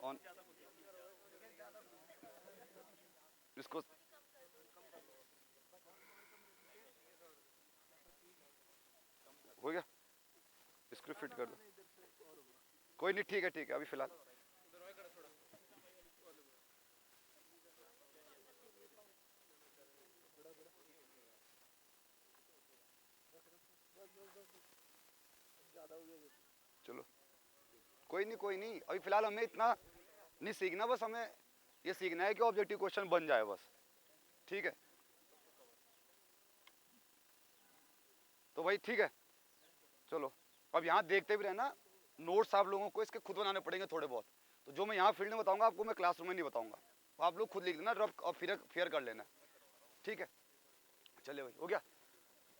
On, इसको हो गया, स्क्रू फिट कर दो, कोई नहीं, ठीक है ठीक है, अभी फिलहाल चलो, कोई नहीं, अभी फिलहाल हमें इतना नहीं सीखना, बस हमें ये सीखना है कि ऑब्जेक्टिव क्वेश्चन बन जाए बस, ठीक है। तो भाई ठीक है, चलो अब यहाँ देखते भी रहना, नोट्स आप लोगों को इसके खुद बनाने पड़ेंगे थोड़े बहुत, तो जो मैं यहाँ फील्ड में बताऊंगा आपको मैं क्लासरूम में नहीं बताऊंगा, तो आप लोग खुद लिख देना रफ और फिर फेयर कर लेना, ठीक है। चलिए भाई, हो गया।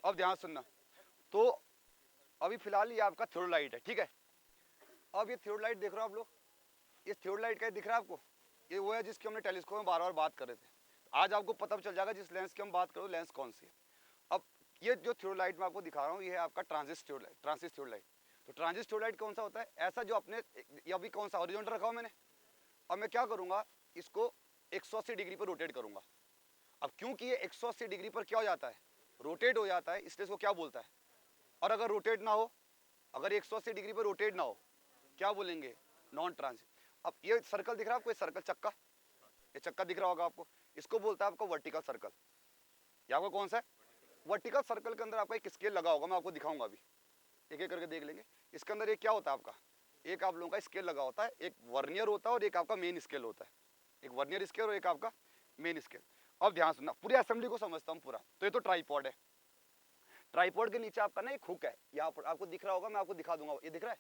अब ध्यान सुनना, तो अभी फिलहाल ये आपका थ्योडोलाइट है, ठीक है। अब ये थ्योडोलाइट देख रहे हो आप लोग, ये थ्योडोलाइट का दिख रहा है आपको, ये वो है जिसकी हमने टेलीस्कोप में बार बार बात कर रहे थे। आज आपको पता चल जाएगा जिस लेंस की हम बात करो लेंस कौन सी है। अब ये जो थ्योडोलाइट मैं आपको दिखा रहा हूँ ये है आपका ट्रांजिट थ्योडोलाइट। तो ट्रांजिट थ्योडोलाइट कौन सा होता है, ऐसा जो अपने, ये अभी कौन सा हॉरिजॉन्टल रखा हूँ मैंने, अब मैं क्या करूंगा, इसको 180 डिग्री पर रोटेट करूंगा। अब क्योंकि ये 180 डिग्री पर क्या हो जाता है, रोटेट हो जाता है, इसलिए इसको क्या बोलता है। और अगर रोटेट ना हो, अगर 180 डिग्री पर रोटेट ना हो, क्या बोलेंगे, नॉन ट्रांजिट। अब ये सर्कल दिख रहा है आपको, ये सर्कल चक्का, ये चक्का दिख रहा होगा आपको, इसको बोलता है आपको वर्टिकल सर्कल। ये आपका कौन सा है, वर्टिकल सर्कल के अंदर आपका एक स्केल लगा होगा, मैं आपको दिखाऊंगा अभी, एक एक करके देख लेंगे। इसके अंदर एक क्या होता है आपका, एक आप लोगों का स्केल लगा होता है, एक वर्नियर होता है और एक आपका मेन स्केल होता है, एक वर्नियर स्केल और एक आपका मेन स्केल। अब ध्यान सुनना, पूरी असेंबली को समझता हूँ पूरा। तो ये तो ट्राइपॉड है, ट्राइपॉड के नीचे आपका ना एक हुक है, यहाँ पर आपको दिख रहा होगा, मैं आपको दिखा दूंगा, ये दिख रहा है,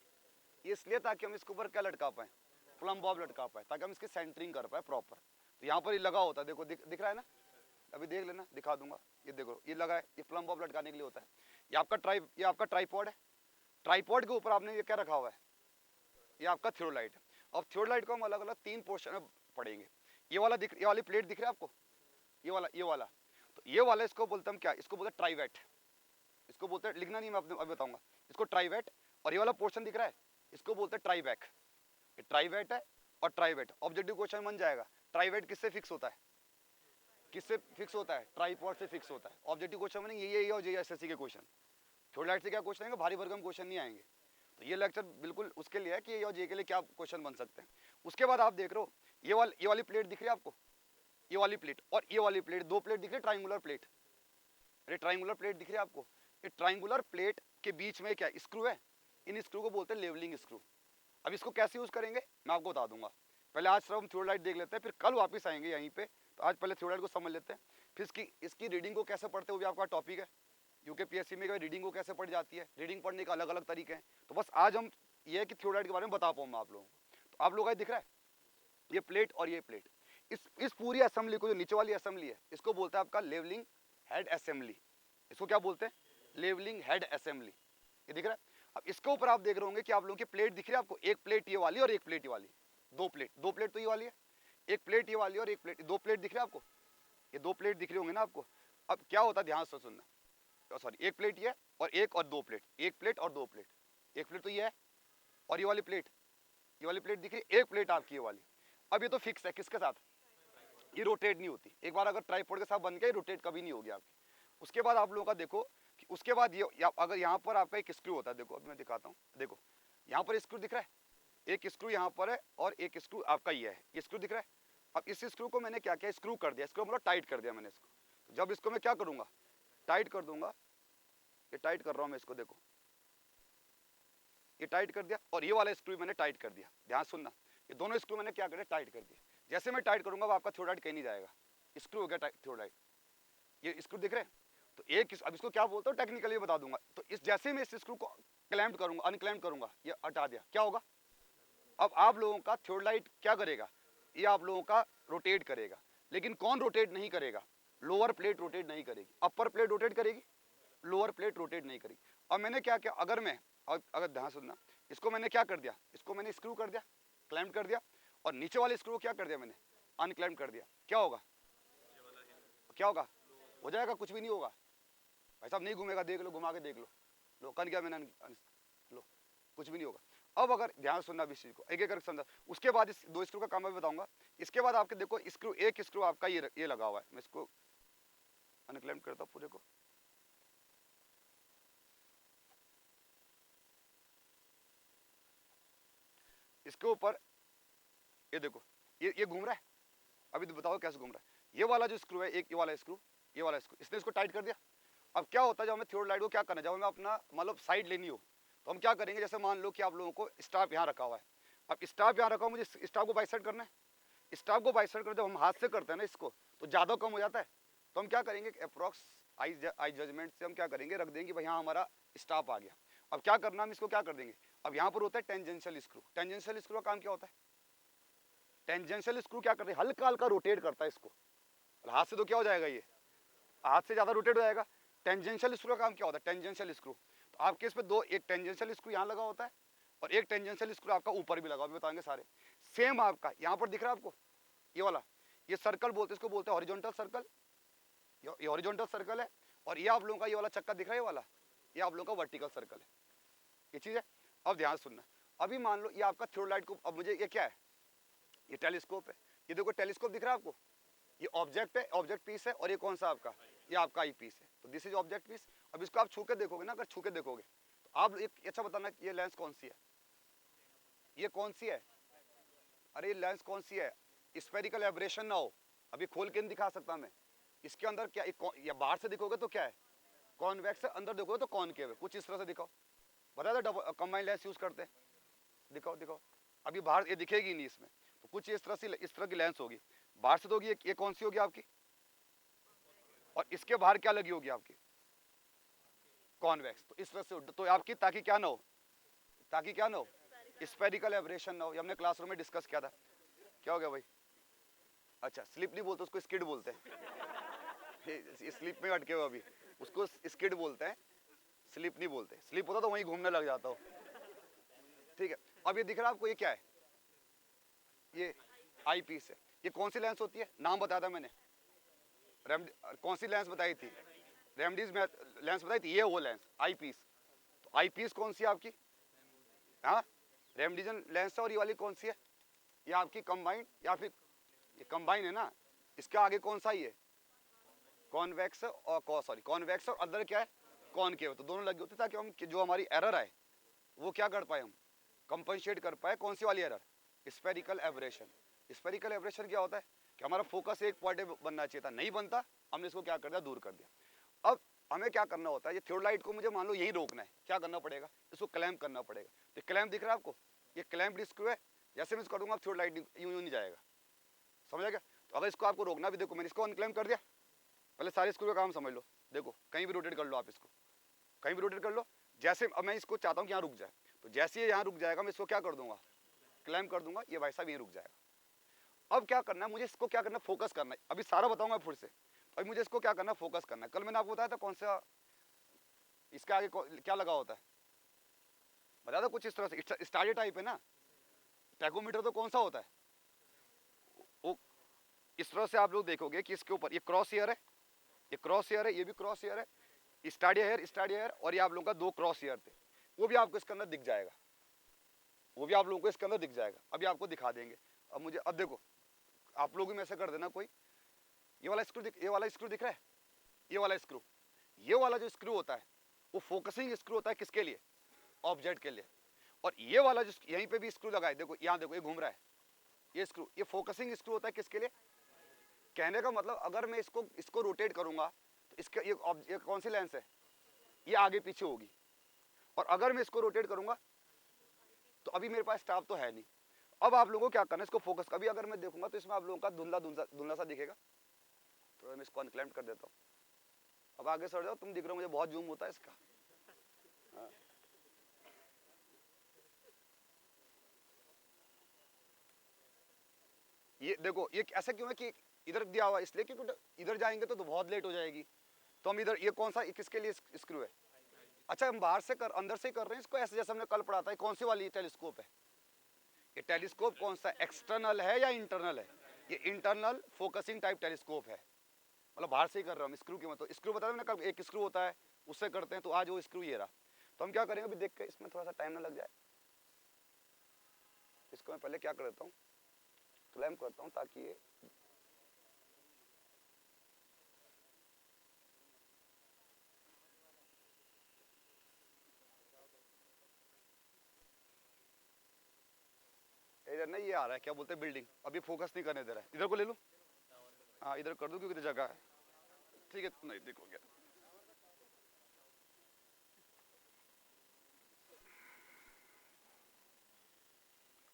ये इसलिए ताकि हम इसके ऊपर क्या लटका पाए, प्लम बॉब लटका पाए, ताकि हम इसकी सेंटरिंग कर पाए प्रॉपर। तो यहाँ पर ये लगा होता है, देखो दिख रहा है ना, अभी देख लेना, दिखा दूंगा, ये देखो ये लगा है, ये प्लम बॉब लटकाने के लिए होता है। ये आपका ट्राइपॉड है, ट्राइपॉड के ऊपर आपने ये क्या रखा हुआ है, ये आपका थ्योडोलाइट है। अब थ्योडोलाइट को हम अलग अलग 3 पोर्शन में पढ़ेंगे। ये वाली प्लेट दिख रहा है आपको, ये वाला, तो ये वाला इसको बोलते हम क्या, इसको बोलते हैं ट्राइवेट, इसको बोलते हैं, लिखना नहीं मैं अभी बताऊंगा, इसको ट्राइवेट। और ये वाला पोर्शन दिख रहा है, इसको बोलते हैं ट्राइबैक। ये ट्राइवेट है और ट्राइवेट, ऑब्जेक्टिव क्वेश्चन बन जाएगा। ट्राइवेट किससे फिक्स होता है, किससे फिक्स होता है, ट्राइपॉड से फिक्स होता है। ऑब्जेक्टिव क्वेश्चन बनेंगे ये और एसएससी के क्वेश्चन, थ्योडोलाइट से क्या क्वेश्चन आएंगे, भारी भरकम क्वेश्चन नहीं आएंगे। तो ये लेक्चर बिल्कुल उसके लिए है कि ये और जे के लिए क्या क्वेश्चन बन सकते हैं। उसके बाद आप देख रहे हो ये वाली प्लेट दिख रही है आपको, ये वाली प्लेट और ये वाली प्लेट, 2 प्लेट दिख रही है, ट्राइंगुलर प्लेट, अरे ट्राइंगुलर प्लेट दिख रही है आपको। ये ट्राइंगुलर प्लेट के बीच में क्या स्क्रू है, इन स्क्रू को बोलते हैं लेवलिंग स्क्रू। अब इसको कैसे यूज करेंगे मैं आपको बता दूंगा। पहले आज सिर्फ हम थ्योडोलाइट देख लेते हैं, फिर कल वापस आएंगे यहीं पे। तो आज पहले थ्योडोलाइट को समझ लेते हैं, फिर इसकी रीडिंग को कैसे पढ़ते हैं वो भी आपका टॉपिक है। यूकेपीएससी में रीडिंग को कैसे पढ़ जाती है, रीडिंग पढ़ने का अलग अलग तरीके हैं। तो बस आज हम ये है कि थ्योडोलाइट के बारे में बता पाऊँ मैं आप लोगों को। तो आप लोगों को दिख रहा है ये प्लेट और ये प्लेट, इस पूरी असेंबली को, जो नीचे वाली असेंबली है, इसको बोलता है आपका लेवलिंग हेड असेंबली। इसको क्या बोलते हैं, लेवलिंग हेड असेंबली। ये दिख रहा है। अब इसके ऊपर आप देख रहे होंगे कि आप लोगों की प्लेट दिख रही है आपको, एक प्लेट ये वाली और एक प्लेट ये वाली, दो प्लेट तो ये वाली है, एक प्लेट ये वाली और एक प्लेट, 2 प्लेट दिख रही है आपको, ये 2 प्लेट दिख रही होंगे ना आपको। अब क्या होता है, ध्यान से सुनना, सॉरी, एक प्लेट ये और एक और 2 प्लेट, एक प्लेट और 2 प्लेट, एक प्लेट तो ये है और ये वाली प्लेट दिख रही है, एक प्लेट आपकी ये वाली। अब ये तो फिक्स है किसके साथ, ये रोटेट नहीं होती, एक बार अगर ट्राइपॉड के साथ बन गया रोटेट कभी नहीं होगी आपकी। उसके बाद आप लोगों का देखो कि उसके बाद अगर यहाँ पर आपका एक स्क्रू होता है, देखो अभी मैं दिखाता हूँ, देखो यहाँ पर स्क्रू दिख रहा है, एक स्क्रू यहाँ पर है और एक स्क्रू आपका ये है, ये स्क्रू दिख रहा है। अब इस स्क्रू को मैंने क्या किया, स्क्रू कर दिया, इसको मतलब टाइट कर दिया मैंने इसको। तो जब इसको मैं क्या करूंगा, टाइट कर दूंगा, ये टाइट कर रहा हूँ मैं इसको, देखो ये टाइट कर दिया, और ये वाला स्क्रू मैंने टाइट कर दिया। ध्यान सुनना, ये दोनों स्क्रू मैंने क्या कर दिया, टाइट कर दिया। जैसे मैं टाइट करूंगा आपका थ्योडोलाइट कहीं नहीं जाएगा, स्क्रू हो गया थ्योडोलाइट। ये स्क्रू दिख रहे हैं, तो अब इसको क्या बोलते हो टेक्निकली बता दूंगा। तो इस जैसे मैं इस स्क्रू को क्लैम्प करूंगा, अनक्लैम्प करूंगा, ये हटा दिया, क्या होगा, अब आप लोगों का थ्योडोलाइट क्या करेगा, ये आप लोगों का रोटेट करेगा। लेकिन कौन रोटेट नहीं करेगा, लोअर प्लेट रोटेट नहीं करेगी, अपर प्लेट रोटेट करेगी, लोअर प्लेट रोटेट नहीं करेगी। अब मैंने क्या किया, अगर ध्यान सुनना, इसको मैंने क्या कर दिया, इसको मैंने स्क्रू कर दिया, क्लैम्प कर दिया, और नीचे वाले स्क्रू को क्या कर दिया मैंने, अनक्लैम्प कर दिया, क्या होगा, क्या होगा, हो जाएगा, कुछ भी नहीं होगा भाई साहब, नहीं घूमेगा, देख लो, घुमा के देख लो, लो कन गया मैंने, लो कुछ भी नहीं होगा। अब अगर ध्यान सुनना भी इस चीज को एक एक करके समझा, उसके बाद इस दो स्क्रू का काम मैं बताऊंगा। इसके बाद आपके देखो स्क्रू, एक स्क्रू आपका ये लगा हुआ है, मैं इसको अनक्लैम्प करता हूं पूरे को। इसके ऊपर ये देखो ये घूम रहा है, अभी तो बताओ कैसे घूम रहा है। ये वाला जो स्क्रू है, एक ये वाला स्क्रू, ये वाला स्क्रू, इसने इसको टाइट कर दिया। अब क्या होता है जब हमें थियोडाइट को क्या करना है, जब हमें अपना मतलब साइड लेनी हो तो हम क्या करेंगे, जैसे मान लो कि आप लोगों को स्टाफ यहाँ रखा हुआ है, अब स्टाफ यहाँ रखा हुआ, मुझे स्टाफ को बाइसेट करना है। स्टाफ को बाइसेट कर जब हम हाथ से करते हैं ना इसको तो ज़्यादा कम हो जाता है, तो हम क्या करेंगे अप्रॉक्स आई जजमेंट से हम क्या करेंगे, रख देंगे भाई हाँ हमारा स्टाफ आ गया। अब क्या करना, हम इसको क्या कर देंगे, अब यहाँ पर होता है टेंजेंशियल स्क्रू। टेंजेंशियल स्क्रू का काम क्या होता है, टेंजेंशियल स्क्रू क्या करते हैं, हल्का हल्का रोटेट करता है इसको। हाथ से तो क्या हो जाएगा, ये हाथ से ज्यादा रोटेट हो जाएगा। टेंजेंशियल स्क्रू का काम क्या होता है, टेंजेंशियल स्क्रू तो आपके इस पे दो, एक टेंजेंशियल स्क्रू यहाँ लगा होता है और एक टेंजेंशियल स्क्रू आपका ऊपर भी लगा, अभी बताएंगे सारे। सेम आपका यहाँ पर दिख रहा है आपको ये वाला, ये सर्कल बोलते हैं, इसको बोलते हैं हॉरिजॉन्टल सर्कल, ये हॉरिजॉन्टल सर्कल है। और ये आप लोगों का ये वाला चक्का दिख रहा है, ये वाला ये आप लोगों का वर्टिकल सर्कल है, ये चीज है। अब ध्यान सुनना, अभी मान लो ये आपका थियोडाइट को, अब मुझे ये क्या है, ये टेलीस्कोप है, ये देखो टेलीस्कोप दिख रहा है आपको, ये ऑब्जेक्ट है, ऑब्जेक्ट पीस है, और ये कौन सा आपका, ये आपका आई पीस है, तो दिस इज ऑब्जेक्ट पीस। अब इसको आप छू के देखोगे ना, अगर छू के देखोगे तो आप एक अच्छा बताना ये लेंस कौन सी है, ये कौन सी है, अरे ये लेंस कौन सी है, स्फेरिकल एब्रेशन ना हो, अभी खोल के नहीं दिखा सकता मैं। इसके अंदर क्या, या बाहर से दिखोगे तो क्या है कॉन्वेक्स है, अंदर देखोगे तो कॉनकेव है, कुछ इस तरह से दिखाओ, बता दो कंबाइंड लेंस यूज करते हैं, दिखाओ दिखाओ। अभी बाहर ये दिखेगी नहीं इसमें, तो कुछ इस तरह से, इस तरह की लेंस होगी, बाहर से तो होगी, ये कौन सी होगी आपकी, और इसके बाहर क्या लगी होगी आपकी कॉन्वेक्स, तो इस तरह से तो आपकी, ताकि क्या ना हो, ताकि क्या ना हो स्फेरिकल एब्रेशन ना हो। ये हमने क्लासरूम में डिस्कस किया था। क्या हो गया भाई, अच्छा स्लिप नहीं बोलते उसको, स्किड बोलते हैं स्लिप में अटके हुए अभी, उसको स्किड बोलते हैं, स्लिप नहीं बोलते, स्लिप होता तो वहीं घूमने लग जाता हो, ठीक है। अब ये दिख रहा है आपको, ये क्या है, ये आई पीस है। ये कौन सी लेंस होती है, नाम बताया था मैंने, कौन सी लेंस बताई थी, रेमडीज में लेंस बताई थी, ये वो लेंस आई पीस। तो आई पीस कौन सी है आपकी, हाँ रेमडीजन लेंस है, और ये वाली कौन सी है, ये आपकी कंबाइंड, या फिर ये कंबाइन है ना, इसके आगे कौन सा ही है कॉन्वेक्स और सॉरी कॉन्वेक्स, और अंदर क्या है कॉनकेव, तो दोनों लगी होती है ताकि हम जो हमारी एरर है वो क्या कर पाए, हम कंपनसेट कर पाए। कौन सी वाली error, spherical aberration. Spherical aberration क्या होता है कि हमारा फोकस एक पॉइंट पे बनना चाहिए था, नहीं बनता, हमने इसको क्या कर दिया, दूर कर दिया। अब हमें क्या करना होता है, ये थियोडाइट को मुझे मान लो यही रोकना है, क्या करना पड़ेगा, इसको क्लैंप करना पड़ेगा। तो क्लैंप दिख रहा है आपको, ये क्लैंप स्क्रू है, जैसे मैं इसको करूंगा थियोडाइट यूं नहीं जाएगा, समझ गया। तो अगर इसको आपको रोकना भी, देखो मैंने इसको अनक्लैम्प कर दिया, पहले सारे स्क्रू का काम समझ लो, देखो कहीं भी रोटेट कर लो आप इसको, कहीं भी रोटेट कर लो। जैसे अब मैं इसको चाहता हूँ कि यहाँ रुक जाए, तो जैसे ये यहाँ रुक जाएगा मैं इसको क्या कर दूंगा, क्लैम्प कर दूंगा, ये भाई साहब यहीं रुक जाएगा। अब क्या करना है मुझे, इसको क्या करना है, फोकस करना है, अभी सारा बताऊंगा फिर से। अभी मुझे इसको क्या करना है, फोकस करना है। कल मैंने आपको बताया था कौन सा इसके आगे क्या लगा होता है, बता दो कुछ इस तरह से, स्टार्टर टाइप है ना, टैकोमीटर तो कौन सा होता है, वो इस तरह से आप लोग देखोगे कि इसके ऊपर ये क्रॉस ईयर है, ये क्रॉस ईयर है, ये भी क्रॉस ईयर है, स्टार्डिया हेयर, और ये आप लोगों का दो क्रॉस ईयर थे, वो भी आपको इसके अंदर दिख जाएगा, वो भी आप लोगों को इसके अंदर दिख जाएगा, अभी आपको दिखा देंगे। अब मुझे, अब देखो आप लोग में ऐसा कर देना कोई, ये वाला स्क्रू ये वाला स्क्रू दिख रहा है, ये वाला स्क्रू, ये वाला जो स्क्रू होता है वो फोकसिंग स्क्रू होता है, किसके लिए, ऑब्जेक्ट के लिए। और ये वाला जो यहीं पे भी स्क्रू लगा है, देखो यहाँ देखो ये घूम रहा है, ये स्क्रू, ये फोकसिंग स्क्रू होता है, किसके लिए। कहने का मतलब अगर मैं इसको रोटेट करूंगा तो इसका ये कौन सी लेंस है, ये आगे पीछे होगी, और अगर मैं इसको रोटेट करूंगा तो अभी मेरे पास स्टाफ तो है नहीं। अब आप लोगों को क्या करना है, इसको फोकस, अभी अगर मैं देखूंगा तो इसमें आप लोगों का धुंधला धुंधला धुंधला सा दिखेगा, तो मैं इसको अनक्लैम्प कर देता हूँ। अब आगे सर जाओ, तुम दिख रहे हो, मुझे बहुत जूम होता है इसका। हाँ। ये देखो ये ऐसा क्यों है कि इधर दिया हुआ, इसलिए क्योंकि इधर जाएंगे तो बहुत लेट हो जाएगी, तो हम इधर, ये कौन सा किसके लिए स्क्रू है, अच्छा हम बाहर से अंदर से कर रहे हैं इसको, ऐसे जैसे हमने कल पढ़ा था। कौन सी वाली टेलीस्कोप है, ये टेलीस्कोप कौन सा, एक्सटर्नल है या इंटरनल है, ये इंटरनल फोकसिंग टाइप टेलीस्कोप है, मतलब बाहर से ही कर रहा हूँ स्क्रू की, मतलब स्क्रू बताया मैंने कल, एक स्क्रू होता है उससे करते हैं, तो आज वो स्क्रू ये रहा। तो हम क्या करेंगे अभी देख के, इसमें थोड़ा सा टाइम ना लग जाए, इसको मैं पहले क्या कर देता हूँ, क्लैम्प करता हूँ ताकि ये इधर ना ये आ रहा है, क्या बोलते हैं बिल्डिंग, अभी फोकस नहीं करने दे रहा है। इधर को ले लूँ, हाँ इधर कर दूँ क्योंकि इधर जगह है। ठीक है, नहीं देखो क्या,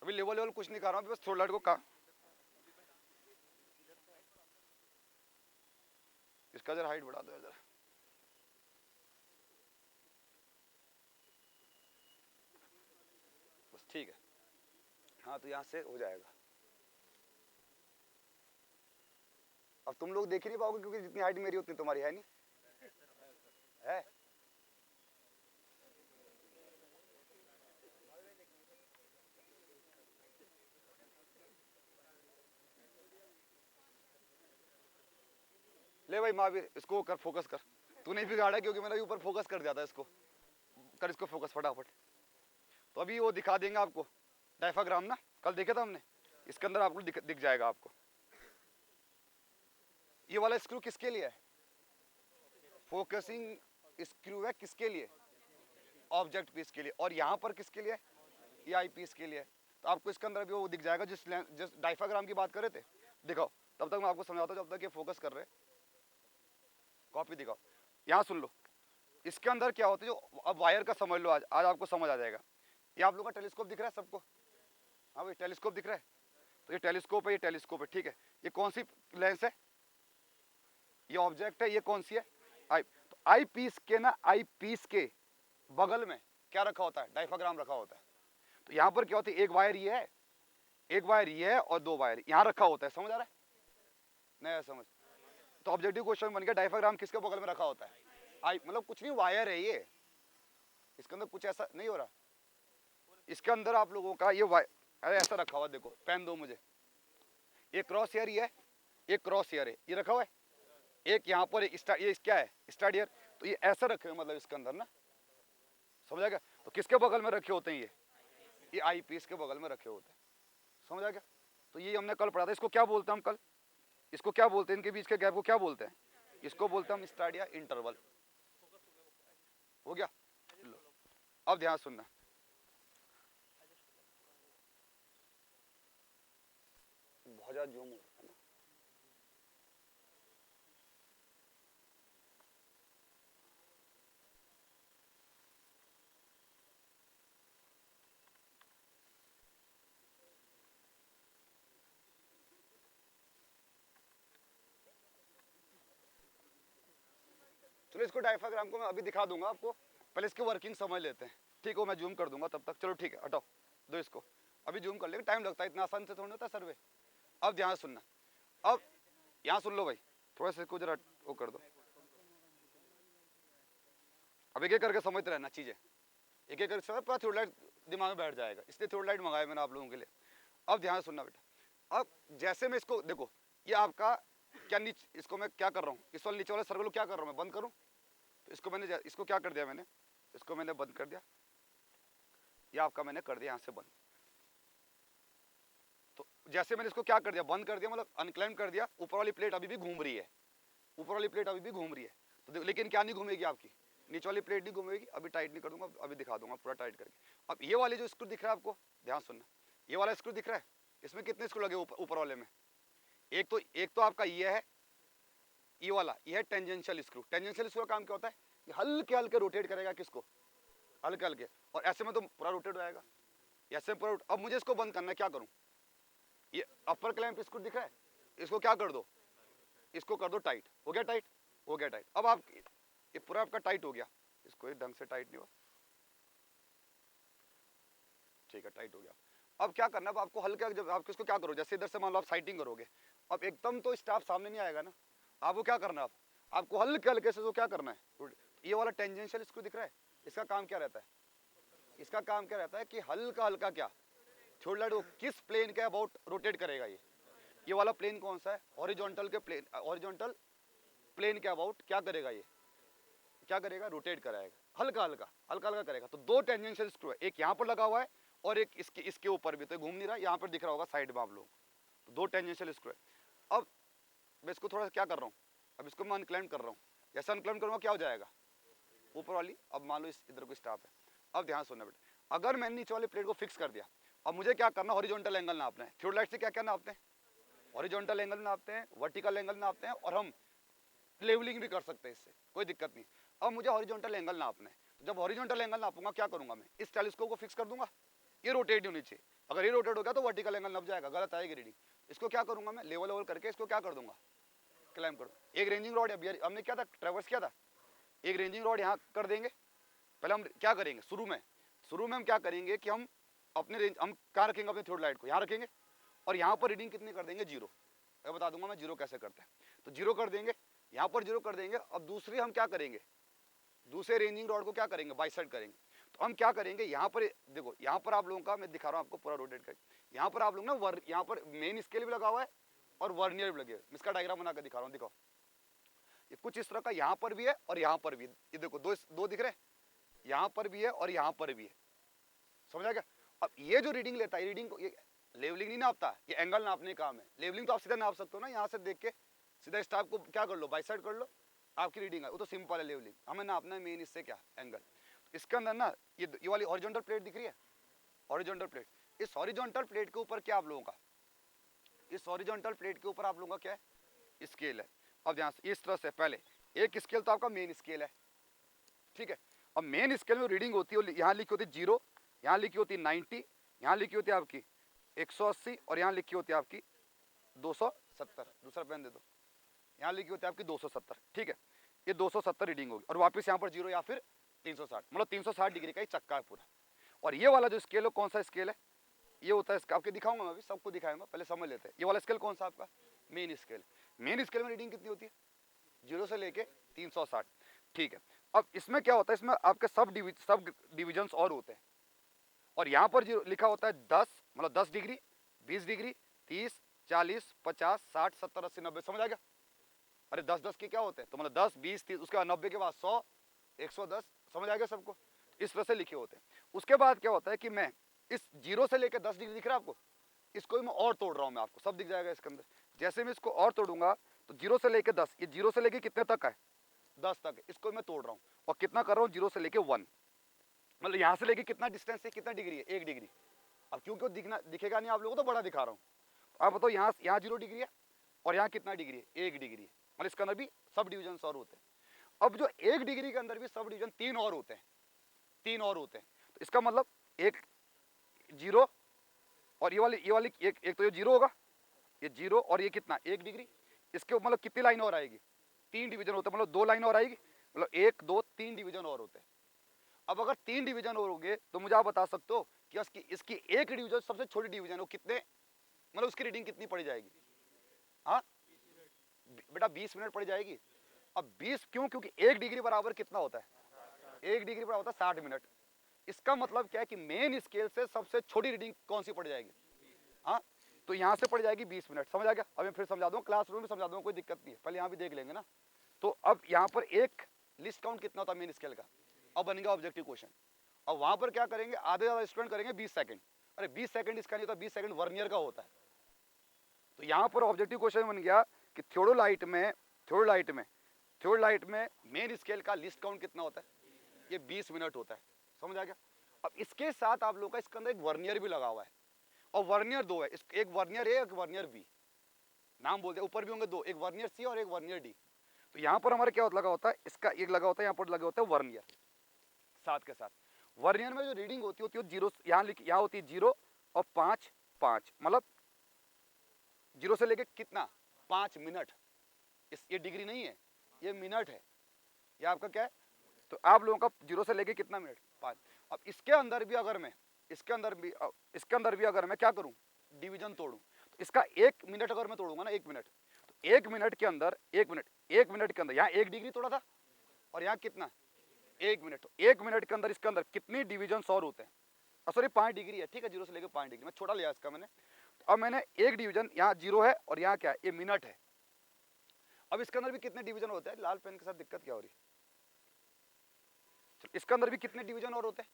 अभी लेवल लेवल कुछ नहीं कर रहा हूँ, बस थोड़ा लाइट को का इसका जरा हाइट बढ़ा दो जरा, बस ठीक है। हाँ तो यहाँ से हो जाएगा। अब तुम लोग देख ही नहीं पाओगे क्योंकि जितनी हाइट मेरी उतनी तुम्हारी है नहीं, है ले भाई महावीर, इसको कर, फोकस कर। तू नहीं बिगाड़ा क्योंकि मैंने ऊपर फोकस कर दिया था इसको, कर इसको फोकस फटाफट। तो अभी वो दिखा देंगे आपको डायफ्राम ना, कल देखे था हमने, इसके अंदर आपको दिख जाएगा आपको। ये वाला स्क्रू किसके लिए है, फोकसिंग स्क्रू है किसके लिए, ऑब्जेक्ट पीस के लिए। और यहाँ पर किसके लिए, ये आई पीस के लिए। तो आपको इसके अंदर भी वो दिख जाएगा जिस डायफ्राम की बात कर रहे थे। दिखाओ, तब तक मैं आपको समझाता हूँ जब तक ये फोकस कर रहे। कॉपी दिखाओ, यहाँ सुन लो। इसके अंदर क्या होता है, जो अब वायर का समझ लो, आज आपको समझ आ जाएगा। ये आप लोग का टेलीस्कोप दिख रहा है सबको, हाँ भाई टेलीस्कोप दिख रहा है। तो ये टेलीस्कोप है, ये टेलीस्कोप है, ठीक है। ये कौन सी लेंस है, ये ऑब्जेक्ट है, ये कौन सी है, आई। तो आई पीस के ना, आई पीस के बगल में क्या रखा होता है, डायफ्राम रखा होता है। तो यहाँ पर क्या होता है, एक वायर ये है, एक वायर ये है और दो वायर यहाँ रखा होता है। समझ आ रहा है, नहीं समझ? तो ऑब्जेक्टिव क्वेश्चन बन गया, डायफ्राम किसके बगल में रखा होता है, आई, मतलब कुछ नहीं, वायर है ये, इसके अंदर कुछ ऐसा नहीं हो रहा। इसके अंदर आप लोगों का ये वायर ऐसा रखा हुआ, देखो पेन दो मुझे, ये क्रॉस हेयर, ये एक क्रॉस हेयर है, ये रखा हुआ है, एक यहाँ पर ये क्या है, स्टार्ट हेयर। तो ये ऐसा रखे हुए, मतलब इसके अंदर ना, समझ आ गया? तो किसके बगल में रखे होते हैं, ये आई पीस के बगल में रखे होते हैं। समझ आ गया? तो ये हमने कल पढ़ा था। इसको क्या बोलते हैं हम कल, इसको क्या बोलते हैं, इनके बीच के गैप को क्या बोलते हैं, इसको बोलते हैं हम स्टार्ट या इंटरवल। हो गया? लो अब ध्यान सुनना, बहुत ज्यादा जूम हो रहा है ना। चलो इसको डायफ्राम को मैं अभी दिखा दूंगा आपको, पहले इसकी वर्किंग समझ लेते हैं, ठीक हो? मैं जूम कर दूंगा तब तक। चलो ठीक है, हटाओ दो इसको, अभी जूम कर लेंगे, टाइम लगता है, इतना आसान से थोड़ा होता है सर्वे। अब ध्यान सुनना, अब यहाँ सुन लो भाई, थोड़ा सा इसको जरा वो कर दो। अब एक एक करके समझते रहना चीजें, एक एक करके पूरा थ्योरी लाइट दिमाग में बैठ जाएगा, इसलिए थ्योरी लाइट मंगाया मैंने आप लोगों के लिए। अब ध्यान सुनना बेटा, अब जैसे मैं इसको देखो, ये आपका क्या इसको मैं क्या कर रहा हूँ, इस वाले नीचे वाले सर्कल को क्या कर रहा हूँ मैं, बंद करूँ। तो इसको मैंने, इसको क्या कर दिया मैंने, इसको मैंने बंद कर दिया, ये आपका मैंने कर दिया यहाँ से बंद। तो जैसे मैंने इसको क्या कर दिया, बंद कर दिया, मतलब अनक्लाइम कर दिया, ऊपर वाली प्लेट अभी भी घूम रही है, ऊपर वाली प्लेट अभी भी घूम रही है। तो लेकिन क्या नहीं घूमेगी आपकी, नीचे वाली प्लेट नहीं घूमेगी। अभी टाइट नहीं कर दूंगा, अभी दिखा दूंगा पूरा टाइट करके। अब ये वाले जो स्क्रू दिख रहा है आपको, ध्यान सुनना, ये वाला स्क्रू दिख रहा है, इसमें कितने स्क्रू लगे ऊपर वाले में, एक तो आपका ये है, ये वाला ये है टेंजेंशियल स्क्रू। टेंजेंशियल स्क्रू का काम क्या होता है, ये हल्के हल्के रोटेट करेगा, किसको, हल्के हल्के, और ऐसे में तो पूरा रोटेट हो जाएगा, ऐसे पूरा। अब मुझे इसको बंद करना है, क्या करूं, ये अपर क्लैंप स्क्रू दिख रहा है, इसको क्या कर दो, इसको कर दो टाइट। हो गया टाइट, हो गया टाइट। अब आप ये पूरा आपका टाइट हो गया, इसको एक ढंग से टाइट नहीं हुआ, ठीक है टाइट हो गया। अब क्या करना, अब आपको हल्का, जब आप इसको क्या करो, जैसे इधर से मान लो आप साइटिंग करोगे, अब एकदम तो स्टाफ सामने नहीं आएगा ना, आपको क्या करना है, आपको हल्के हल्के से तो क्या करना है, ये वाला टेंजेंशियल स्क्रू दिख रहा है, इसका काम क्या रहता है, इसका काम क्या रहता है कि हल्का हल्का क्या, थ्योरी लाइट को किस प्लेन के अबाउट रोटेट करेगा। ये वाला प्लेन कौन सा है, हॉरिजॉन्टल के प्लेन, हॉरिजॉन्टल प्लेन के अबाउट क्या करेगा, ये क्या करेगा, रोटेट कराएगा, हल्का हल्का हल्का हल्का करेगा। तो दो टेंजेंशियल स्क्रू है, एक यहाँ पर लगा हुआ है और एक इसके ऊपर भी, तो घूम नहीं रहा, यहाँ पर दिख रहा होगा साइड में आप लोग, तो 2 टेंजेंशियल स्क्वायर। अब मैं इसको थोड़ा क्या कर रहा हूँ, अब इसको मैं अनक्लाइंब कर रहा हूँ, जैसा अनक्लाइंब करूँगा क्या हो जाएगा, ऊपर वाली। अब मान लो इस इधर को स्टॉप है। अब ध्यान सुनना बेटा, अगर मैंने नीचे वाले प्लेट को फिक्स कर दिया, अब मुझे क्या करना, हॉरिजॉन्टल एंगल नापना है। थियोडालाइट से क्या क्या नापते हैं, हॉरिजॉन्टल एंगल नापते हैं, वर्टिकल एंगल नापते हैं, और हम लेवलिंग भी कर सकते हैं, इससे कोई दिक्कत नहीं। अब मुझे हॉरिजॉन्टल एंगल नापना है, तो जब हॉरिजॉन्टल एंगल नापूंगा क्या करूंगा मैं, इस टेलीस्कोप को फिक्स कर दूंगा, ये रोटेट होनी चाहिए। अगर ये रोटेट हो गया तो वर्टिकल एंगल नप जाएगा, गलत आएगी रीडिंग। इसको क्या करूंगा मैं, लेवल लेवल करके इसको क्या कर दूंगा, क्लाइंब कर दूंगा। एक रेंजिंग रॉड, हमने क्या था, ट्रेवर्स किया था, एक रेंजिंग रॉड यहाँ कर देंगे। पहले हम क्या करेंगे, शुरू में हम क्या करेंगे कि हम अपने रेंज, हम कहाँ रखेंगे, अपने थियोडालाइट को यहाँ रखेंगे, और यहाँ पर रीडिंग कितनी कर देंगे, 0। मैं बता दूंगा मैं 0 कैसे करते हैं। तो 0 कर देंगे, यहाँ पर 0 कर देंगे। अब दूसरी हम क्या करेंगे, दूसरे रेंजिंग रॉड को क्या करेंगे, बाइसेक्ट करेंगे। तो हम क्या करेंगे, यहाँ पर देखो, यहाँ पर आप लोगों का मैं दिखा रहा हूँ आपको पूरा रोटेट करके। यहाँ पर आप लोग ना यहाँ पर मेन स्केल भी लगा हुआ है और वर्नियर भी लगे हुए। इसका डायग्राम बना कर दिखा रहा हूँ, दिखाओ। ये कुछ इस तरह का यहाँ पर भी है और यहाँ पर भी है। ये देखो दो दिख रहे हैं, यहाँ पर भी है और यहाँ पर भी है, समझा क्या। अब ये जो रीडिंग लेता है, रीडिंग को ये लेवलिंग नहीं नापता, ये एंगल नापने का काम है। लेवलिंग तो आप सीधा नाप सकते हो ना, यहाँ से देख के सीधा स्टाफ को क्या कर लो, बाइसेक्ट कर लो, आपकी रीडिंग है। वो तो सिंपल है लेवलिंग, हमें नापना है मेन इससे क्या, एंगल। इसके अंदर ना ये वाली हॉरिजॉन्टल प्लेट दिख रही है, हॉरिजॉन्टल प्लेट। इस हॉरिजॉन्टल प्लेट के ऊपर क्या आप लोगों का, इस हॉरिजॉन्टल प्लेट के ऊपर आप लोगों का क्या है, स्केल है। अब यहाँ से इस तरह से पहले एक स्केल तो आपका मेन स्केल है, ठीक है। अब मेन स्केल में रीडिंग होती है, यहाँ लिखी होती है 0, यहाँ लिखी होती है 90, यहाँ लिखी होती है आपकी 180, और यहाँ लिखी होती है आपकी 270। दूसरा पेन दे दो, यहाँ लिखी होती है आपकी 270, ठीक है। ये 270 रीडिंग होगी, और वापस यहाँ पर 0 या फिर 360, मतलब 360 डिग्री का ही चक्का है पूरा। और ये वाला जो स्केल है, कौन सा स्केल है, ये होता है इसका, आपके दिखाऊंगा मैं अभी, सबको दिखाऊंगा, पहले समझ लेते हैं। ये वाला स्केल कौन सा आपका, मेन स्केल। मेन स्केल में रीडिंग कितनी होती है, 0 से लेके 360, ठीक है। अब इसमें क्या होता है, इसमें आपके सब डिविजन्स और होते हैं, और यहाँ पर जो लिखा होता है 10, मतलब 10 डिग्री, 20 डिग्री, 30, 40, 50, 60, 70, 80, 90, समझ आ गया। अरे 10-10 के क्या होते हैं, तो मतलब 10, 20, 30, उसके बाद 90 के बाद 100, 110, समझ आ गया सबको। इस तरह से लिखे होते हैं। उसके बाद क्या होता है कि मैं इस 0 से लेकर 10 डिग्री दिख रहा है आपको, इसको मैं और तोड़ रहा हूँ, मैं आपको सब दिख जाएगा इसके अंदर। जैसे मैं इसको और तोड़ूंगा तो 0 से लेकर 10, ये 0 से लेकर कितने तक है, 10 तक है, इसको मैं तोड़ रहा हूँ। और कितना कर रहा हूँ, 0 से लेकर 1, मतलब यहाँ से लेके कितना डिस्टेंस है, कितना डिग्री है, 1 डिग्री। अब क्योंकि दिखेगा नहीं आप लोगों को, तो बड़ा दिखा रहा हूँ। आप बताओ, यहाँ 0 डिग्री है और यहाँ कितना डिग्री है, 1 डिग्री है, मतलब इसके अंदर भी सब डिविजन और होते हैं। अब जो 1 डिग्री के अंदर भी सब डिविजन 3 और होते हैं, 3 और होते हैं। तो इसका मतलब एक 0, और ये वाली एक तो ये 0 होगा, ये 0, और ये कितना, 1 डिग्री। इसके मतलब कितनी लाइन और आएगी, 3 डिवीजन होते हैं, मतलब 2 लाइन और आएगी, मतलब 1, 2, 3 डिवीजन और होते हैं। अब अगर 3 डिवीजन और होंगे तो मुझे आप बता सकते हो कि इसकी एक डिवीजन, सबसे छोटी डिवीजन हो कितने, मतलब उसकी रीडिंग कितनी पड़ी जाएगी, हाँ बेटा 20 मिनट पड़ी जाएगी। अब 20 क्यों, क्योंकि 1 डिग्री बराबर कितना होता है, 1 डिग्री बराबर होता है 60 मिनट। इसका मतलब क्या है कि मेन स्केल से सबसे छोटी रीडिंग कौन सी पड़ जाएगी, हाँ तो यहाँ से पड़ जाएगी 20 मिनट, समझ आ गया। अब मैं फिर समझा दूँ, क्लासरूम में समझा दूँ, कोई दिक्कत नहीं है, पहले यहाँ भी देख लेंगे ना। तो अब यहाँ पर एक लिस्ट काउंट कितना होता है मेन स्केल का, अब बनेगा ऑब्जेक्टिव क्वेश्चन। अब वहां पर क्या करेंगे, आधे ज्यादा स्टूडेंट करेंगे 20 सेकंड, अरे 20 सेकंड इसका नहीं होता, 20 सेकंड वर्नियर का होता है। तो यहाँ पर ऑब्जेक्टिव क्वेश्चन बन गया कि थियोडोलाइट में मेन स्केल का लिस्ट काउंट कितना होता है, ये 20 मिनट होता है, समझ आ गया। अब इसके साथ आप लोग का इसके अंदर एक वर्नियर भी लगा हुआ है, और वर्नियर 2 है, एक वर्नियर ए, एक वर्नियर बी, नाम बोलते हैं, ऊपर भी होंगे 2, एक वर्नियर सी और एक वर्नियर डी। तो यहाँ पर हमारे क्या लगा होता है, इसका एक लगा होता है, यहाँ पर लगा होता है वर्नियर साथ के साथ। वर्नियर में जो रीडिंग होती है 0, यहाँ होती है 0 और 5, मतलब 0 से लेके कितना, 5 मिनट। ये डिग्री नहीं है, ये मिनट है, ये आपका क्या है। तो आप लोगों का 0 से लेके कितना मिनट, 5। अब इसके अंदर भी अगर मैं क्या करूं, डिवीजन तोड़ूं, तो इसका 1 मिनट अगर मैं तोड़ूंगा ना, 1 मिनट, तो 1 मिनट के अंदर, 1 मिनट के अंदर यहाँ 1 डिग्री तोड़ा था, और यहाँ कितना, 1 मिनट। तो 1 मिनट के अंदर इसके अंदर कितनी डिवीजन और होते हैं, सॉरी 5 डिग्री है, ठीक है, 0 से लेकर 5 डिग्री, मैं छोटा लिया इसका मैंने। तो अब मैंने 1 डिवीजन, यहाँ 0 है और यहाँ क्या है, ये मिनट है। अब इसके अंदर भी कितने डिवीजन होते हैं, लाल पेन के साथ दिक्कत क्या हो रही है, इसके अंदर भी कितने डिवीजन और होते हैं,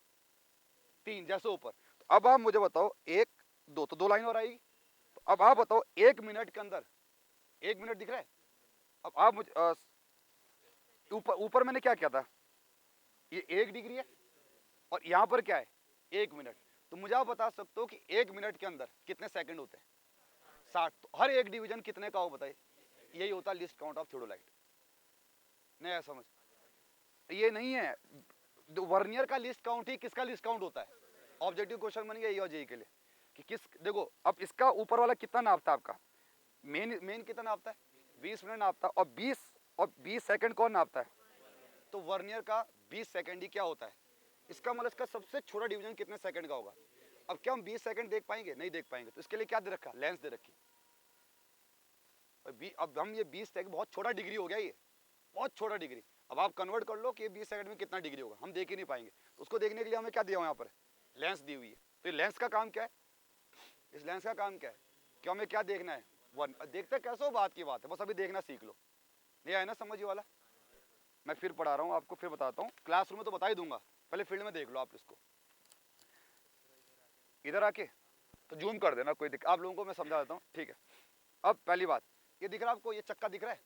3, जैसे ऊपर। तो अब आप मुझे बताओ, एक दो तो 2 लाइन और आएगी। तो अब आप बताओ 1 मिनट के अंदर, 1 मिनट दिख रहा है। अब आप मुझे ऊपर ऊपर मैंने क्या किया था, ये 1 डिग्री है और यहाँ पर क्या है 1 मिनट। तो मुझे आप बता सकते हो कि 1 मिनट के अंदर कितने सेकंड होते हैं, 60। तो हर एक डिवीजन कितने का हो बताइए, यही होता है लिस्ट काउंट ऑफ थियोडोलाइट। नहीं है समझ, ये नहीं है वर्नियर का लिस्ट काउंट ही किसका लिस्ट काउंट होता है। ऑब्जेक्टिव क्वेश्चन बन गया ये और जेई के लिए कि किस, देखो अब इसका ऊपर वाला कितना नापता है आपका, मेन कितना नापता है 20 मिनट नापता है, और 20 सेकंड कौन नापता है, तो वर्नियर का 20 सेकंड ही क्या होता है। इसका मतलब इसका सबसे छोटा डिवीजन कितने सेकंड का होगा। अब क्या हम 20 सेकंड देख पाएंगे, नहीं देख पाएंगे। तो इसके लिए क्या दे रखा, लेंस दे रखी। अब हम ये 20 सेकंड बहुत छोटा डिग्री हो गया, ये बहुत छोटा डिग्री। अब आप कन्वर्ट कर लो कि 20 सेकंड में कितना डिग्री होगा, हम देख ही नहीं पाएंगे। तो उसको देखने के लिए हमें क्या दिया हुआ यहाँ पर, लेंस दी हुई है। तो लेंस का काम क्या है, इस लेंस का काम क्या है कि हमें क्या देखना है, वन देखते कैसे हो, बात की बात है, बस अभी देखना सीख लो। नहीं आया ना समझ ये वाला, मैं फिर पढ़ा रहा हूँ आपको, फिर बताता हूँ। क्लासरूम में तो बता ही दूंगा, पहले फील्ड में देख लो आप इसको। इधर आके तो जूम कर देना, कोई दिक्कत, आप लोगों को मैं समझा देता हूँ, ठीक है। अब पहली बात, ये दिख रहा है आपको, ये चक्का दिख रहा है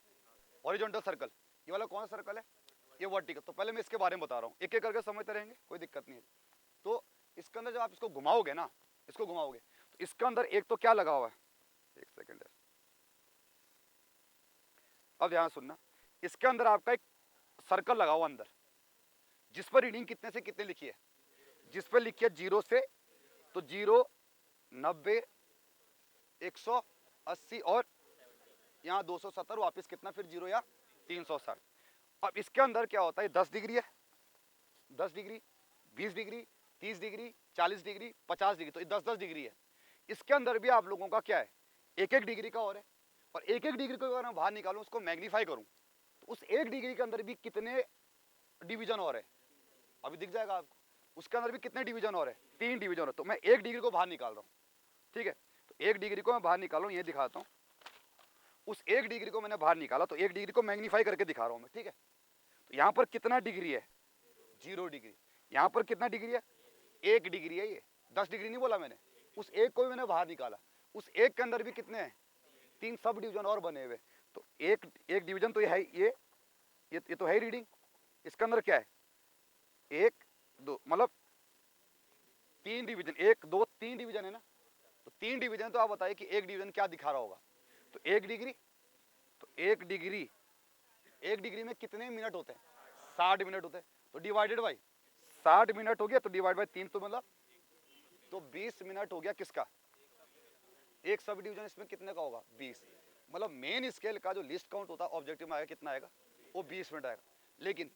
हॉरिजॉन्टल सर्कल, ये वाला कौन सा सर्कल है, ये वर्टिकल। तो पहले मैं इसके बारे में बता रहा हूँ, एक एक करके समझते रहेंगे, कोई दिक्कत नहीं है। तो इसके अंदर जब आप इसको घुमाओगे ना, इसको घुमाओगे तो इसके अंदर एक तो क्या लगा हुआ है, एक सेकेंड है, अब ध्यान सुनना, इसके अंदर आपका एक सर्कल लगा हुआ अंदर, जिस पर रीडिंग कितने से कितने लिखी है, जिस पर लिखी है 0 से, तो 0, 90, 180 और यहाँ 270, वापस कितना फिर 0 या 360। अब इसके अंदर क्या होता है, 10 डिग्री है, 10 degree, 20 degree, 30 degree, 40 degree, 50 degree, तो ये 10-10 डिग्री है। इसके अंदर भी आप लोगों का क्या है, एक एक डिग्री का और है। और एक एक डिग्री को अगर मैं बाहर निकालूं, उसको मैग्नीफाई करूं, तो उस एक डिग्री के अंदर भी कितने डिवीजन और है, अभी दिख जाएगा आपको। उसके अंदर भी कितने डिवीजन और है, 3 डिवीजन है। तो मैं एक डिग्री को बाहर निकाल रहा हूँ, ठीक है। तो एक डिग्री को मैं बाहर निकालूं, ये दिखाता हूँ। उस एक डिग्री को मैंने बाहर निकाला, तो एक डिग्री को मैग्नीफाई करके दिखा रहा हूँ मैं, ठीक है। तो यहाँ पर कितना डिग्री है, 0 डिग्री। यहाँ पर कितना डिग्री है, 1 डिग्री है। ये 10 डिग्री नहीं बोला मैंने, उस एक को भी मैंने बाहर निकाला। उस एक के अंदर भी कितने हैं, 3 सब डिवीजन और बने हुए। तो एक डिवीजन तो ये है, ये तो है रीडिंग। इसके अंदर क्या है, 1 2 मतलब 3 डिवीजन, 1 2 3 डिवीजन है ना। तो 3 डिवीजन, तो आप बताइए कि एक डिवीजन क्या दिखा रहा होगा। तो 1 डिग्री, तो 1 डिग्री में कितने मिनट होते हैं, 60 मिनट होते हैं। तो डिवाइडेड बाई 60 मिनट हो गया, तो डिवाइड बाई 3, तो मतलब तो 20 मिनट हो गया किसका, एक सब डिवीजन इसमें कितने का होगा, 20। मतलब मेन स्केल का जो लिस्ट काउंट होता है ऑब्जेक्टिव में आएगा, कितना आएगा, वो 20 मिनट आएगा। लेकिन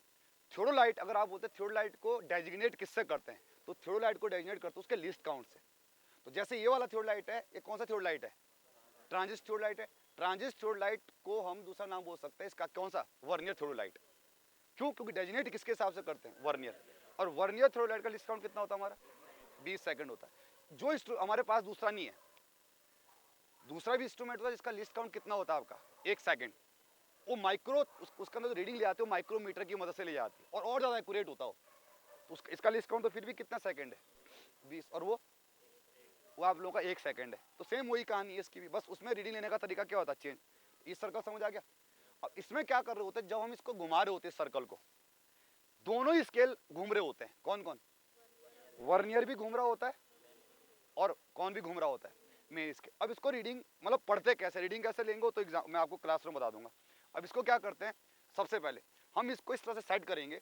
थियोडोलाइट, अगर आप बोलते हैं थियोडोलाइट को डेजिग्नेट किससे करते हैं, तो थियोडोलाइट को डेजिग्नेट करते हैं उसके लिस्ट काउंट से। तो जैसे ये वाला थियोडोलाइट है, ये कौन सा थियोडोलाइट है, ट्रांजिस्ट थियोडोलाइट है। ट्रांजिस्ट थियोडोलाइट को हम दूसरा नाम बोल सकते हैं इसका, कौन सा, वर्नियर थियोडोलाइट। क्यों, क्योंकि डेजिग्नेट किसके हिसाब से करते हैं, वर्नियर। और वर्नियर थियोडोलाइट का लिस्ट काउंट कितना होता है हमारा, 20 सेकंड होता है। जो हमारे पास दूसरा नहीं है, दूसरा भी इंस्ट्रूमेंट होता है जिसका लिस्ट काउंट कितना होता है आपका, 1 सेकंड। वो माइक्रो, उसके अंदर रीडिंग ले आते हो माइक्रोमीटर की मदद से ले जाती है, और ज़्यादा एक्यूरेट होता हो। तो इसका लिस्ट काउंट तो फिर भी कितना सेकंड है, 20, और वो आप लोगों का 1 सेकंड है। तो सेम वही कहानी है इसकी भी, बस उसमें रीडिंग लेने का तरीका क्या होता है, चेंज। इस सर्कल समझ आ गया। अब इसमें क्या कर रहे होते हैं, जब हम इसको घुमा रहे होते हैं सर्कल को, दोनों ही स्केल घूम रहे होते हैं। कौन कौन, वर्नियर भी घूम रहा होता है और कौन भी घूम रहा होता है, मेन स्केल। अब इसको रीडिंग मतलब पढ़ते कैसे, रीडिंग कैसे लेंगे, तो एग्जाम मैं आपको क्लासरूम बता दूंगा। अब इसको क्या करते हैं, सबसे पहले हम इसको इस तरह से सेट करेंगे,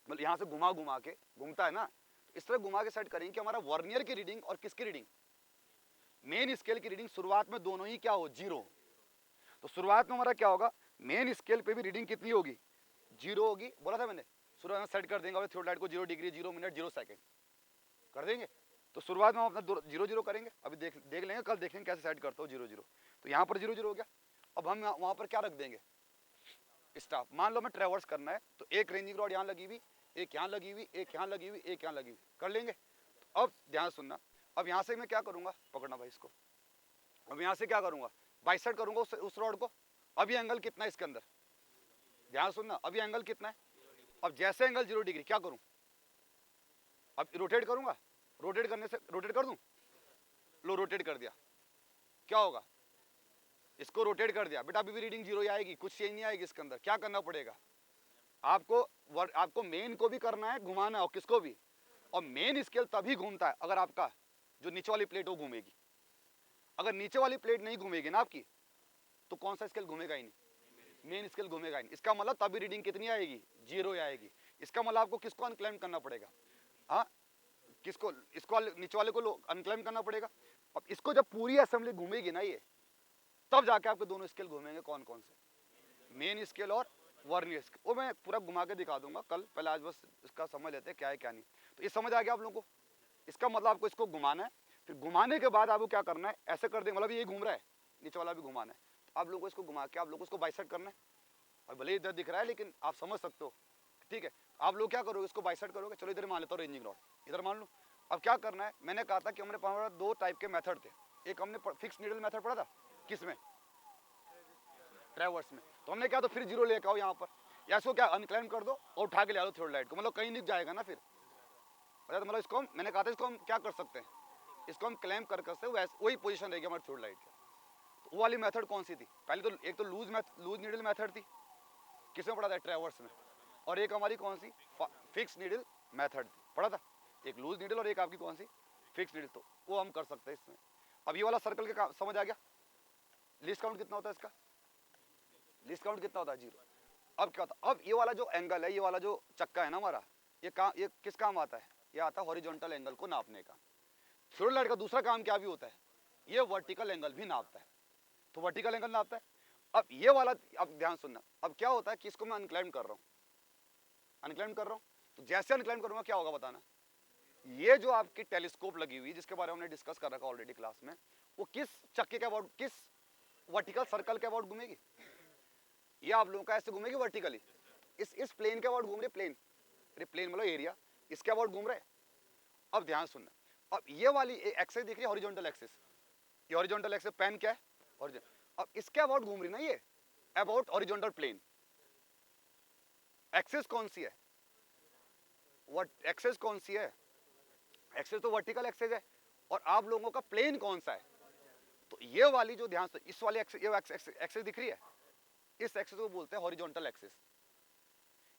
मतलब यहाँ से घुमा घुमा के, घूमता है ना, तो इस तरह घुमा के सेट करेंगे कि हमारा वर्नियर की रीडिंग और किसकी रीडिंग, मेन स्केल की रीडिंग शुरुआत में दोनों ही क्या हो, 0। तो शुरुआत में हमारा क्या होगा, मेन स्केल पे भी रीडिंग कितनी होगी, 0 होगी। बोला था मैंने, शुरुआत में सेट कर देंगे थियोडोलाइट को 0 डिग्री, 0 मिनट, 0 सेकंड कर देंगे। तो शुरुआत में हम अपना 0-0 करेंगे, अभी देख लेंगे, कल देखेंगे कैसे सेट करते हो 0-0। तो यहाँ पर 0-0 हो गया। अब हम वहाँ पर क्या रख देंगे, स्टाफ। मान लो मैं ट्रेवर्स करना है, तो एक रेंजिंग रॉड यहाँ लगी हुई, एक यहाँ लगी हुई, एक यहाँ लगी हुई, एक यहाँ लगी हुई, कर लेंगे। तो अब ध्यान सुनना, अब यहाँ से मैं क्या करूँगा, पकड़ना भाई इसको। अब यहाँ से क्या करूँगा, बाइसेट करूँगा उस रॉड को। अब ये एंगल कितना है इसके अंदर, ध्यान सुनना, अब ये एंगल कितना है। अब जैसे एंगल 0 डिग्री, क्या करूँ, अब रोटेट करूँगा, रोटेट करने से रोटेट कर दूं, लो रोटेट कर दिया, क्या होगा, इसको रोटेट कर दिया, बेटा अभी भी रीडिंग 0 ही आएगी, कुछ चेंज नहीं आएगी इसके अंदर। क्या करना पड़ेगा आपको, आपको मेन को भी करना है घुमाना, और किसको भी, और मेन स्केल तभी घूमता है अगर आपका जो नीचे वाली प्लेट वो घूमेगी। अगर नीचे वाली प्लेट नहीं घूमेगी ना आपकी, तो कौन सा स्केल घूमेगा ही नहीं, मेन स्केल घूमेगा ही नहीं। इसका मतलब तभी रीडिंग कितनी आएगी, 0 आएगी। इसका मतलब आपको किसको अनक्लेम करना पड़ेगा, हाँ किसको, इसको नीचे वाले को अनक्लेम करना पड़ेगा। अब इसको जब पूरी असेंबली घूमेगी ना ये, तब जाके आपके दोनों स्केल घूमेंगे। कौन कौन से, मेन स्केल और वर्नियर स्केल। वो मैं पूरा घुमा के दिखा दूंगा कल, पहले आज बस इसका समझ लेते हैं क्या है क्या नहीं। तो ये समझ आ गया आप लोगों को। इसका मतलब आपको इसको घुमाना है, फिर घुमाने के बाद आपको क्या करना है, ऐसे कर देंगे, मतलब ये घूम रहा है, नीचे वाला भी घुमाना है, तो आप लोगों को इसको घुमा के आप लोगों को इसको बाइसेट करना है। और भले इधर दिख रहा है लेकिन आप समझ सकते हो, ठीक है। आप लोग क्या करोगे, इसको बाइसेट करोगे। चलो इधर मान लेता हूँ रेंजिंग रॉड, इधर मान लो। अब क्या करना है, मैंने कहा था कि हमने पढ़ा 2 टाइप के मेथड थे। एक हमने फिक्स नीडल मेथड पढ़ा था, किसमें, ट्रैवर्स में। तो हमने क्या, तो फिर 0 लेकर आओ यहाँ पर, या इसको क्या अनक्लेम कर दो और उठा के ले आओ थ्योरलाइट को, मतलब कहीं नहीं जाएगा ना फिर। तो मतलब इसको मैंने कहा था इसको हम क्या कर सकते हैं, इसको हम क्लेम कर सकते हैं, वही पोजीशन रहेगी हमारी थ्योरलाइट की। तो वो वाली मेथड कौन सी थी, पहले तो एक तो लूज नीडल मेथड थी, किसमें पढ़ा था, ट्रैवर्स में। और एक हमारी कौन सी, फिक्स नीडल मेथड थी, पढ़ा था। एक लूज नीडल और एक आपकी कौन सी, फिक्स नीडल। तो वो हम कर सकते हैं इसमें। अब ये वाला सर्कल के समझ आ गया, लीस्ट काउंट कितना होता है इसका, लीस्ट काउंट कितना होता है, 0। अब क्या होता है, अब ये वाला जो एंगल है, ये वाला जो चक्का है ना हमारा, ये किस काम आता है, ये आता है हॉरिजॉन्टल एंगल को नापने का। थ्योरलाइट का दूसरा काम क्या भी होता है, ये वर्टिकल एंगल भी नापता है। तो वर्टिकल एंगल नापता है। अब ये वाला, अब ध्यान सुनना, अब क्या होता है कि इसको मैं अनक्लाइम कर रहा हूँ, अनक्लाइम कर रहा हूँ, तो जैसे अनक्लाइम करूंगा क्या होगा बताना। ये जो आपकी टेलीस्कोप लगी हुई, जिसके बारे में हमने डिस्कस कर रखा ऑलरेडी क्लास में, वो किस चक्के के अबाउट, किस वर्टिकल सर्कल के अबाउट घूमेगी, ये आप लोगों का ऐसे घूमेगी वर्टिकली, इस प्लेन के अबाउट घूम रही, प्लेन, अरे प्लेन मतलब एरिया, इसके अबाउट घूम रहे। अब ध्यान सुनना, अब ये वाली एक्सिस दिख रही है हॉरिजॉन्टल एक्सिस, ये हॉरिजॉन्टल एक्सिस पेन क्या है, हॉरिजॉन्टल। अब इसके अबाउट घूम रही ना ये, अबाउट हॉरिजॉन्टल प्लेन। एक्सिस कौन सी है, एक्सिस कौन सी है, एक्सिस तो वर्टिकल एक्सिस है। और आप लोगों का प्लेन कौन सा है, तो ये वाली जो, ध्यान से इस वाली एक्सिस, ये एक्सिस दिख रही है, इस एक्सिस को बोलते हैं हॉरिजॉन्टल एक्सिस।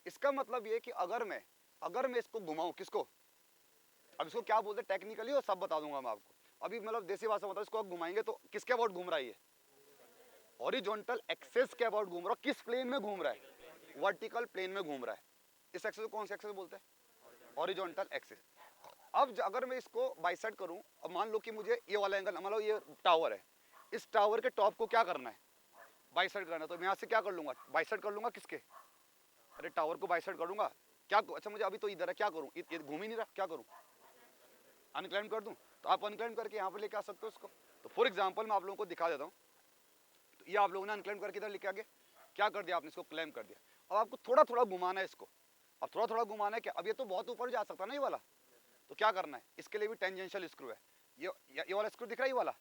इसका मतलब ये कि अगर मैं इसको घुमाऊं, किसको, अब इसको क्या बोलते हैं टेक्निकली और सब बता दूंगा मैं आपको। अभी मतलब देसी भाषा में बताओ, इसको आप घुमाएंगे तो किसके अबाउट घूम रहा है, ये हॉरिजॉन्टल एक्सिस के अबाउट घूम रहा है। किस प्लेन में घूम रहा है, वर्टिकल प्लेन में घूम रहा है। इस एक्सिस को कौन सा एक्सिस बोलते हैं, हॉरिजॉन्टल एक्सिस। अब अगर मैं इसको बाइसेक्ट करूं, अब मान लो कि मुझे ये वाला एंगल, मान लो ये टावर है, इस टावर के टॉप को क्या करना है, बाइसेक्ट करना है। तो मैं यहाँ से क्या कर लूंगा, बाइसेक्ट कर लूंगा किसके, अरे टावर को बाइसेक्ट कर लूंगा। क्या, अच्छा मुझे अभी तो इधर है, क्या करूं, ये घूम ही नहीं रहा, क्या करूं, अनक्लाइम कर दूं। तो आप अनक्लाइम करके यहाँ पर लेके आ सकते हो इसको। तो फॉर एग्जांपल मैं आप लोगों को दिखा देता हूँ। तो ये आप लोगों ने अनक्लाइम करके इधर लेके आ गए, क्या कर दिया आपने, इसको क्लेम कर दिया। अब आपको थोड़ा थोड़ा घुमाना है इसको, अब थोड़ा थोड़ा घुमाना है क्या, अब ये तो बहुत ऊपर जा सकता है ना ये वाला, तो क्या करना है, इसके लिए भी टेंजेंशियल स्क्रू है। ये वाला स्क्रू दिख रहा है, ये वाला,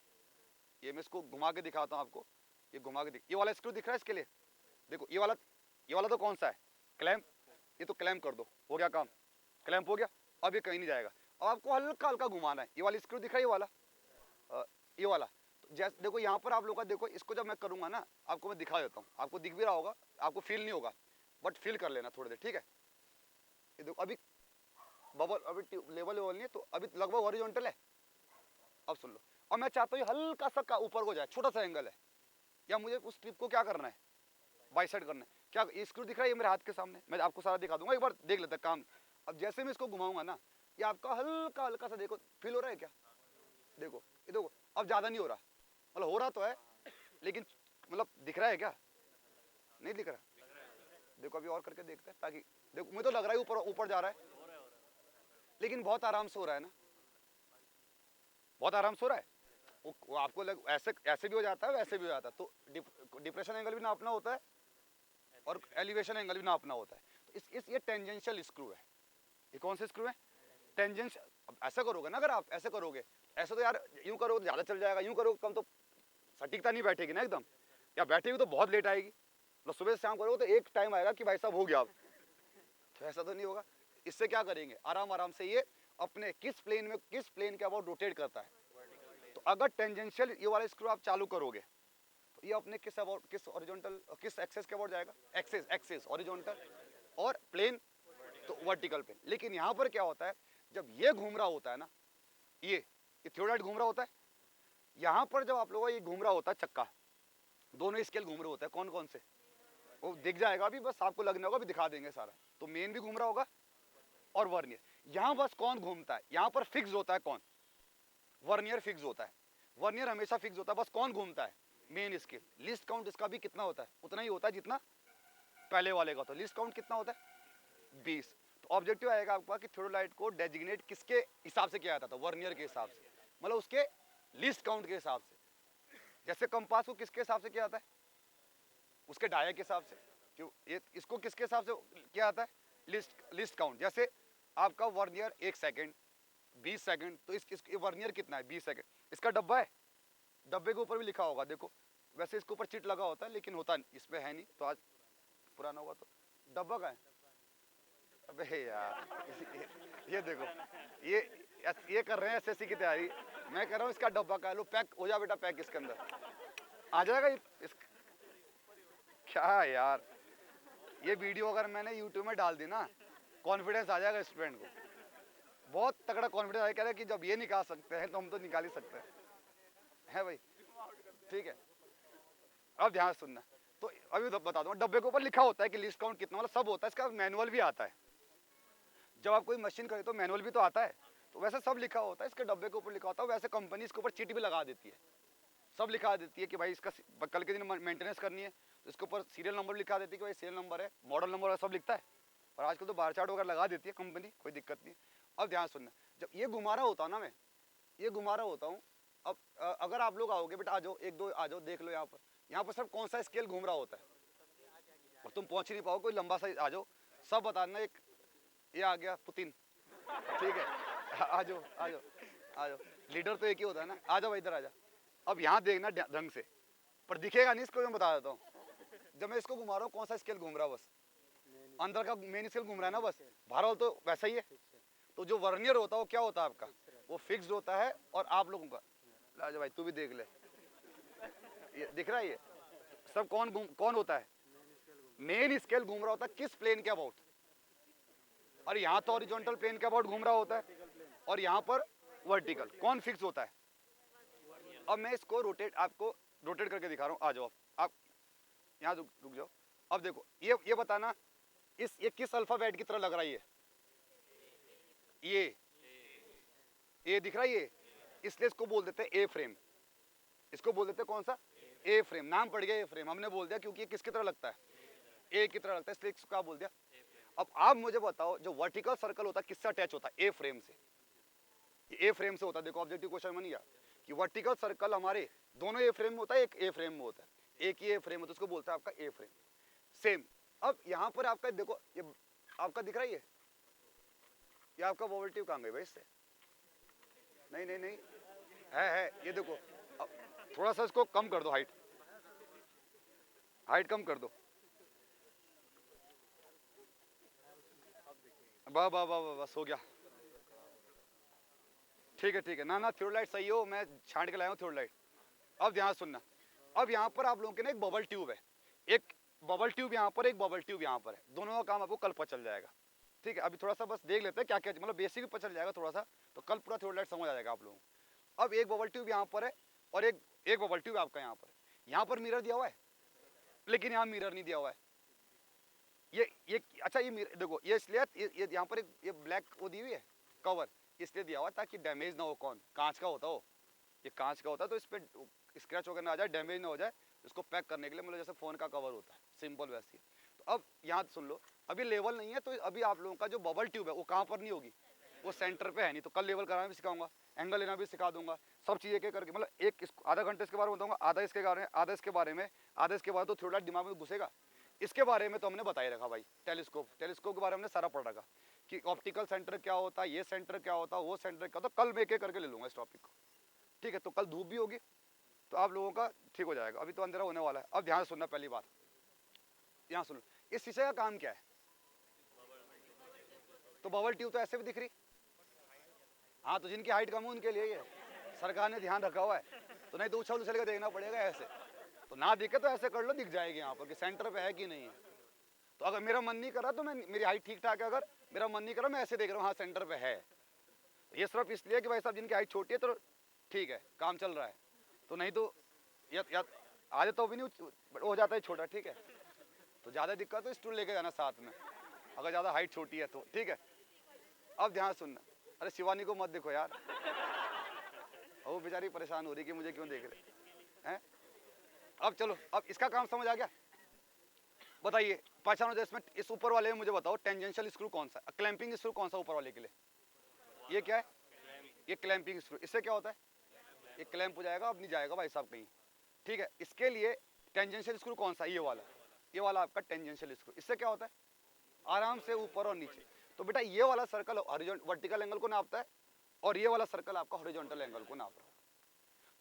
ये मैं इसको घुमा के दिखाता हूँ आपको, ये घुमा के ये वाला स्क्रू दिख रहा है इसके लिए, देखो ये वाला तो कौन सा है, क्लैंप। ये तो क्लैंप कर दो, हो गया काम, क्लैंप हो गया। अब ये कहीं नहीं जाएगा। अब आपको हल्का हल्का घुमाना है, ये वाली स्क्रू दिख रहा है, ये वाला। तो जैसे देखो यहाँ पर आप लोग का, देखो इसको जब मैं करूंगा ना, आपको मैं दिखा देता हूँ, आपको दिख भी रहा होगा, आपको फील नहीं होगा, बट फील कर लेना थोड़ी देर, ठीक है। ये देखो अभी बबल, अभी लेवल नहीं है, तो अभी लगभग हॉरिजॉन्टल है। अब सुन लो, अब मैं चाहता हूँ हल्का सा ऊपर को जाए, छोटा सा एंगल है, या मुझे उस ट्रिप को क्या करना है, बाइसेक्ट करना है। क्या ये स्क्रू दिख रहा है, ये मेरे हाथ के सामने, मैं आपको सारा दिखा दूंगा, एक बार देख लेते काम। अब जैसे मैं इसको घुमाऊंगा ना, ये आपका हल्का हल्का सा, देखो फील हो रहा है क्या, देखो ये देखो, अब ज्यादा नहीं हो रहा, मतलब हो रहा तो है लेकिन मतलब दिख रहा है क्या, नहीं दिख रहा। देखो अभी और करके देखते हैं, ताकि देखो मुझे तो लग रहा है ऊपर ऊपर जा रहा है, लेकिन बहुत आराम से हो रहा है ना, बहुत आराम से हो रहा है। वो आपको ऐसे भी हो जाता है, वैसे भी हो जाता है। तो डिप्रेशन एंगल भी नापना होता है और एलिवेशन एंगल भी नापना होता है। तो ये टेंजेंशियल स्क्रू है। ये कौन सा स्क्रू है, टेंजेंशियल। अब ऐसा करोगे ना, अगर आप ऐसे करोगे, ऐसे तो यार यूं करोगे तो ज्यादा चल जाएगा, यूं करोगे कम, तो सटीकता नहीं बैठेगी ना एकदम, या बैठेगी तो बहुत लेट आएगी। मतलब सुबह से शाम करोगे तो एक टाइम आएगा कि भाई साहब हो गया, अब तो ऐसा तो नहीं होगा। इससे क्या करेंगे, आराम आराम से ये, अपने किस प्लेन के अबाउट रोटेट करता है। तो अगर टेंजेंशियल ये वाला स्क्रू आप चालू करोगे तो ये अपने किस अबाउट, किस हॉरिजॉन्टल, किस एक्सेस के अबाउट जाएगा, एक्सेस हॉरिजॉन्टल, और प्लेन तो वर्टिकल प्लेन। लेकिन यहाँ पर क्या होता है, जब ये घूम रहा होता है ना, ये थियोडाइट घूम रहा होता है, यहाँ पर जब आप लोगों का ये घूम रहा होता है चक्का, दोनों स्केल घूम रहे होते हैं, कौन कौन से वो दिख जाएगा अभी, बस आपको लगना होगा, अभी दिखा देंगे सारा। तो मेन भी घूम रहा होगा और वर्नियर। यहाँ बस कौन घूमता है, यहाँ पर फिक्स होता है कौन, वर्नियर फिक्स होता है, वर्नियर हमेशा फिक्स होता है। बस कौन घूमता है, मेन स्केल। लिस्ट काउंट इसका भी कितना होता है, उतना ही होता है जितना पहले वाले का। तो लिस्ट काउंट कितना होता है, 20। तो ऑब्जेक्टिव आएगा आपका कि थियोडोलाइट को डेजिग्नेट किसके हिसाब से किया जाता था, वर्नियर के हिसाब से, मतलब उसके लिस्ट काउंट के हिसाब से। जैसे कंपास को किसके हिसाब से किया जाता है, उसके डाया के हिसाब से। क्यों, ये इसको किसके हिसाब से किया जाता है, लिस्ट काउंट। जैसे आपका वर्नियर 1 सेकंड 20 सेकंड, तो इस वर्नियर कितना है, 20 सेकंड। इसका डब्बा है, डब्बे के ऊपर भी लिखा होगा, देखो वैसे इसके ऊपर चिट लगा होता है लेकिन होता इस पे है नहीं, तो आज पुराना होगा। तो डब्बा का है, अबे यार ये देखो, ये कर रहे हैं एसएससी की तैयारी, मैं कर रहा हूँ इसका डब्बा का। लो पैक हो जा बेटा, पैक इसके अंदर आ जाएगा क्या यार, ये वीडियो अगर मैंने यूट्यूब में डाल दी ना, कॉन्फिडेंस आ जाएगा स्टूडेंट को, बहुत तगड़ा कॉन्फिडेंस आएगा, कह रहे कि जब ये निकाल सकते हैं तो हम तो निकाल ही सकते हैं, है भाई, ठीक है। अब ध्यान सुनना, तो अभी तो बता दूंगा, डब्बे के ऊपर लिखा होता है कि लिस्ट काउंट कितना, मतलब सब होता है, इसका मैनुअल भी आता है। जब आप कोई मशीन खरीदो तो मैनुअल भी तो आता है, तो वैसे सब लिखा होता है, इसके डब्बे के ऊपर लिखा होता है। वैसे कंपनी इसके ऊपर चिट भी लगा देती है, सब लिखा देती है कि भाई इसका कल के दिन मेंटेनेंस करनी है, तो इसके ऊपर सीरियल नंबर लिखा देती है कि भाई सीरियल नंबर है, मॉडल नंबर है, सब लिखता है। और आजकल तो बार चार्ट वगैरह लगा देती है कंपनी, कोई दिक्कत नहीं। अब ध्यान सुनना, जब ये घुमा रहा होता ना, मैं ये घुमा रहा होता हूँ, अब अगर आप लोग आओगे बेटा, आ जाओ, एक दो आ जाओ, देख लो यहाँ पर सब कौन सा स्केल घूम रहा होता है, और तुम पहुंच नहीं पाओ, कोई लंबा सा आ जाओ, सब बताना। एक ये आ गया पुतिन, ठीक है, आ जाओ आ जाओ आ जाओ, लीडर तो एक ही होता है ना, आ जाओ इधर आ जाओ। अब यहाँ देखना ढंग से, पर दिखेगा नहीं इसको, मैं बता देता हूँ। जब मैं इसको घुमा रहा हूँ, कौन सा स्केल घूम रहा है, बस अंदर का मेन स्केल घूम रहा है ना, बस बाहर तो वैसा ही है। तो जो वर्नियर होता है वो क्या होता है आपका, वो फिक्स्ड होता है। और आप लोगों का, लाजा भाई तू भी देख ले, ये दिख रहा है, ये सब कौन होता है, मेन स्केल घूम रहा होता है किस प्लेन के अबाउट, और यहाँ तो हॉरिजॉन्टल प्लेन के अबाउट घूम रहा होता है, और यहाँ पर वर्टिकल। कौन फिक्स होता है। अब मैं इसको आपको रोटेट करके दिखा रहा हूँ, आ जाओ आप यहाँ रुक जाओ। अब देखो ये बताना, ये किस अल्फाबेट की तरह लग रहा है, ये दिख रहा है ये, इसलिए इसको बोल देते हैं ए फ्रेम, इसको बोल देते हैं कौन सा, ए फ्रेम। नाम पड़ गया ए फ्रेम, हमने बोल दिया क्योंकि ये किसकी तरह लगता है, ए की तरह लगता है, इसलिए इसको क्या बोल दिया। अब आप मुझे बताओ, जो वर्टिकल सर्कल होता है किससे अटैच होता है, ए फ्रेम से, ए फ्रेम से होता है। देखो ऑब्जेक्टिव क्वेश्चन में नहीं आ कि वर्टिकल सर्कल हमारे दोनों ए फ्रेम में होता है, एक ए फ्रेम में होता है, एक ही ए फ्रेम होता है, उसको बोलता है आपका ए फ्रेम, सेम। अब यहाँ पर आपका देखो, ये आपका दिख रहा है, ये आपका बबल ट्यूब कहाँ गई भाई, इससे नहीं है, ये देखो। अब थोड़ा सा इसको कम कर दो, हाइट कम कर दो, बस हो गया, ठीक है ना थियोडोलाइट सही हो, मैं छांट के लाया हूँ थियोडोलाइट। अब ध्यान सुनना, अब यहाँ पर आप लोगों के ना एक बबल ट्यूब है, एक बबल ट्यूब यहाँ पर, एक बबल ट्यूब यहाँ पर है, दोनों का काम आपको कल पता चल जाएगा, ठीक है। अभी थोड़ा सा बस देख लेते हैं क्या क्या, मतलब बेसिक भी पता चल जाएगा थोड़ा सा, तो कल पूरा थियोडोलाइट समझ आ जाएगा आप लोगों को। अब एक बबल ट्यूब यहाँ पर है, और एक बबल ट्यूब आपका यहाँ पर, यहाँ पर मिरर दिया हुआ है, लेकिन यहाँ मिरर नहीं दिया हुआ है। ये अच्छा, ये देखो, ये इसलिए ये यहाँ पर ये ब्लैक वो दी हुई है कवर, इसलिए दिया हुआ ताकि डैमेज ना हो। कौन, कांच का होता हो, ये कांच का होता है, तो इस पर स्क्रैच वगैरह ना आ जाए, डैमेज ना हो जाए, इसको पैक करने के लिए, मतलब जैसे फ़ोन का कवर होता है सिंपल वैसे ही। तो अब यहाँ सुन लो, अभी लेवल नहीं है, तो अभी आप लोगों का जो बबल ट्यूब है वो कहाँ पर नहीं होगी, वो सेंटर पे है नहीं, तो कल लेवल कराना भी सिखाऊंगा, एंगल लेना भी सिखा दूंगा, सब चीज़ें के करके, मतलब एक आधा घंटे इसके बारे में बताऊंगा, आधा इसके बारे में, आधा इसके बारे में, आधा इसके बाद तो थोड़ा दिमाग में घुसेगा। इसके बारे में तो हमने बता ही रखा भाई, टेलीस्कोप के बारे में हमने सारा पढ़ रखा कि ऑप्टिकल सेंटर क्या होता है, ये सेंटर क्या होता है, वो सेंटर क्या होता है। कल मैं एक एक करके ले लूँगा इस टॉपिक को, ठीक है। तो कल धूप भी होगी तो आप लोगों का ठीक हो जाएगा, अभी तो अंधेरा होने वाला है। अब ध्यान सुनना, पहली बात यहाँ सुनो, इस शीशे का काम क्या है, तो बबल ट्यूब तो ऐसे भी दिख रही, हाँ, तो जिनकी हाइट कम है उनके लिए ही है, सरकार ने ध्यान रखा हुआ है। तो नहीं तो उछल उछल के देखना पड़ेगा ऐसे। तो ना दिखे तो ऐसे कर लो, दिख जाएगी यहाँ पर कि सेंटर पे है कि नहीं है। तो अगर मेरा मन नहीं करा तो मैं, मेरी हाइट ठीक ठाक है, अगर मेरा मन नहीं करा मैं ऐसे देख रहा हूँ हाँ सेंटर पे है। ये सिर्फ इसलिए कि भाई साहब जिनकी हाइट छोटी है तो ठीक है, काम चल रहा है। तो नहीं तो या आधे तो भी नहीं हो जाता है छोटा, ठीक है। तो ज़्यादा दिक्कत तो स्टूल लेके जाना साथ में, अगर ज़्यादा हाइट छोटी है तो, ठीक है। अब ध्यान सुनना, अरे शिवानी को मत देखो यार, वो बेचारी परेशान हो रही कि मुझे क्यों देख रहे हैं। अब चलो, अब इसका काम समझ आ गया। बताइए पहचानो जो इसमें, इस ऊपर वाले में मुझे बताओ टेंजेंशियल स्क्रू कौन सा, क्लैंपिंग स्क्रू कौन सा ऊपर वाले के लिए? ये क्या है? ये क्लैंपिंग स्क्रू। इससे क्या होता है? ये क्लैंप हो जाएगा, अब नहीं जाएगा भाई साहब कहीं, ठीक है। इसके लिए टेंजेंशियल स्क्रू कौन सा? ये वाला आपका टेंजेंशियल स्क्रू। इससे क्या होता है? आराम से ऊपर और नीचे। तो बेटा ये वाला सर्कल वर्टिकल एंगल को नापता है और ये वाला सर्कल आपका हॉरिजॉन्टल एंगल को नाप रहा है।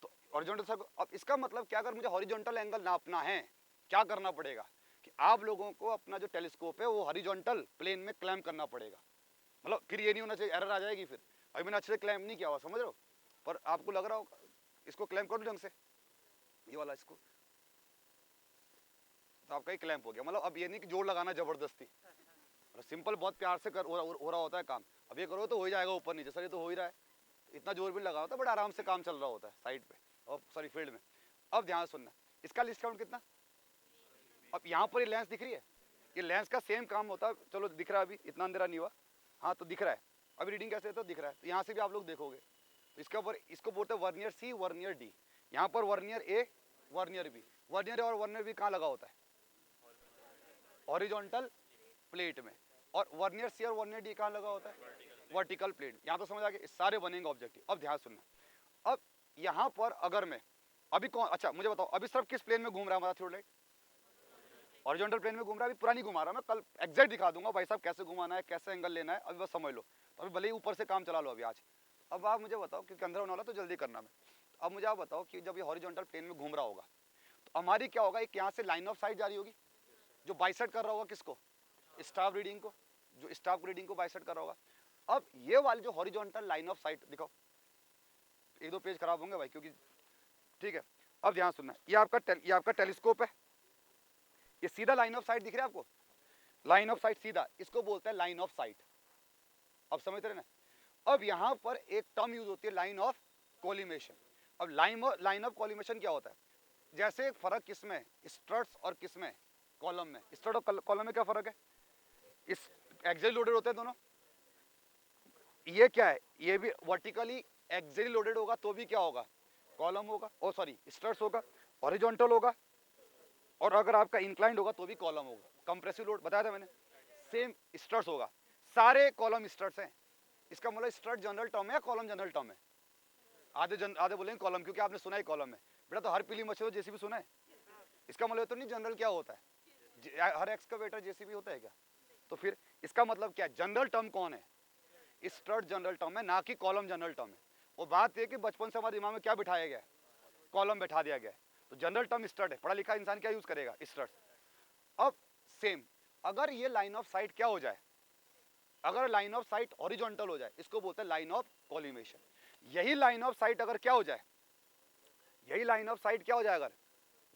तो हॉरिजॉन्टल सर्कल, अब इसका मतलब क्या, अगर मुझे हॉरिजॉन्टल एंगल नापना है क्या करना पड़ेगा कि आप लोगों को अपना जो टेलीस्कोप है वो हॉरिजॉन्टल प्लेन में क्लैंप करना पड़ेगा। मतलब फिर ये नहीं होना चाहिए, एरर आ जाएगी फिर। अभी मैंने अच्छे से क्लैंप नहीं किया हुआ, समझ रहे हो, पर आपको लग रहा होगा इसको क्लैंप करो ढंग से, ये वाला इसको, तो आपका ही क्लैंप हो गया। मतलब अब ये नहीं कि जोर लगाना जबरदस्ती, सिंपल बहुत प्यार से हो रहा होता है काम। अब ये करो तो हो ही जाएगा ऊपर नीचे, सर ये तो हो ही रहा है, इतना जोर भी लगा होता है, बड़ा आराम से काम चल रहा होता है साइड पे और सॉरी फील्ड में। अब ध्यान सुनना, इसका लिस्ट काउंट कितना? अब यहाँ पर ये लेंस दिख रही है, ये लेंस का सेम काम होता है। चलो दिख रहा है, अभी इतना अंधेरा नहीं हुआ, हाँ तो दिख रहा है। अभी रीडिंग कैसे है तो दिख रहा है, तो यहाँ से भी आप लोग देखोगे तो इसके ऊपर इसको बोलते हैं वर्नियर सी, वर्नियर डी। यहाँ पर वर्नियर ए, वर्नियर बी। वर्नियर ए और वर्नियर बी कहाँ लगा होता है? हॉरिजॉन्टल प्लेट में। और वर्नियर सी और वर्नियर डी कहाँ लगा होता है? Vertical plate. यहाँ तो समझ आ गया, सारे बनेंगे ऑब्जेक्टिव। अब ध्यान सुनना, अब यहाँ पर अगर मैं अभी कौन, अच्छा मुझे बताओ अभी सिर्फ किस प्लेन में घूम रहा है हमारा थ्योरलाइट? हॉरिजॉन्टल प्लेन में घूम रहा है। अभी पूरा नहीं घुमा रहा मैं, कल एग्जैक्ट दिखा दूंगा भाई साहब कैसे घुमाना है, कैसे एंगल लेना है, अभी बस समझ लो। तो अभी भले ही ऊपर से काम चला लो अभी आज। अब आप मुझे बताओ, क्योंकि अंदर होने वाला तो जल्दी करना मैं। अब मुझे आप बताओ कि जब ये हॉरिजॉन्टल प्लेन में घूम रहा होगा तो हमारी क्या होगा, एक यहाँ से लाइन ऑफ साइट जारी होगी जो बाइसेक्ट कर रहा होगा किसको? स्टाफ रीडिंग को, जो स्टाफ रीडिंग को बाइसेक्ट कर रहा होगा। अब ये वाली जो हॉरिजॉन्टल लाइन ऑफ साइट दिखाओ, एक दो पेज खराब होंगे भाई क्योंकि, ठीक है। अब ध्यान सुनना, ये आपका टेलीस्कोप है, ये सीधा लाइन ऑफ साइट दिख रहा है आपको, लाइन ऑफ साइट सीधा, इसको बोलते हैं लाइन ऑफ साइट। अब समझते रहे ना। अब यहां पर एक टर्म यूज होती है लाइन ऑफ कोलिमेशन। अब लाइन ऑफ कोलिमेशन क्या होता है? जैसे फर्क किसमें, स्ट्रट्स और किसमें, कॉलम में। स्ट्रट और कॉलम में क्या फर्क है? इस एक्सियली लोडेड होते हैं दोनों, ये क्या है, ये भी वर्टिकली एक्सियली लोडेड होगा तो भी क्या होगा, कॉलम होगा, ओ सॉरी स्ट्रट्स होगा, हॉरिजॉन्टल होगा, और अगर आपका इंक्लाइंड होगा तो भी कॉलम होगा। कंप्रेसिव लोड बताया था मैंने, सेम स्ट्रट्स होगा, सारे कॉलम स्ट्रट्स हैं। इसका मतलब स्ट्रट जनरल टर्म है या कॉलम जनरल टर्म है? आधे बोलेंगे कॉलम, क्योंकि आपने सुना है कॉलम है। बेटा तो हर पीली मछली जेसीबी सुना है, इसका मतलब तो नहीं जनरल क्या होता है, हर एक्सकवेटर जेसीबी होता है क्या? तो फिर इसका मतलब क्या है, जनरल टर्म कौन है? स्ट्रट जनरल टर्म है, ना कि कॉलम जनरल टर्म है। वो बात है कि बचपन से हमारे दिमाग में क्या बिठाया गया है, कॉलम बैठा दिया गया है। तो जनरल टर्म स्ट्रट है, पढ़ा लिखा इंसान क्या यूज करेगा, स्ट्रट। अब सेम, अगर ये लाइन ऑफ साइट क्या हो जाए, अगर लाइन ऑफ साइट हॉरिजॉन्टल हो जाए, इसको बोलते हैं लाइन ऑफ कोलिमेशन। यही लाइन ऑफ साइट अगर क्या हो जाए, यही लाइन ऑफ साइट क्या हो जाए, अगर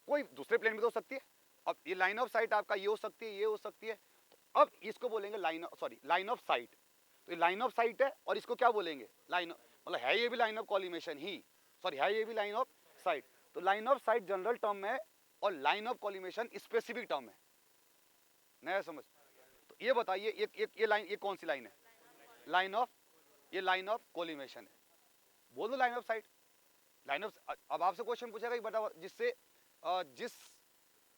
कोई दूसरे प्लेन में तो हो सकती है। अब ये लाइन ऑफ साइट आपका ये हो सकती है, ये हो सकती है, तो अब इसको बोलेंगे लाइन ऑफ साइट। तो ये लाइन ऑफ साइट है और इसको क्या बोलेंगे, लाइन, मतलब है ये भी line of collimation he, sorry है ये भी लाइन ऑफ साइट। तो line of site general term है और line of collimation specific term है। नया समझ? तो ये बताइए ये लाइन, ये कौन सी लाइन है? लाइन ऑफ, ये लाइन ऑफ कोलिमेशन है। बोल दो line of site, line of. अब आपसे क्वेश्चन पूछेगा कि बताओ जिससे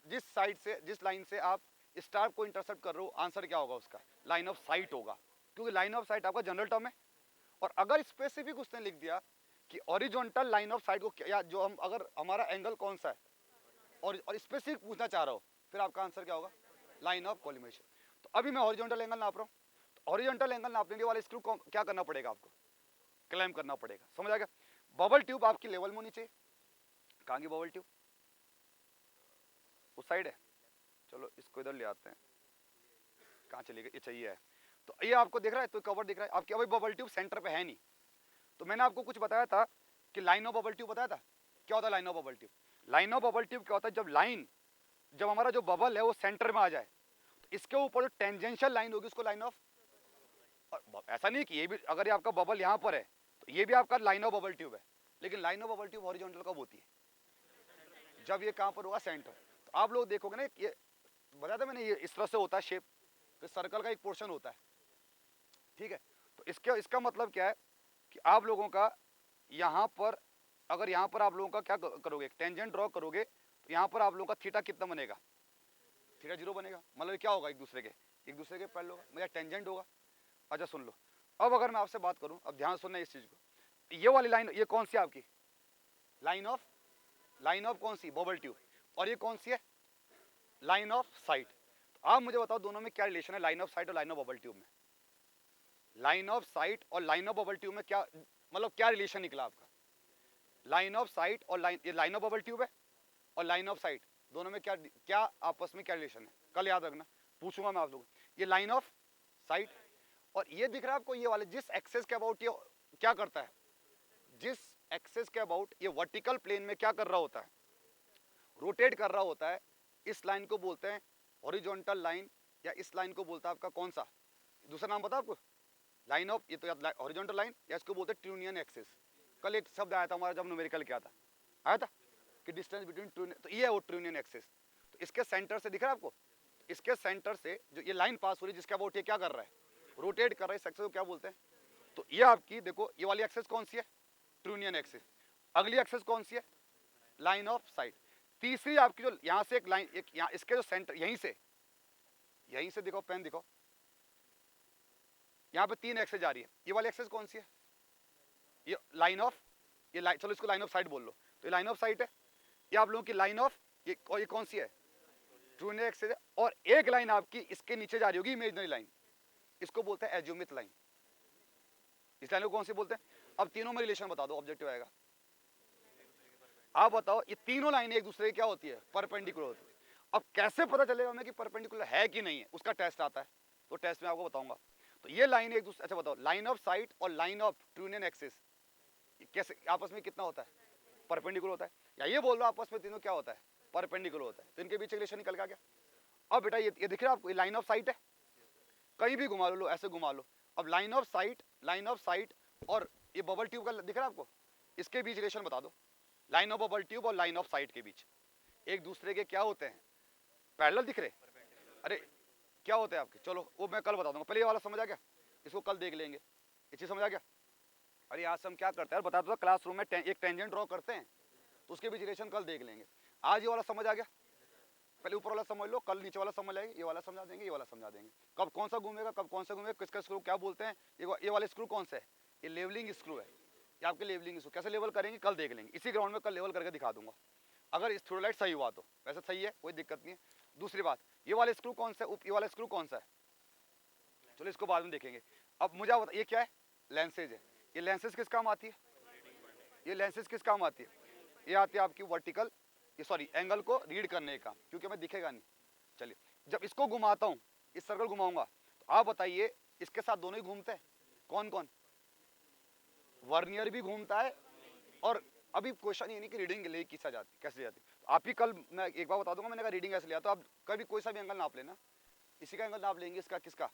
जिस साइड से, जिस लाइन से आप स्टार को इंटरसेप्ट कर रहे हो, आंसर क्या होगा उसका, लाइन ऑफ साइट होगा, क्योंकि लाइन ऑफ साइट आपका जनरल टर्म है। और अगर स्पेसिफिक उसने लिख दिया कि ओरिजेंटल लाइन ऑफ साइट को क्या, जो हम अगर हमारा एंगल कौन सा है और स्पेसिफिक पूछना चाह रहा हो, फिर आपका आंसर क्या होगा, लाइन ऑफ कोलिमेशन। तो अभी मैं हॉरिजॉन्टल एंगल नाप रहा हूँ, तो हॉरिजॉन्टल एंगल नापने वाले स्क्रू को क्या करना पड़ेगा, आपको क्लैम्प करना पड़ेगा। समझ आ गया? बबल ट्यूब आपकी लेवल में होनी चाहिए। कहाँ की बबल ट्यूब? उस साइड है, चलो इसको इधर ले आते हैं। कहाँ चली गई, ये चाहिए है। तो ये आपको दिख रहा है, तो कवर दिख रहा है आपकी। अभी बबल ट्यूब सेंटर पे है नहीं, तो मैंने आपको कुछ बताया था कि लाइन ऑफ बबल ट्यूब बताया था। क्या होता है line of bubble tube? Line of bubble tube क्या होता है? जब हमारा जो बबल है वो सेंटर में आ जाए, तो इसके ऊपर जो टेंजेंशियल लाइन होगी उसको लाइन ऑफ, ऐसा नहीं कि ये भी, अगर ये आपका बबल यहाँ पर है तो ये भी आपका लाइन ऑफ बबल ट्यूब है, लेकिन line of bubble tube horizontal कब होती है? जब ये कहाँ पर होगा? सेंटर। तो आप लोग देखोगे ना, ये बताया था मैंने, ये इस तरह से होता है शेप, तो सर्कल का एक पोर्शन होता है, ठीक है। तो इसका मतलब क्या है कि आप लोगों का यहाँ पर, अगर यहाँ पर आप लोगों का क्या करोगे, टेंजेंट ड्रॉ करोगे, तो यहाँ पर आप लोगों का थीटा कितना बनेगा? थीटा 0 बनेगा। मतलब क्या होगा? एक दूसरे के पैरेलल होगा, मतलब टेंजेंट होगा। अच्छा सुन लो, अब अगर मैं आपसे बात करूं, अब ध्यान सुनना इस चीज को, ये वाली लाइन, ये कौन सी है आपकी? लाइन ऑफ कौन सी? Bubble tube. और ये कौन सी है? Line of site. तो आप मुझे बताओ दोनों में क्या रिलेशन है, लाइन ऑफ साइट और लाइन ऑफ बबल ट्यूब में? लाइन ऑफ साइट और लाइन ऑफ बबल ट्यूब में क्या, मतलब क्या रिलेशन निकला आपका? लाइन ऑफ साइट और ये लाइन ऑफ बबल ट्यूब है और लाइन ऑफ साइट, दोनों में क्या आपस में क्या रिलेशन है? कल याद रखना, पूछूंगा मैं आप लोगों को। ये लाइन ऑफ साइट, और ये दिख रहा है आपको, ये वाले जिस एक्सेस के अबाउट ये क्या करता है, जिस एक्सेस के अबाउट ये वर्टिकल प्लेन में क्या कर रहा होता है, रोटेट कर रहा होता है, इस लाइन को बोलते हैं हॉरिजॉन्टल लाइन, या इस लाइन को बोलता है आपका कौन सा दूसरा नाम पता आपको? लाइन ऑफ, ये तो हॉरिजॉन्टल लाइन, या इसको बोलते हैं ट्यूनियन एक्सिस। कल एक शब्द आया था हमारा जब न्यूमेरिकल क्या था, आया था कि डिस्टेंस बिटवीन ट्यूनियन, तो ये है वो ट्यूनियन एक्सिस। तो इसके सेंटर से दिख रहा है आपको, इसके सेंटर से जो ये लाइन पास हो रही है, जिसके अबाउट ये क्या कर रहा है, रोटेट कर रहा है, इस एक्सिस को क्या बोलते हैं? तो ये आपकी देखो, ये वाली एक्सिस कौन सी है? ट्यूनियन एक्सिस। अगली एक्सिस कौन सी है? Line of site. तीसरी आपकी जो यहां से एक लाइन, एक यहाँ इसके जो सेंटर, यहीं से देखो, पेन दिखो, यहाँ पे 3 एक्सेस जा रही है, ये वाली एक्सेस कौन सी है? ये लाइन ऑफ, ये लाइन, चलो इसको लाइन ऑफ साइट बोल लो, तो ये लाइन ऑफ साइट है। ये आप लोगों की लाइन ऑफ, ये कौन सी है? ट्रूनियर एक्सेस है। और एक लाइन आपकी इसके नीचे जा रही होगी, इमेजिनरी लाइन, इसको बोलते हैं एज्यूमिथ लाइन। इस लाइन को कौन सी बोलते हैं? अब तीनों में रिलेशन बता दो, ऑब्जेक्टिव आएगा। आप बताओ, ये तीनों लाइनें एक दूसरे की क्या होती है? परपेंडिकुलर होती है। अब कैसे पता चलेगा हमें कि परपेंडिकुलर है कि नहीं है? उसका टेस्ट आता है, तो टेस्ट में आपको बताऊंगा। तो ये लाइन एक दूसरे, अच्छा बताओ, लाइन ऑफ साइट और लाइन ऑफ ट्यूनियन एक्सिस कैसे आपस में कितना होता है? परपेंडिकुलर होता है। या ये बोल रहा आपस में तीनों क्या होता है? परपेंडिकुलर होता है। तो इनके बीच रिलेशन निकल गया। अब बेटा ये दिख रहा है आपको, ये लाइन ऑफ साइट है, कहीं भी घुमा लो, ऐसे घुमा लो। अब लाइन ऑफ साइट और ये बबल ट्यूब का दिख रहा है आपको, इसके बीच रिलेशन बता दो। लाइन ऑफ बबल ट्यूब और लाइन ऑफ साइट के बीच एक दूसरे के क्या होते हैं? पैरेलल दिख रहे? अरे क्या होते हैं आपके? चलो वो मैं कल बता दूंगा, पहले ये वाला समझ आ गया, इसको कल देख लेंगे। ये चीज समझ आ गया? अरे आज हम क्या करते हैं बता दो, क्लासरूम में एक टेंजेंट ड्रॉ करते हैं, तो उसके बीच रिलेशन कल देख लेंगे। आज ये वाला समझ आ गया, पहले ऊपर वाला समझ लो, कल नीचे वाला समझ आएगा, ये वाला समझा देंगे, ये वाला समझा देंगे। कब कौन सा घूमेगा, कब कौन सा घूमेगा, किसका स्क्रू क्या बोलते हैं, ये वाला स्क्रू कौन सा है? ये लेवलिंग स्क्रू है, ये आपके लेवलिंग स्क्रू। कैसे लेवल करेंगे कल देख लेंगे, इसी ग्राउंड में कल लेवल करके दिखा दूंगा, अगर इस थ्योडोलाइट सही हुआ तो। वैसे सही है, कोई दिक्कत नहीं है। दूसरी बात, ये वाला स्क्रू कौन सा है, ये वाला स्क्रू कौन सा है, चलो इसको बाद में देखेंगे। अब मुझे बता, ये क्या है? लेंसेज है। ये लेंसेज किस काम आती है? ये लेंसेज किस काम आती है? ये आती है आपकी वर्टिकल, ये सॉरी एंगल को रीड करने का, क्योंकि हमें दिखेगा नहीं। चलिए, जब इसको घुमाता हूँ, इस सर्कल घुमाऊंगा, तो आप बताइए इसके साथ दोनों ही घूमते हैं? कौन कौन? वर्नियर भी घूमता है, और अभी क्वेश्चन ये नहीं कि रीडिंग ले कैसे जाती। तो आप ही कल मैं एक बार बता दूंगा, मैंने कहा रीडिंग ऐसे लिया, तो आप कभी कोई सा भी एंगल नाप लेना, इसी का एंगल नाप लेंगे, इसका किसका,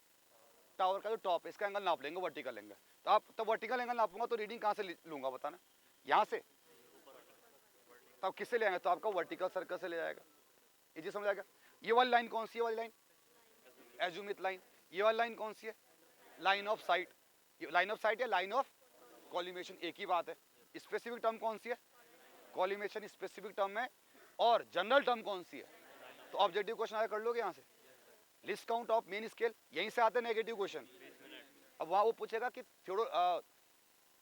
टावर का जो टॉप है इसका एंगल नाप लेंगे, वर्टिकल एंगल। तो आप तब वर्टिकल एंगल नापूंगा तो रीडिंग कहाँ से लूंगा बताना? यहाँ से। तब किससे ले आएंगे? तो आपका वर्टिकल सर्कल से ले जाएगा। ये चीज समझ आ गया? ये वाली लाइन कौन सी है? वाली लाइन एजुमिथ लाइन। ये वाली लाइन कौन सी है? Line of site. Line of site या लाइन ऑफ कॉलिमेशन एक ही बात है। स्पेसिफिक टर्म कौन सी है? कॉलिमेशन स्पेसिफिक टर्म है। और जनरल टर्म कौन सी है? तो ऑब्जेक्टिव क्वेश्चन आया कर लोगे यहाँ से, list count of main scale, यहीं से आते हैं नेगेटिव क्वेश्चन। अब वहाँ वो पूछेगा कि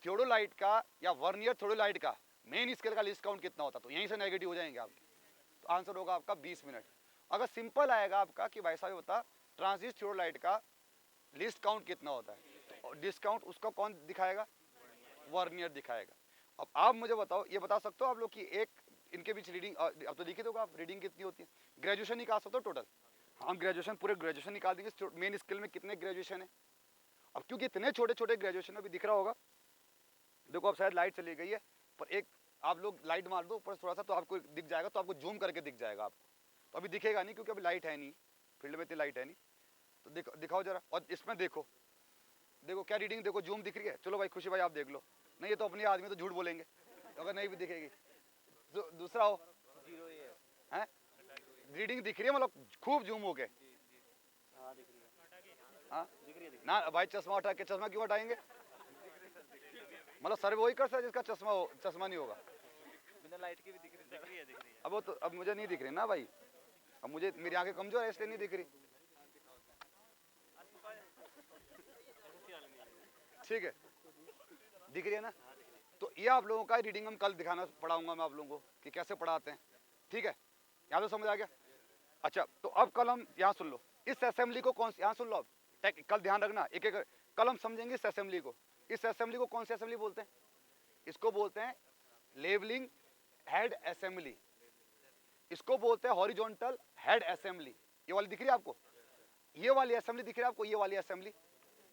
थियोडोलाइट का या वर्नियर थियोडोलाइट का मेन स्केल का लिस्ट काउंट कितना होता, तो यहीं से नेगेटिव हो जाएंगे आपके। तो आंसर होगा आपका 20 मिनट। अगर सिंपल आएगा आपका कि भाई साहब बता ट्रांजिट थियोडोलाइट का लिस्ट काउंट कितना होता है, तो डिस्काउंट उसका कौन दिखाएगा? वर्नियर दिखाएगा। अब आप मुझे बताओ, ये बता सकते हो आप लोग कि एक इनके बीच रीडिंग, अब तो लिखित होगा आप, रीडिंग कितनी होती है? ग्रेजुएशन निकाल सकते हो टोटल? हम ग्रेजुएशन पूरे ग्रेजुएशन निकाल देंगे, मेन स्केल में कितने ग्रेजुएशन है। अब क्योंकि इतने छोटे छोटे ग्रेजुएशन अभी दिख रहा होगा, देखो अब शायद लाइट चली गई है, पर एक आप लोग लाइट मार दो ऊपर थोड़ा सा तो आपको दिख जाएगा, तो आपको जूम करके दिख जाएगा आपको। तो अभी दिखेगा नहीं क्योंकि अभी लाइट है नहीं, फील्ड में इतनी लाइट है नहीं। तो दिखाओ जरा, और इसमें देखो, देखो क्या रीडिंग, देखो जूम दिख रही है। चलो भाई खुशी भाई आप देख लो। नहीं ये तो अपने आदमी तो झूठ बोलेंगे अगर नहीं भी दिखेगी। दूसरा हो, हैं रीडिंग दिख रही है मतलब खूब जूम हो गए। हाँ ना भाई, चश्मा हटा के, चश्मा क्यों हटाएंगे? मतलब सर वही कर सकता जिसका चश्मा हो, चश्मा नहीं होगा। बिना लाइट के भी दिख रही है। अब वो तो अब मुझे नहीं दिख रही ना भाई, अब मुझे मेरी आंखें कमजोर है इसलिए नहीं दिख रही। ठीक है, दिख रही है ना? तो ये आप लोगों का रीडिंग हम कल दिखाना पढ़ाऊंगा मैं आप लोगों को कि कैसे पढ़ाते हैं। ठीक है, यहाँ तो समझ आ गया। अच्छा तो अब कल हम यहाँ सुन लो, इस असेंबली को कौन सी, यहाँ सुन लो अब, कल ध्यान रखना, एक एक कल हम समझेंगे इस असेंबली को। इस असेंबली को कौन सी असेंबली बोलते हैं? इसको बोलते हैं लेवलिंग हेड असेंबली। इसको बोलते हैं हॉरिजॉन्टल हेड असेंबली। ये वाली दिख रही है आपको, ये वाली असेंबली दिख रही है आपको, ये वाली असेंबली,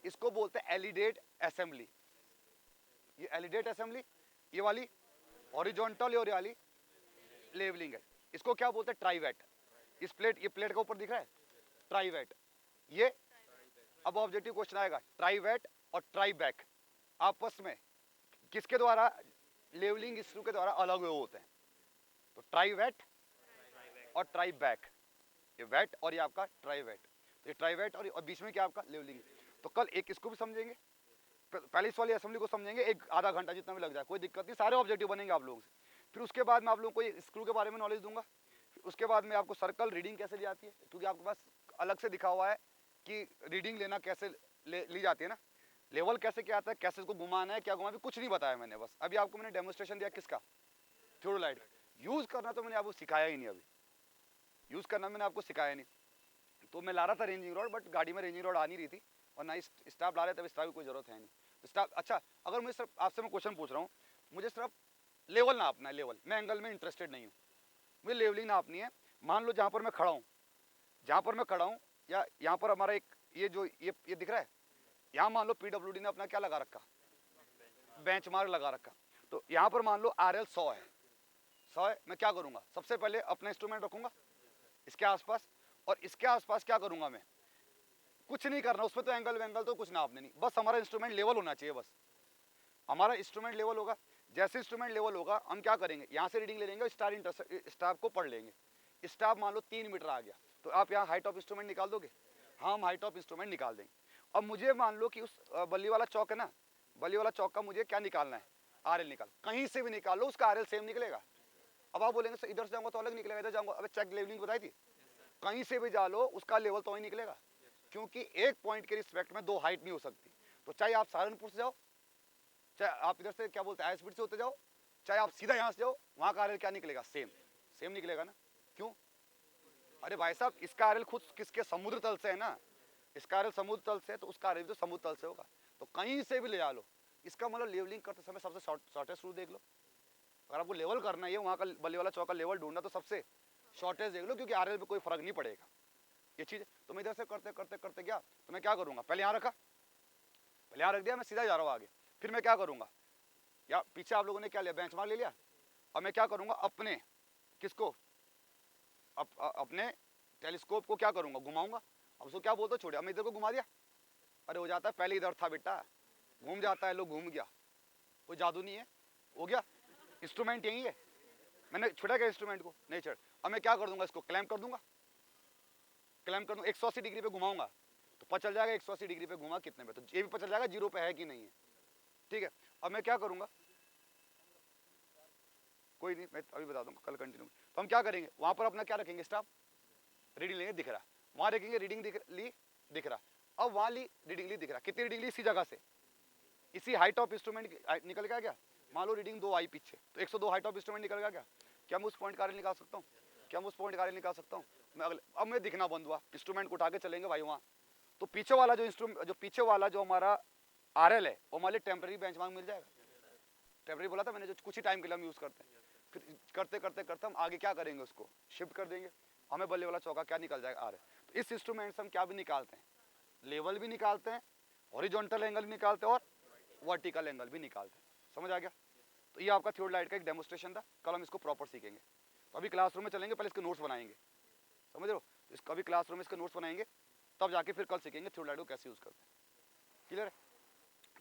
इसको बोलते हैं एलिडेट असेंबली। ये एलिडेट असेंबली, ये वाली हॉरिजॉन्टल और ये वाली लेवलिंग है। इसको क्या बोलते हैं? ट्राइवेट। इस प्लेट, ये प्लेट का ऊपर दिख रहा है ट्राइवेट। ये अब ऑब्जेक्टिव क्वेश्चन आएगा, ट्राइवेट और ट्राइबैक आपस में किसके द्वारा, लेवलिंग स्क्रू के द्वारा अलग हुए होते हैं। तो ट्राइवेट और ट्राइबैक, ये वेट और ये आपका ट्राइवेट, ये ट्राइवेट और बीच में क्या आपका लेवलिंग। तो कल एक इसको भी समझेंगे, पहले इस वाली असेंबली को समझेंगे, एक आधा घंटा जितना भी लग जाए कोई दिक्कत नहीं, सारे ऑब्जेक्टिव बनेंगे आप लोगों से। फिर उसके बाद मैं आप लोगों को स्क्रू के बारे में नॉलेज दूंगा। उसके बाद में आपको सर्कल रीडिंग कैसे ली जाती है, क्योंकि आपके पास अलग से दिखा हुआ है कि रीडिंग लेना कैसे ली जाती है ना, लेवल कैसे क्या आता है, कैसे इसको घुमाना है, क्या घुमाना, कुछ नहीं बताया मैंने, बस अभी आपको मैंने डेमोन्स्ट्रेशन दिया किसका, थ्योरोलाइट। यूज करना तो मैंने आपको सिखाया ही नहीं, अभी यूज करना मैंने आपको सिखाया नहीं। तो मैं ला रहा था रेंजिंग रॉड, बट गाड़ी में रेंजिंग रॉड आ नहीं रही थी और ना स्टाफ ला रहे थे, स्टाफ की कोई जरूरत है नहीं। तो स्टाफ, अच्छा अगर मुझे सिर्फ आपसे मैं क्वेश्चन पूछ रहा हूँ, मुझे सिर्फ लेवल नापना है, लेवल, मैं एंगल में इंटरेस्टेड नहीं हूँ, मुझे लेवलिंग नापनी है। मान लो जहाँ पर मैं खड़ा हूँ, जहाँ पर मैं खड़ा हूँ, या यहाँ पर हमारा एक ये जो ये दिख रहा है, यहाँ मान लो पीडब्ल्यूडी ने अपना क्या लगा रखा, बेंचमार्क लगा रखा। तो यहाँ पर मान लो RL 100 है, 100 है, मैं क्या करूँगा, सबसे पहले अपना इंस्ट्रूमेंट रखूँगा इसके आसपास, और इसके आसपास क्या करूँगा मैं, कुछ नहीं करना, उसमें तो एंगल वेंगल तो कुछ नापने नहीं, बस हमारा इंस्ट्रूमेंट लेवल होना चाहिए, बस हमारा इंस्ट्रूमेंट लेवल होगा। जैसे इंस्ट्रूमेंट लेवल होगा हम क्या करेंगे, यहाँ से रीडिंग ले लेंगे, स्टाफ को पढ़ लेंगे। स्टाफ मान लो 3 मीटर आ गया, तो आप यहाँ हाइट ऑफ इंस्ट्रूमेंट निकाल दोगे, हम हाइट ऑफ इंस्ट्रूमेंट निकाल देंगे। अब मुझे मान लो कि उस बल्ली वाला चौक है ना, बल्ली वाला चौक का मुझे क्या निकालना है, RL निकाल, कहीं से भी निकाल लो उसका RL सेम निकलेगा। अब आप बोलेंगे सर इधर से जाऊंगा तो अलग निकलेगा, इधर जाऊंगा, अब चेक लेवलिंग बताई थी, कहीं से भी जा लो उसका लेवल तो ही निकलेगा, क्योंकि एक पॉइंट के रिस्पेक्ट में दो हाइट नहीं हो सकती। तो चाहे आप सहारनपुर से जाओ, चाहे आप इधर से क्या बोलते हैं स्पीड से होते जाओ, चाहे आप सीधा यहाँ से जाओ, वहाँ का RL क्या निकलेगा, सेम सेम निकलेगा ना। क्यों? अरे भाई साहब इसका RL खुद किसके, समुद्र तल से है ना, इसका RL समुद्र तल से, तो उसका RL तो समुद्र तल से होगा। तो कहीं से भी ले जा लो, इसका मतलब लेवलिंग करते समय सबसे शॉर्टेस्ट रूट देख लो। अगर आपको लेवल करना है, वहाँ का बल्ले वाला चौका लेवल ढूंढना, तो सबसे शॉर्टेज देख लो, क्योंकि RL में कोई फर्क नहीं पड़ेगा, ये चीज़। तो मैं इधर से करते करते करते गया, तो मैं क्या करूँगा, पहले यहाँ रखा, पहले यहाँ रख दिया, मैं सीधा जा रहा हूँ आगे। फिर मैं क्या करूँगा, या पीछे आप लोगों ने क्या लिया, बेंचमार्क ले लिया। अब मैं क्या करूँगा, अपने किसको, अपने टेलीस्कोप को क्या करूँगा, घुमाऊंगा। अब उसको क्या बोलते हो, छोड़े, अब मैं इधर को घुमा दिया, अरे हो जाता है, पहले इधर था बेटा, घूम जाता है, लोग घूम गया, कोई जादू नहीं है, हो गया, इंस्ट्रूमेंट यही है, मैंने छुड़ा गया इंस्ट्रूमेंट को, नहीं छड़। अब मैं क्या कर दूंगा, इसको क्लैम्प कर दूंगा, क्लैम्प कर दूंगा, 180 डिग्री पे घुमाऊंगा, तो पता चल जाएगा 180 डिग्री पे घुमा कितने पे, तो ये भी पता चल जाएगा 0 पे है कि नहीं है। ठीक है, अब मैं क्या करूंगा, कोई नहीं, मैं अभी बता दूंगा, कल कंटिन्यू। तो हम क्या करेंगे, वहां पर अपना क्या रखेंगे, स्टाफ रीडिंग लेंगे, दिख रहा, वहां रखेंगे रीडिंग दिख रहा। अब वहां ली रीडिंग ली, दिख रहा, कितनी रीडिंग ली, इसी जगह से, इसी हाइट ऑफ इंस्ट्रूमेंट निकल गया क्या, मान लो रीडिंग 2 आई पीछे, तो 102 हाइट ऑफ इंस्ट्रूमेंट निकल गया क्या मैं उस पॉइंट का RL निकाल सकता हूँ, क्या मैं उस पॉइंट का RL निकाल सकता हूँ। मैं अगले, अब मैं दिखना बंद हुआ, इंस्ट्रूमेंट को उठा के चलेंगे भाई वहाँ, तो पीछे वाला जो इंस्ट्रूमेंट, जो पीछे वाला जो हमारा RL है, वो हमारे टेम्पररी बेंचमार्क मिल जाएगा। टेम्पररी बोला था मैंने, जो कुछ ही टाइम के लिए हम यूज़ करते हैं। फिर करते करते करते हम आगे क्या करेंगे, उसको शिफ्ट कर देंगे, हमें बल्ले वाला चौका क्या निकल जाएगा, RL। तो इस इंस्ट्रूमेंट से हम क्या भी निकालते हैं, लेवल भी निकालते हैं, हॉरिजॉन्टल एंगल भी निकालते हैं, और वर्टिकल एंगल भी निकालते हैं। समझ आ गया? तो ये आपका थियोडोलाइट का एक डेमोस्ट्रेशन था, कल हम इसको प्रॉपर सीखेंगे। तो अभी क्लासरूम में चलेंगे, पहले इसके नोट्स बनाएंगे, समझ रहे हो? तो इसका अभी क्लासरूम में इसके नोट्स बनाएंगे, तब जाके फिर कल सीखेंगे थियोडोलाइट को कैसे यूज करते हैं। क्लियर है?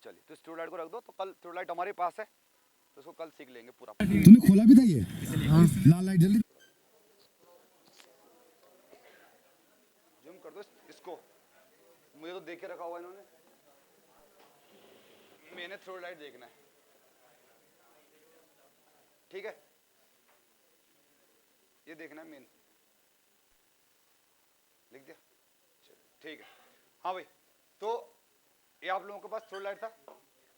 चलिए, तो इस थियोडोलाइट को रख दो, तो कल थियोडोलाइट हमारे पास है, तो इसको कल सीख लेंगे पूरा। तूने खोला भी था ये? हाँ, लाल लाइट जल्दी। जूम कर दो इसको, मुझे तो देख के रखा हुआ इन्होंने, मैंने थियोडोलाइट देखना है, ठीक है? ये देखना है मेन, लिख दिया? ठीक है। हाँ भाई, तो ये आप लोगों के पास थियोडोलाइट था।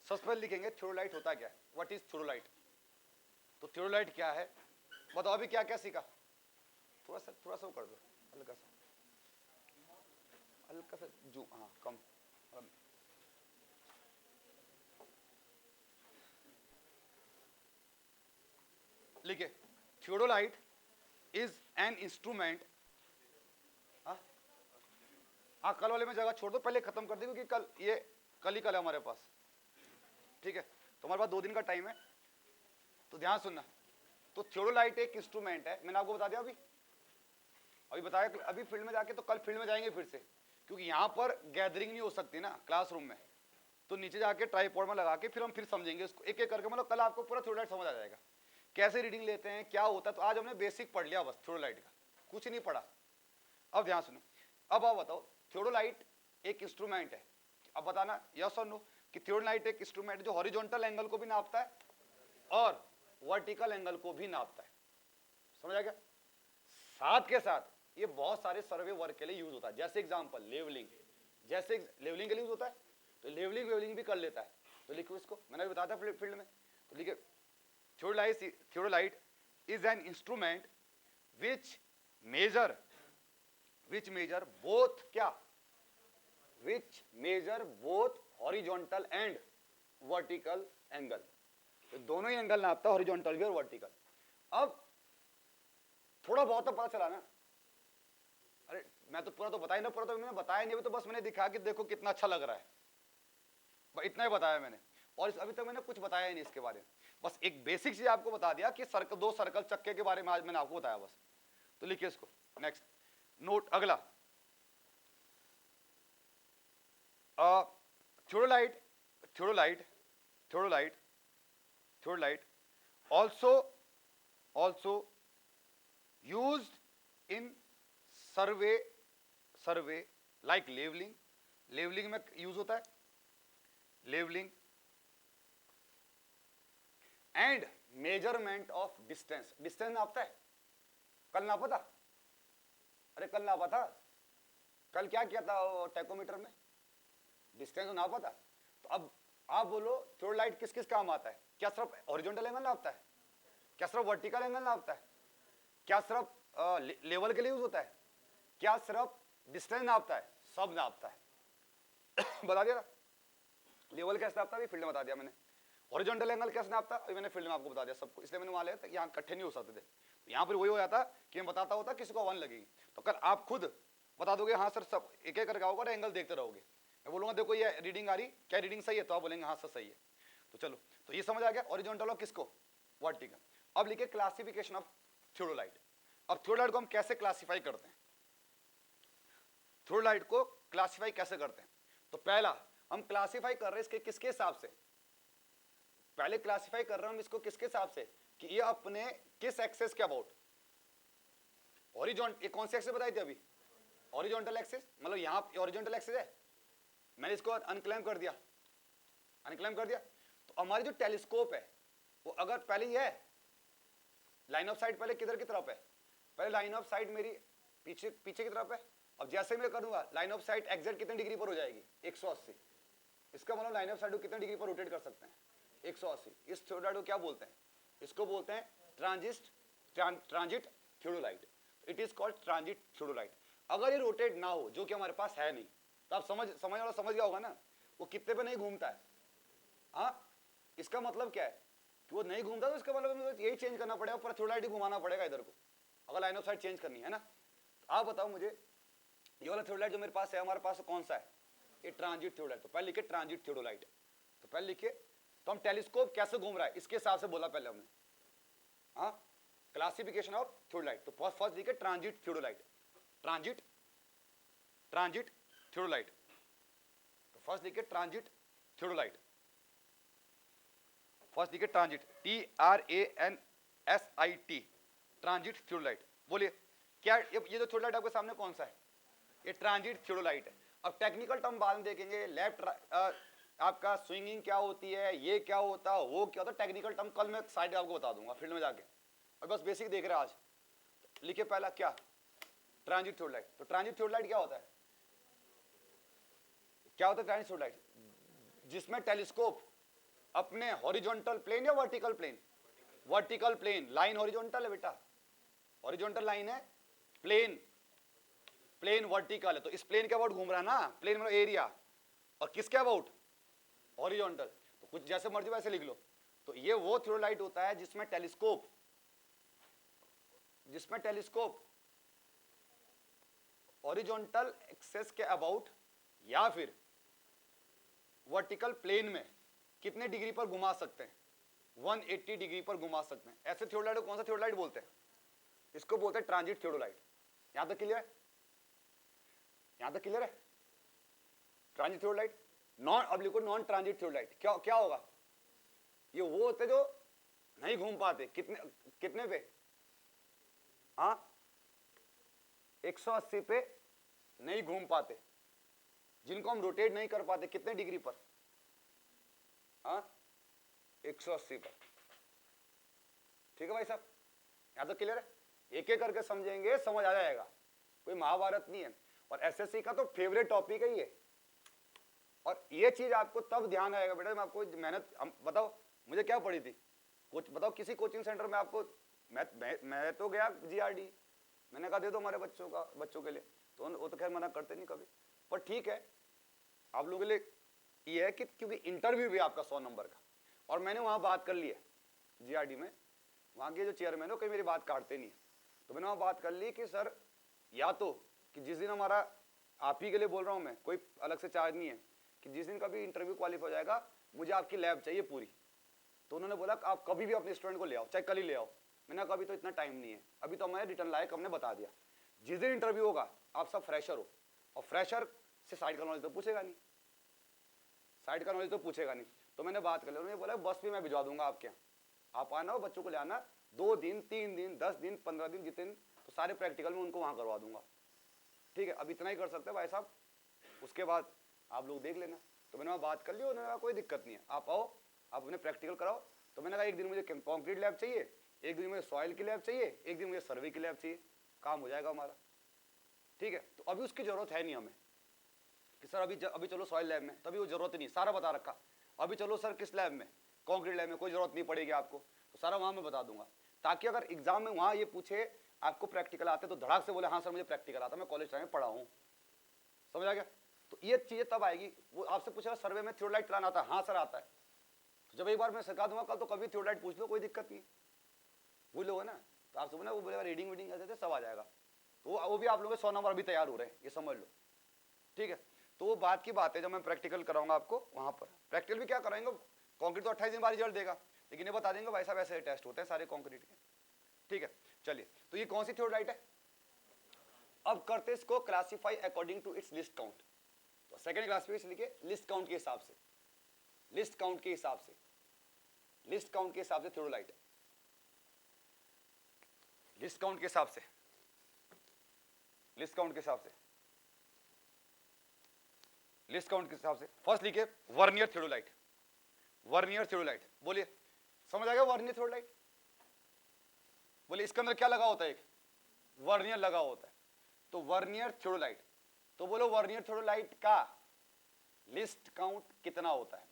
सबसे पहले लिखेंगे थियोडोलाइट होता क्या है, व्हाट इज थियोडोलाइट। तो थियोडोलाइट क्या है बताओ, अभी क्या क्या सीखा? थोड़ा सा वो कर दो, हल्का सा जूम, हाँ कम। लिखे, थियोडोलाइट इज एन इंस्ट्रूमेंट। हाँ, कल वाले में जगह छोड़ दो, पहले खत्म कर दे, क्योंकि कल ही कल है हमारे पास, ठीक है? तो हमारे पास 2 दिन का टाइम है, तो ध्यान सुनना। तो थियोडोलाइट एक इंस्ट्रूमेंट है, मैंने आपको बता दिया अभी बताया, अभी फील्ड में जाके, तो कल फील्ड में जाएंगे फिर से, क्योंकि यहाँ पर गैदरिंग नहीं हो सकती ना क्लासरूम में, तो नीचे जाके ट्राइपॉड में लगा के फिर हम फिर समझेंगे इसको एक एक करके। मतलब कल आपको पूरा थियोडोलाइट समझ आ जाएगा, कैसे रीडिंग लेते हैं, क्या होता है। तो आज हमने बेसिक पढ़ लिया बस थियोडोलाइट का, कुछ नहीं पढ़ा। अब ध्यान सुनो, अब आप बताओ, थियोडोलाइट एक इंस्ट्रूमेंट है, अब बताना यस और नो कि थियोडोलाइट एक इंस्ट्रूमेंट जो हॉरिजॉन्टल एंगल को भी नापता है और वर्टिकल एंगल को भी नापता है। समझ आ गया? साथ के साथ ये बहुत सारे सर्वे वर्क के लिए यूज होता है, जैसे एग्जांपल लेवलिंग, जैसे लेवलिंग के लिए यूज होता है, तो लेवलिंग भी कर लेता है। तो लिखो इसको, मैंने बताया था फील्ड में, तो लिखे theodolite is an instrument which measure both क्या, which measure both horizontal and vertical angle. तो दोनों ही एंगल नापता है, हॉरिजॉन्टल भी और वर्टिकल। अब थोड़ा बहुत तो पता चला ना, अरे मैं तो पूरा तो बताया ना, पूरा तो मैंने बताया नहीं, तो बस मैंने दिखा कि देखो कितना अच्छा लग रहा है, इतना ही बताया मैंने, और अभी तक मैंने कुछ बताया ही नहीं इसके बारे में। बस एक बेसिक चीज आपको बता दिया कि सर्कल, 2 सर्कल चक्के के बारे में आज मैंने आपको बताया बस। तो लिखिए इसको, नेक्स्ट नोट अगला, theodolite also used in survey like levelling में यूज होता है, levelling and measurement of distance नापता है। कल नापा था, अरे कल नापा था, कल क्या किया था टैकोमीटर में, डिस्टेंस नापा था। तो अब आप बोलो थियोडोलाइट किस किस काम आता है? क्या सिर्फ हॉरिजॉन्टल एंगल नापता है? क्या सिर्फ वर्टिकल एंगल नापता है? क्या सिर्फ लेवल के लिए यूज होता है? क्या सिर्फ डिस्टेंस नापता है? सब नापता है। बता दिया ना, लेवल कैसे नापता है फील्ड में बता दिया मैंने, हॉरिजॉन्टल एंगल कैसे नापता है मैंने फील्ड में आपको बता दिया सबको, इसलिए मैंने वहां लिया यहाँ इकट्ठे नहीं हो सकते थे। तो यहाँ पर वही हो जाता कि मैं बताता होता किसी को 1 लगेगी, तो कल आप खुद बता दोगे हाँ सर, सब एक एक करके आओगे, एंगल देखते रहोगे। मैं बोलूंगा देखो ये रीडिंग आ रही, क्या रीडिंग सही है? तो आप बोलेंगे हाँ सर सही है। तो चलो, तो ये समझ आ गया हॉरिजॉन्टल और किसको, वर्टिकल। अब लिखे क्लासिफिकेशन ऑफ थियोडोलाइट। अब थियोडोलाइट को हम कैसे क्लासिफाई करते हैं, थियोडोलाइट को क्लासिफाई कैसे करते हैं? तो पहला हम क्लासिफाई कर रहे हैं इसके किसके हिसाब से, पहले क्लासिफाई कर रहे हैं हम इसको किसके हिसाब से कि ये अपने किस एक्सेस के अबाउट, हॉरिजॉन्टल, ये कौन सी एक्सेस बताई थी अभी, हॉरिजॉन्टल एक्सेस, मतलब यहां हॉरिजॉन्टल एक्सेस है, मैंने इसको अनक्लेम कर दिया, तो हमारी जो टेलीस्कोप है वो अगर पहले ये है, लाइन ऑफ साइट पहले किधर की तरफ है, पहले लाइन ऑफ साइट मेरी पीछे की तरफ है। अब जैसे मैं करूंगा लाइन ऑफ साइट एग्जैक्ट कितने डिग्री पर हो जाएगी, 180। इसका मतलब लाइन ऑफ साइट को कितने डिग्री पर रोटेट कर सकते हैं, 180। इस थियोडोलाइट को क्या बोलते हैं, इसको बोलते हैं transit theodolite. It is called transit theodolite. अगर ये रोटेट ना हो, जो कि हमारे पास है नहीं, तो आप समझ गया होगा ना, वो कितने पे नहीं घूमता है। हाँ, इसका मतलब क्या है कि वो नहीं घूमता, तो इसका मतलब यही चेंज करना पड़ेगा, पूरा थियोडोलाइट घुमाना पड़ेगा इधर को, अगर लाइन ऑफ साइट चेंज करनी है ना। तो आप बताओ मुझे, ये वाला थियोडोलाइट जो मेरे पास है, हमारे पास कौन सा है, ये ट्रांजिट थियोडोलाइट। तो पहले लिखे ट्रांजिट थियोडोलाइट, तो पहले लिखे तो हम टेलीस्कोप कैसे घूम रहा है इसके हिसाब से बोला पहले हमने। हाँ, क्लासिफिकेशन ऑफ थियोडोलाइट। तो फर्स्ट देखिए transit theodolite, transit transit theodolite. तो फर्स्ट देखिए ट्रांजिट थियोडोलाइट, फर्स्ट देखिए ट्रांजिट, TRANSIT, ट्रांजिट थियोडोलाइट। बोलिए क्या ये जो थियोडोलाइट आपके सामने कौन सा है? ये ट्रांजिट थियोडोलाइट है। अब टेक्निकल टर्म बाद में देखेंगे, लेफ्ट आपका स्विंगिंग क्या होती है, ये क्या होता है, वो क्या होता है, टेक्निकल टर्म कल मैं साइड आपको बता दूंगा फील्ड में जाके। और बस बेसिक देख रहे हैं आज। लिखिए पहला क्या, ट्रांजिट थियोडोलाइट। तो ट्रांजिट थियोडोलाइट क्या होता है? क्या होता है ट्रांजिट थियोडोलाइट? जिसमें टेलीस्कोप अपने हॉरिजॉन्टल प्लेन या vertical plane, vertical plane, line horizontal है बेटा, हॉरिजॉन्टल लाइन है, प्लेन प्लेन वर्टिकल है। तो इस प्लेन के अबाउट घूम रहा है ना, प्लेन मतलब एरिया, और किसके अबाउट? हॉरिजॉन्टल। तो कुछ जैसे मर्जी वैसे लिख लो। तो ये वो थियोडोलाइट होता है जिसमें टेलीस्कोप, जिसमें टेलीस्कोप हॉरिजॉन्टल एक्सेस के अबाउट या फिर वर्टिकल प्लेन में कितने डिग्री पर घुमा सकते हैं? 180 डिग्री पर घुमा सकते हैं। ऐसे थियोडोलाइट को कौन सा थियोडोलाइट बोलते हैं? इसको बोलते हैं ट्रांजिट थियोडोलाइट। यहां तक क्लियर है? यहां तक क्लियर है? ट्रांजिट थियोडोलाइट, नॉन अब लिखो नॉन ट्रांजिट थियोडोलाइट। क्या क्या होगा? ये वो होते जो नहीं घूम पाते, कितने कितने पे? हाँ, 180 पे नहीं घूम पाते, जिनको हम रोटेट नहीं कर पाते। कितने डिग्री पर? हाँ, 180 पर। ठीक है भाई साहब, यहां तक क्लियर है? एक एक करके समझेंगे, समझ आ जाएगा, कोई महाभारत नहीं है। और एसएससी का तो फेवरेट टॉपिक है ये। और ये चीज आपको तब ध्यान आएगा बेटा, मैं आपको मेहनत बताओ, मुझे क्या पड़ी थी कुछ बताओ, किसी कोचिंग सेंटर में आपको, मैं तो गया जीआरडी, मैंने कहा दे दो हमारे बच्चों के लिए, तो वो तो खैर मना करते नहीं कभी। पर ठीक है, आप लोगों के लिए ये है कि क्योंकि इंटरव्यू भी आपका 100 नंबर का, और मैंने वहां बात कर ली है जीआरडी में, वहां के जो चेयरमैन है कहीं मेरी बात काटते नहीं है, तो मैंने वहां बात कर ली कि सर या तो कि जिस दिन हमारा, आप ही के लिए बोल रहा हूं मैं, कोई अलग से चार्ज नहीं है, कि जिस दिन कभी इंटरव्यू क्वालिफाई हो जाएगा मुझे आपकी लैब चाहिए पूरी। तो उन्होंने बोला आप कभी भी अपने स्टूडेंट को ले आओ, चाहे कल ही ले आओ। मैंने कहा अभी तो इतना टाइम नहीं है, अभी तो हमारे रिटर्न लायक हमने बता दिया। जिस दिन इंटरव्यू होगा आप सब फ्रेशर हो, और फ्रेशर से साइड का नॉलेज तो पूछेगा नहीं, साइड का नॉलेज तो पूछेगा नहीं। तो मैंने बात कर ली, उन्होंने बोला बस भी मैं भिजवा दूंगा आपके यहाँ, आप आना हो, बच्चों को ले आना, 2 दिन 3 दिन 10 दिन 15 दिन जितने, तो सारे प्रैक्टिकल में उनको वहां करवा दूंगा। ठीक है, अब इतना ही कर सकते हैं भाई साहब, उसके बाद आप लोग देख लेना। तो मैंने वहाँ बात कर ली, उन्होंने कहा कोई दिक्कत नहीं है, आप आओ, आप अपने प्रैक्टिकल कराओ। तो मैंने कहा एक दिन मुझे कॉन्क्रीट लैब चाहिए, एक दिन मुझे सॉइल की लैब चाहिए, एक दिन मुझे सर्वे की लैब चाहिए, काम हो जाएगा हमारा। ठीक है, तो अभी उसकी जरूरत है नहीं हमें कि सर अभी चलो सॉइल लैब में, तभी वो जरूरत नहीं, सारा बता रखा। अभी चलो सर किस लैब में, कॉन्क्रीट लैब में, कोई जरूरत नहीं पड़ेगी आपको, तो सारा वहां मैं बता दूंगा, ताकि अगर एग्जाम में वहां ये पूछे आपको प्रैक्टिकल आते तो धड़ाक से बोले हाँ सर मुझे प्रैक्टिकल आता, मैं कॉलेज टाइम में पढ़ा हूँ। समझ आ गया? तो ये चीजें तब आएगी, वो आपसे पूछेगा सर्वे में थियोडोलाइट चलाना आता है, हाँ सर आता है। तो जब एक बार मैं सिखा दूंगा कल, तो कभी थियोडोलाइट पूछ लो, कोई दिक्कत नहीं है, वही लोग है ना। तो आप सुबह वो बोलेगा रीडिंग वीडिंग ऐसे सब आ जाएगा, तो वो भी आप लोगों के 100 नंबर अभी तैयार हो रहे हैं, ये समझ लो। ठीक है, तो वो बात की बात है, जब मैं प्रैक्टिकल कराऊंगा आपको वहां पर, प्रैक्टिकल भी क्या कराएंगे, कॉन्क्रीट तो 28 दिन बाद रिजल्ट देगा, लेकिन ये बता देंगे भाई साहब ऐसे टेस्ट होते हैं सारे कॉन्क्रीट के। ठीक है, चलिए, तो ये कौन सी थियोडोलाइट है? अब करते इसको classify according to its least count. तो सेकंड क्लासिफिकेशन लिखिए लिस्ट काउंट के हिसाब से, लिस्ट काउंट के हिसाब से, लिस्ट काउंट के हिसाब से थियोडोलाइट, लिस्ट काउंट के हिसाब से, लिस्ट काउंट के हिसाब से, लिस्ट काउंट के हिसाब से। फर्स्ट लिखिए वर्नियर थियोडोलाइट, वर्नियर थियोडोलाइट। बोलिए समझ आ गया वर्नियर थियोडोलाइट? बोलिए इसके अंदर क्या लगा होता है? एक वर्नियर लगा होता है, तो वर्नियर थियोडोलाइट। तो बोलो वर्नियर थियोडोलाइट का लिस्ट काउंट कितना होता है?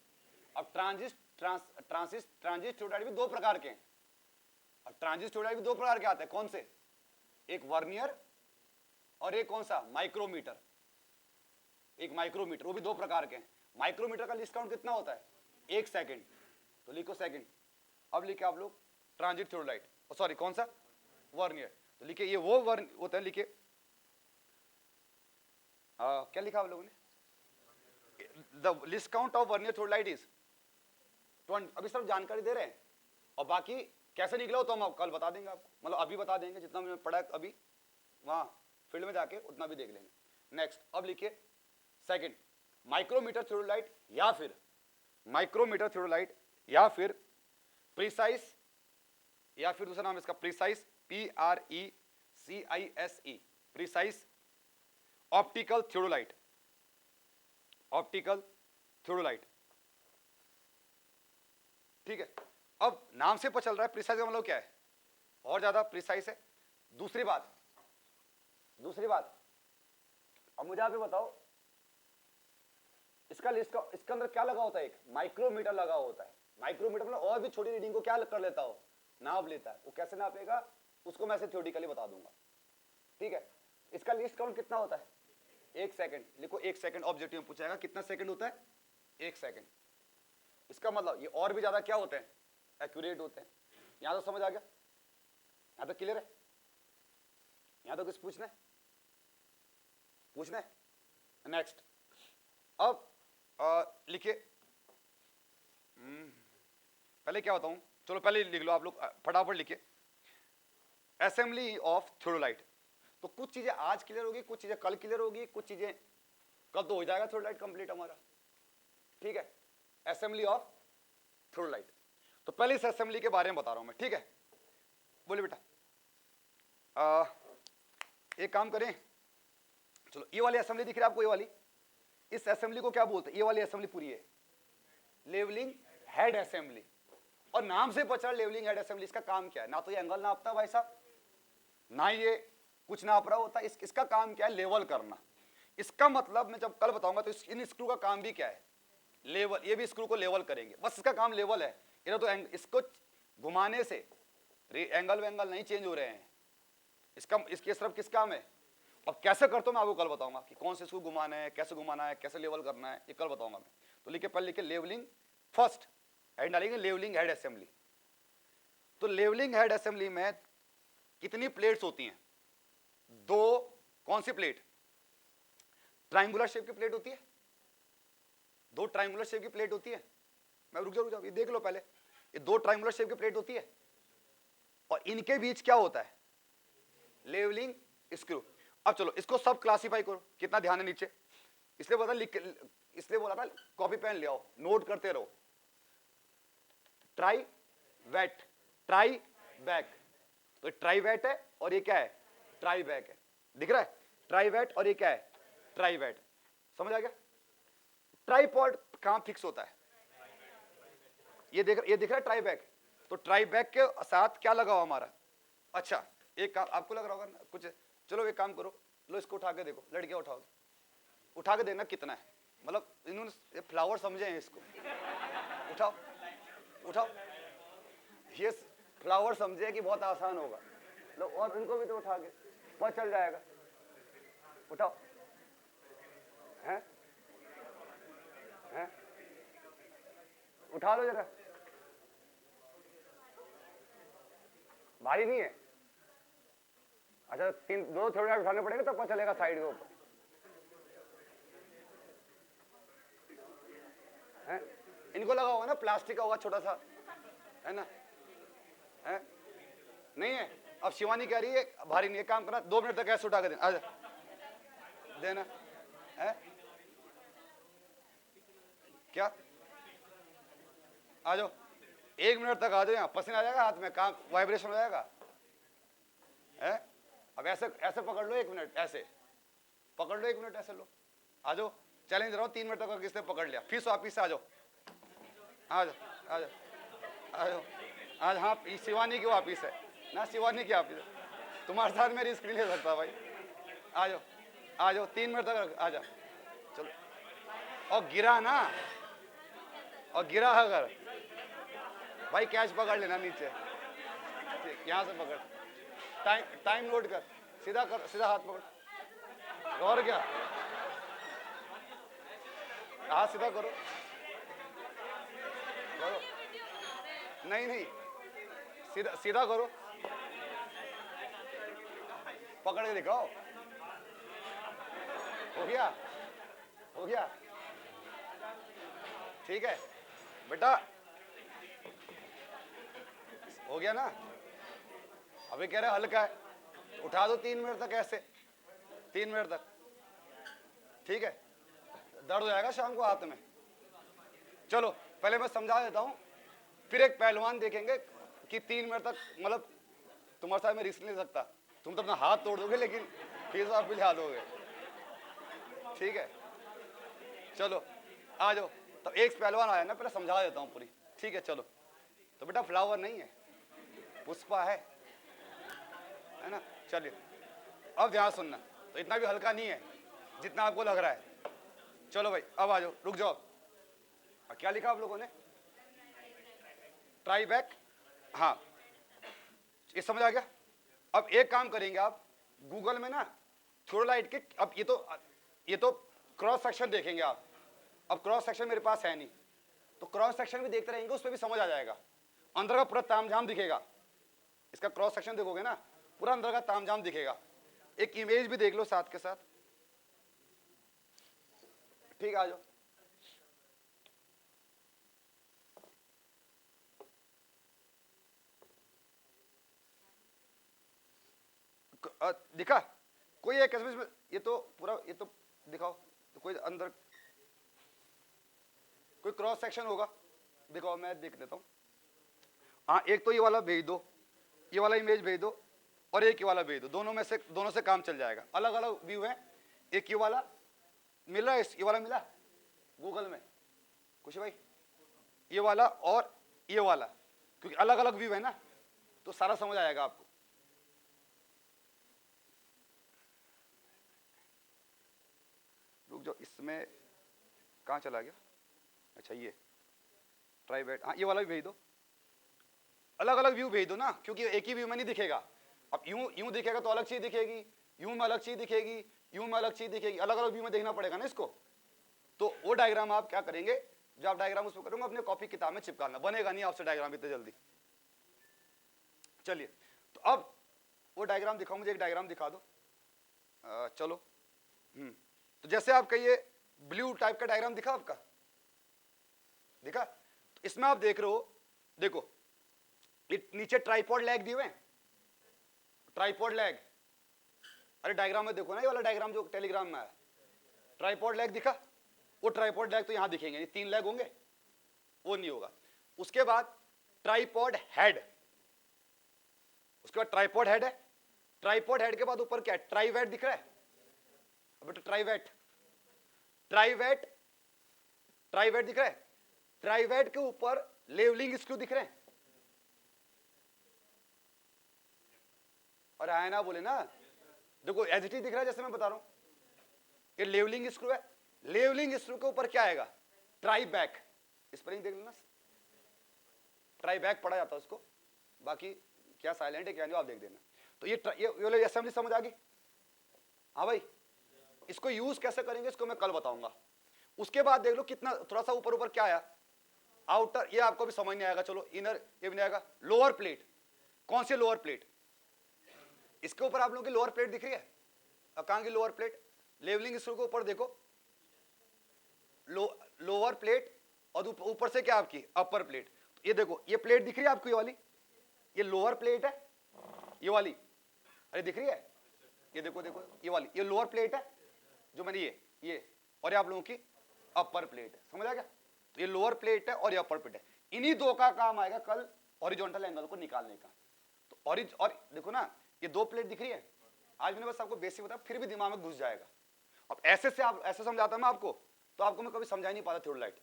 अब ट्रांजिट थियोडोलाइट भी 2 प्रकार के हैं, और ट्रांजिट थियोडोलाइट भी 2 प्रकार के आते हैं। कौन से? एक वर्नियर और एक कौन सा? माइक्रोमीटर। एक माइक्रोमीटर, वो भी 2 प्रकार के हैं। माइक्रोमीटर का लिस्ट काउंट कितना होता है? 1 सेकंड, तो लिखो सेकंड। अब लिखे आप लोग ट्रांजिट थियोडोलाइट, सॉरी कौन सा? वर्नियर। तो लिखे ये वो वर्न होता है, लिखे क्या लिखा आप लोगों ने? The list count of vernier theodolite is अभी सिर्फ जानकारी दे रहे हैं, और बाकी कैसे निकला हो तो हम कल बता देंगे आपको, मतलब अभी बता देंगे, जितना मैंने पढ़ा है अभी वहां फील्ड में जाके उतना भी देख लेंगे। नेक्स्ट, अब लिखिए सेकंड, माइक्रोमीटर थियोडोलाइट या फिर माइक्रोमीटर थियोडोलाइट या फिर प्रिसाइस, या फिर दूसरा नाम इसका precise, PRECISE, precise optical theodolite, optical theodolite. ठीक है, अब नाम से पता चल रहा है प्रिसाइज का मतलब क्या है, और ज्यादा प्रिसाइज है। दूसरी बात अब मुझे आप ये बताओ, इसका इसके अंदर क्या लगा होता है, एक माइक्रोमीटर लगा होता है। माइक्रोमीटर मतलब और भी छोटी रीडिंग को क्या कर लेता हो, नाप लेता है। वो कैसे नापेगा उसको मैं थ्योरेटिकली बता दूंगा। ठीक है, इसका लीस्ट काउंट कितना होता है, 1 सेकंड। लिखो 1 सेकंड, ऑब्जेक्टिव में पूछाएगा कितना सेकंड होता है, 1 सेकंड। इसका मतलब ये और भी ज्यादा क्या होते हैं, एक्यूरेट होते हैं। यहां तो समझ आ गया, यहां तो क्लियर है, यहां तो कुछ पूछना है। नेक्स्ट, अब लिखिए, पहले क्या बताऊं, चलो पहले लिख लो आप लोग, फटाफट लिखिए, असेंबली ऑफ थियोडोलाइट। तो कुछ चीजें आज क्लियर होगी, कुछ चीजें कल क्लियर होगी, कुछ चीजें कल तो हो जाएगा थियोडोलाइट कंप्लीट हमारा। ठीक है, असेंबली ऑफ थियोडोलाइट। तो पहले इस असेंबली के बारे में बता रहा हूं मैं। ठीक है, बोलिए बेटा। एक काम करें, चलो ये वाली असेंबली दिख रही है आपको, ये वाली, इस असेंबली को क्या बोलते हैं, ये वाली असेंबली पूरी है लेवलिंग हेड असेंबली। और नाम से पता चला लेवलिंग हेड असेंबली, इसका काम क्या है, ना तो ये एंगल नापता भाई साहब, ना ये कुछ नाप रहा होता। इसका काम क्या है, लेवल करना। इसका मतलब मैं जब कल बताऊंगा तो इन स्क्रू का काम भी क्या है, लेवल। ये भी स्क्रू को लेवल करेंगे, बस इसका काम लेवल है। इधर तो इसको घुमाने से एंगल वेंगल नहीं चेंज हो रहे हैं। इसके सिर्फ किस काम है, अब कैसे करता हूं मैं आपको कल बताऊंगा कि कौन से स्क्रू घुमाना है, कैसे लेवल करना है, ये कल बताऊंगा मैं। तो लिखे, पहले लिखे लेवलिंग, फर्स्ट हेड डालेंगे लेवलिंग हेड असेंबली। तो लेवलिंग हेड असेंबली में कितनी प्लेट्स होती हैं, 2। कौन सी प्लेट, ट्रायंगुलर शेप की प्लेट होती है, 2 ट्रायंगुलर शेप की प्लेट होती है। मैं रुक जाओ, ये देख लो पहले, ये 2 ट्रायंगुलर शेप की प्लेट होती है, और इनके बीच क्या होता है, लेवलिंग स्क्रू। अब चलो इसको सब क्लासिफाई करो, कितना ध्यान है नीचे, इसलिए बोला था कॉपी पेन ले आओ, नोट करते रहो। ट्राई वेट, ट्राई बैक, तो ट्राई वेट है और ये क्या है, ट्राई बैक है। दिख रहा है, ट्राई वेट और ये क्या है, ट्राई वेट। समझ आ गया। ट्राईपॉड कहां फिक्स होता है, ये दिख रहा है ट्राई बैक। तो ट्राई बैक के साथ क्या लगा हुआ हमारा, अच्छा एक काम आपको लग रहा होगा ना कुछ, चलो एक काम करो, लो इसको उठा के देखो, लड़कियां उठाओ, उठा के देखना कितना है, मतलब इन्होंने फ्लावर समझे हैं इसको, उठाओ, ये फ्लावर समझे कि बहुत आसान होगा, लो और इनको भी तो उठा के पता चल जाएगा। उठाओ, हैं उठा लो जरा, भारी नहीं है। अच्छा 2 थोड़ा उठाने पड़ेंगे तब पता चलेगा साइड के ऊपर। इनको लगा होगा ना प्लास्टिक का होगा छोटा सा, है ना, है नहीं है। अब शिवानी कह रही है भारी नहीं है, काम करना 2 मिनट तक ऐसे उठा के देना, देना है क्या, आ जाओ 1 मिनट तक आ जाओ, यहाँ पसीना आ जाएगा हाथ में, काम वाइब्रेशन हो जाएगा, है। अब ऐसे पकड़ लो 1 मिनट, ऐसे पकड़ लो 1 मिनट, ऐसे लो, आ जाओ, चैलेंज रहो 3 मिनट तक किसने पकड़ लिया, फिर वापिस से आ जाओ, आज हाँ शिवानी की वापिस है ना, शिवानी की वापिस है, तुम्हारे साथ मैं रिस्क नहीं ले सकता भाई, आ जाओ 3 मिनट तक आ जाओ, चलो। और गिरा ना, और गिरा अगर भाई कैच पकड़ लेना नीचे, ठीक, यहाँ से पकड़, टाइम नोट कर, सीधा हाथ पकड़, और क्या, हाथ सीधा करो, नहीं सीधा करो, पकड़ के दिखाओ, हो गया, ठीक है बेटा। हो गया ना? अभी कह रहे हल्का है, उठा दो 3 मिनट तक ऐसे, 3 मिनट तक, ठीक है? दर्द हो जाएगा शाम को हाथ में। चलो पहले मैं समझा देता हूं, फिर एक पहलवान देखेंगे कि 3 मिनट तक, मतलब तुम्हारे साथ मैं रिस्क नहीं ले सकता, तुम तो अपना हाथ तोड़ दोगे लेकिन फीस आप भी लिया दोगे, ठीक है? चलो आ जाओ। तो एक पहलवान आया ना, पहले समझा देता हूँ पूरी, ठीक है? चलो, तो बेटा फ्लावर नहीं है, पुष्पा है ना? चलिए अब ध्यान सुनना, तो इतना भी हल्का नहीं है जितना आपको लग रहा है। चलो भाई अब आ जाओ, रुक जाओ। क्या लिखा आप लोगों ने? ट्राई बैक, हाँ ये समझ आ गया। अब एक काम करेंगे आप गूगल में ना थियोडोलाइट के, अब ये तो क्रॉस सेक्शन देखेंगे आप। अब क्रॉस सेक्शन मेरे पास है नहीं, तो क्रॉस सेक्शन भी देखते रहेंगे, उसमें भी समझ आ जाएगा। अंदर का पूरा तामझाम दिखेगा, इसका क्रॉस सेक्शन देखोगे ना पूरा अंदर का तामझाम दिखेगा। एक इमेज भी देख लो साथ के साथ, ठीक है? आ जाओ। दिखा कोई एक इसमें, ये तो पूरा, ये तो दिखाओ, तो कोई अंदर कोई क्रॉस सेक्शन होगा, दिखाओ मैं देख लेता हूँ। हाँ एक तो ये वाला भेज दो, ये वाला इमेज भेज दो, और एक ये वाला भेज दो, दोनों से काम चल जाएगा। अलग अलग व्यू है, एक ये वाला मिल रहा है, ये वाला मिला गूगल में कुछ भाई, ये वाला और ये वाला, क्योंकि अलग अलग व्यू है ना, तो सारा समझ आएगा आपको। रुक जाओ, इसमें कहाँ चला गया? अच्छा ये ट्राई बैट, हाँ ये वाला भी भेज दो। अलग अलग व्यू भेज दो ना, क्योंकि एक ही व्यू में नहीं दिखेगा। अब यूं दिखेगा तो अलग चीज दिखेगी, यूं में अलग चीज दिखेगी, यूं में अलग चीज दिखेगी, अलग अलग व्यू में देखना पड़ेगा ना इसको। तो वो डायग्राम आप क्या करेंगे, जो आप डायग्राम उसमें करोगे अपने कॉपी किताब में चिपकाना, बनेगा नहीं आपसे डायग्राम इतने जल्दी। चलिए तो अब वो डायग्राम दिखाओ, मुझे एक डायग्राम दिखा दो। चलो तो जैसे आपका ये ब्लू टाइप का डायग्राम दिखा, आपका दिखा? तो इसमें आप देख रहे हो, देखो ये नीचे ट्राइपॉड लैग दिए हुए हैं, ट्राइपॉड लैग। अरे डायग्राम में देखो ना, ये वाला डायग्राम जो टेलीग्राम में है, ट्राइपॉड लैग दिखा? वो ट्राइपॉड लैग तो यहां दिखेंगे, ये 3 लैग होंगे, वो नहीं होगा। उसके बाद ट्राइपॉड हेड, उसके बाद ट्राइपॉड हेड है, ट्राइपॉड हेड के बाद ऊपर क्या है? ट्राइवेट दिख रहा है बेटा, ट्राइवेट, ट्राइवेट, ट्राइवेट दिख रहा है। ट्राइवेट के ऊपर लेवलिंग स्क्रू दिख रहे हैं, और आया ना बोले ना, देखो एचटी दिख रहा है जैसे मैं बता रहा हूं, ये लेवलिंग स्क्रू है। लेवलिंग स्क्रू के ऊपर क्या आएगा? ट्राई बैक, स्पेलिंग देख लेना, ट्राई बैक पढ़ा जाता है उसको, बाकी क्या साइलेंट है क्या नहीं आप देख देना। तो ये असेंबली समझ आ गई? हाँ भाई, इसको यूज कैसे करेंगे इसको मैं कल बताऊंगा। उसके बाद देख लो कितना थोड़ा सा ऊपर ऊपर क्या आया, आउटर, ये आपको भी समझ नहीं आएगा। चलो इनर, ये भी नहीं आएगा। लोअर प्लेट, कौन सी लोअर प्लेट? इसके ऊपर आप लोगों की लोअर प्लेट दिख रही है, अब कहां की लोअर प्लेट? लेवलिंग स्क्रू के ऊपर देखो, लोअर प्लेट, और ऊपर से क्या आपकी अपर प्लेट। तो ये देखो, ये प्लेट दिख रही है आपको, ये वाली, ये लोअर प्लेट है, ये वाली, अरे दिख रही है? ये देखो देखो, ये वाली, ये लोअर प्लेट है जो मैंने ये, और ये आप लोगों की अपर प्लेट है। समझ आ गया? तो ये लोअर प्लेट है और ये अपर प्लेट है। इन्हीं दो का काम आएगा कल हॉरिजॉन्टल एंगल को निकालने का। तो और देखो ना, ये 2 प्लेट दिख रही है। आज मैंने बस आपको बेसिक बताया, फिर भी दिमाग में घुस जाएगा। अब ऐसे से आप ऐसे समझाता मैं आपको, तो आपको मैं कभी समझा ही नहीं पाता थियोडोलाइट।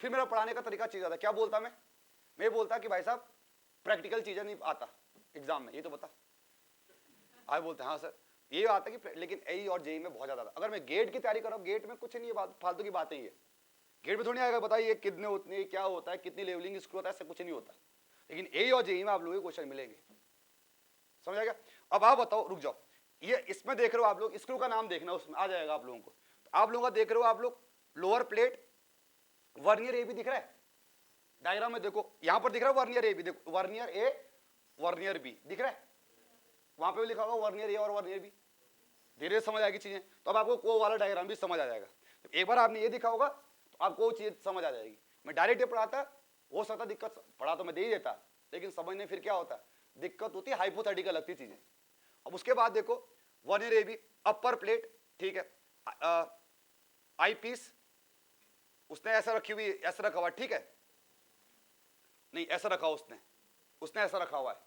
फिर मेरा पढ़ाने का तरीका चेंज आता। क्या बोलता मैं बोलता कि भाई साहब प्रैक्टिकल चीजें नहीं आता एग्जाम में, ये तो बता। आज बोलते हैं हाँ सर ये आता कि, लेकिन एई और जेई में बहुत ज्यादा। अगर मैं गेट की तैयारी कर रहा हूँ, गेट में कुछ नहीं है, फालतू की बातें ही है। गेट में थोड़ी आएगा बताइए कितने होते, क्या होता है, कितनी लेवलिंग स्क्रू होता है, ऐसा कुछ नहीं होता। लेकिन एई और जेई में आप लोगों को क्वेश्चन मिलेंगे। समझ आएगा? अब आप बताओ, रुक जाओ, ये इसमें देख रहे हो आप लोग, स्क्रू का नाम देखना, उसमें आ जाएगा आप लोगों को। तो आप लोगों का देख रहे हो आप लोग लोअर प्लेट, वर्नियर ए भी दिख रहा है डायग्राम में, देखो यहां पर दिख रहा है वर्नियर ए भी, देखो वर्नियर ए वर्नियर बी दिख रहा है, वहां पे भी लिखा होगा वर्नियर ए और वर्नियर बी। धीरे समझ आएगी चीजें। तो अब आपको वो वाला डायग्राम भी समझ आ जाएगा। तो एक बार आपने ये दिखा होगा तो आपको वो चीज समझ आ जाएगी। मैं डायरेक्ट ये पढ़ाता, हो सकता दिक्कत, पढ़ा तो मैं दे ही देता, लेकिन समझने फिर क्या होता है, दिक्कत होती है, हाइपोथेटिकल लगती चीजें। अब उसके बाद देखो वर्नियर एबी, अपर प्लेट, ठीक है, आई पीस उसने ऐसा रखी हुई, ऐसा रखा हुआ, ठीक है, नहीं ऐसा रखा उसने उसने ऐसा रखा हुआ है,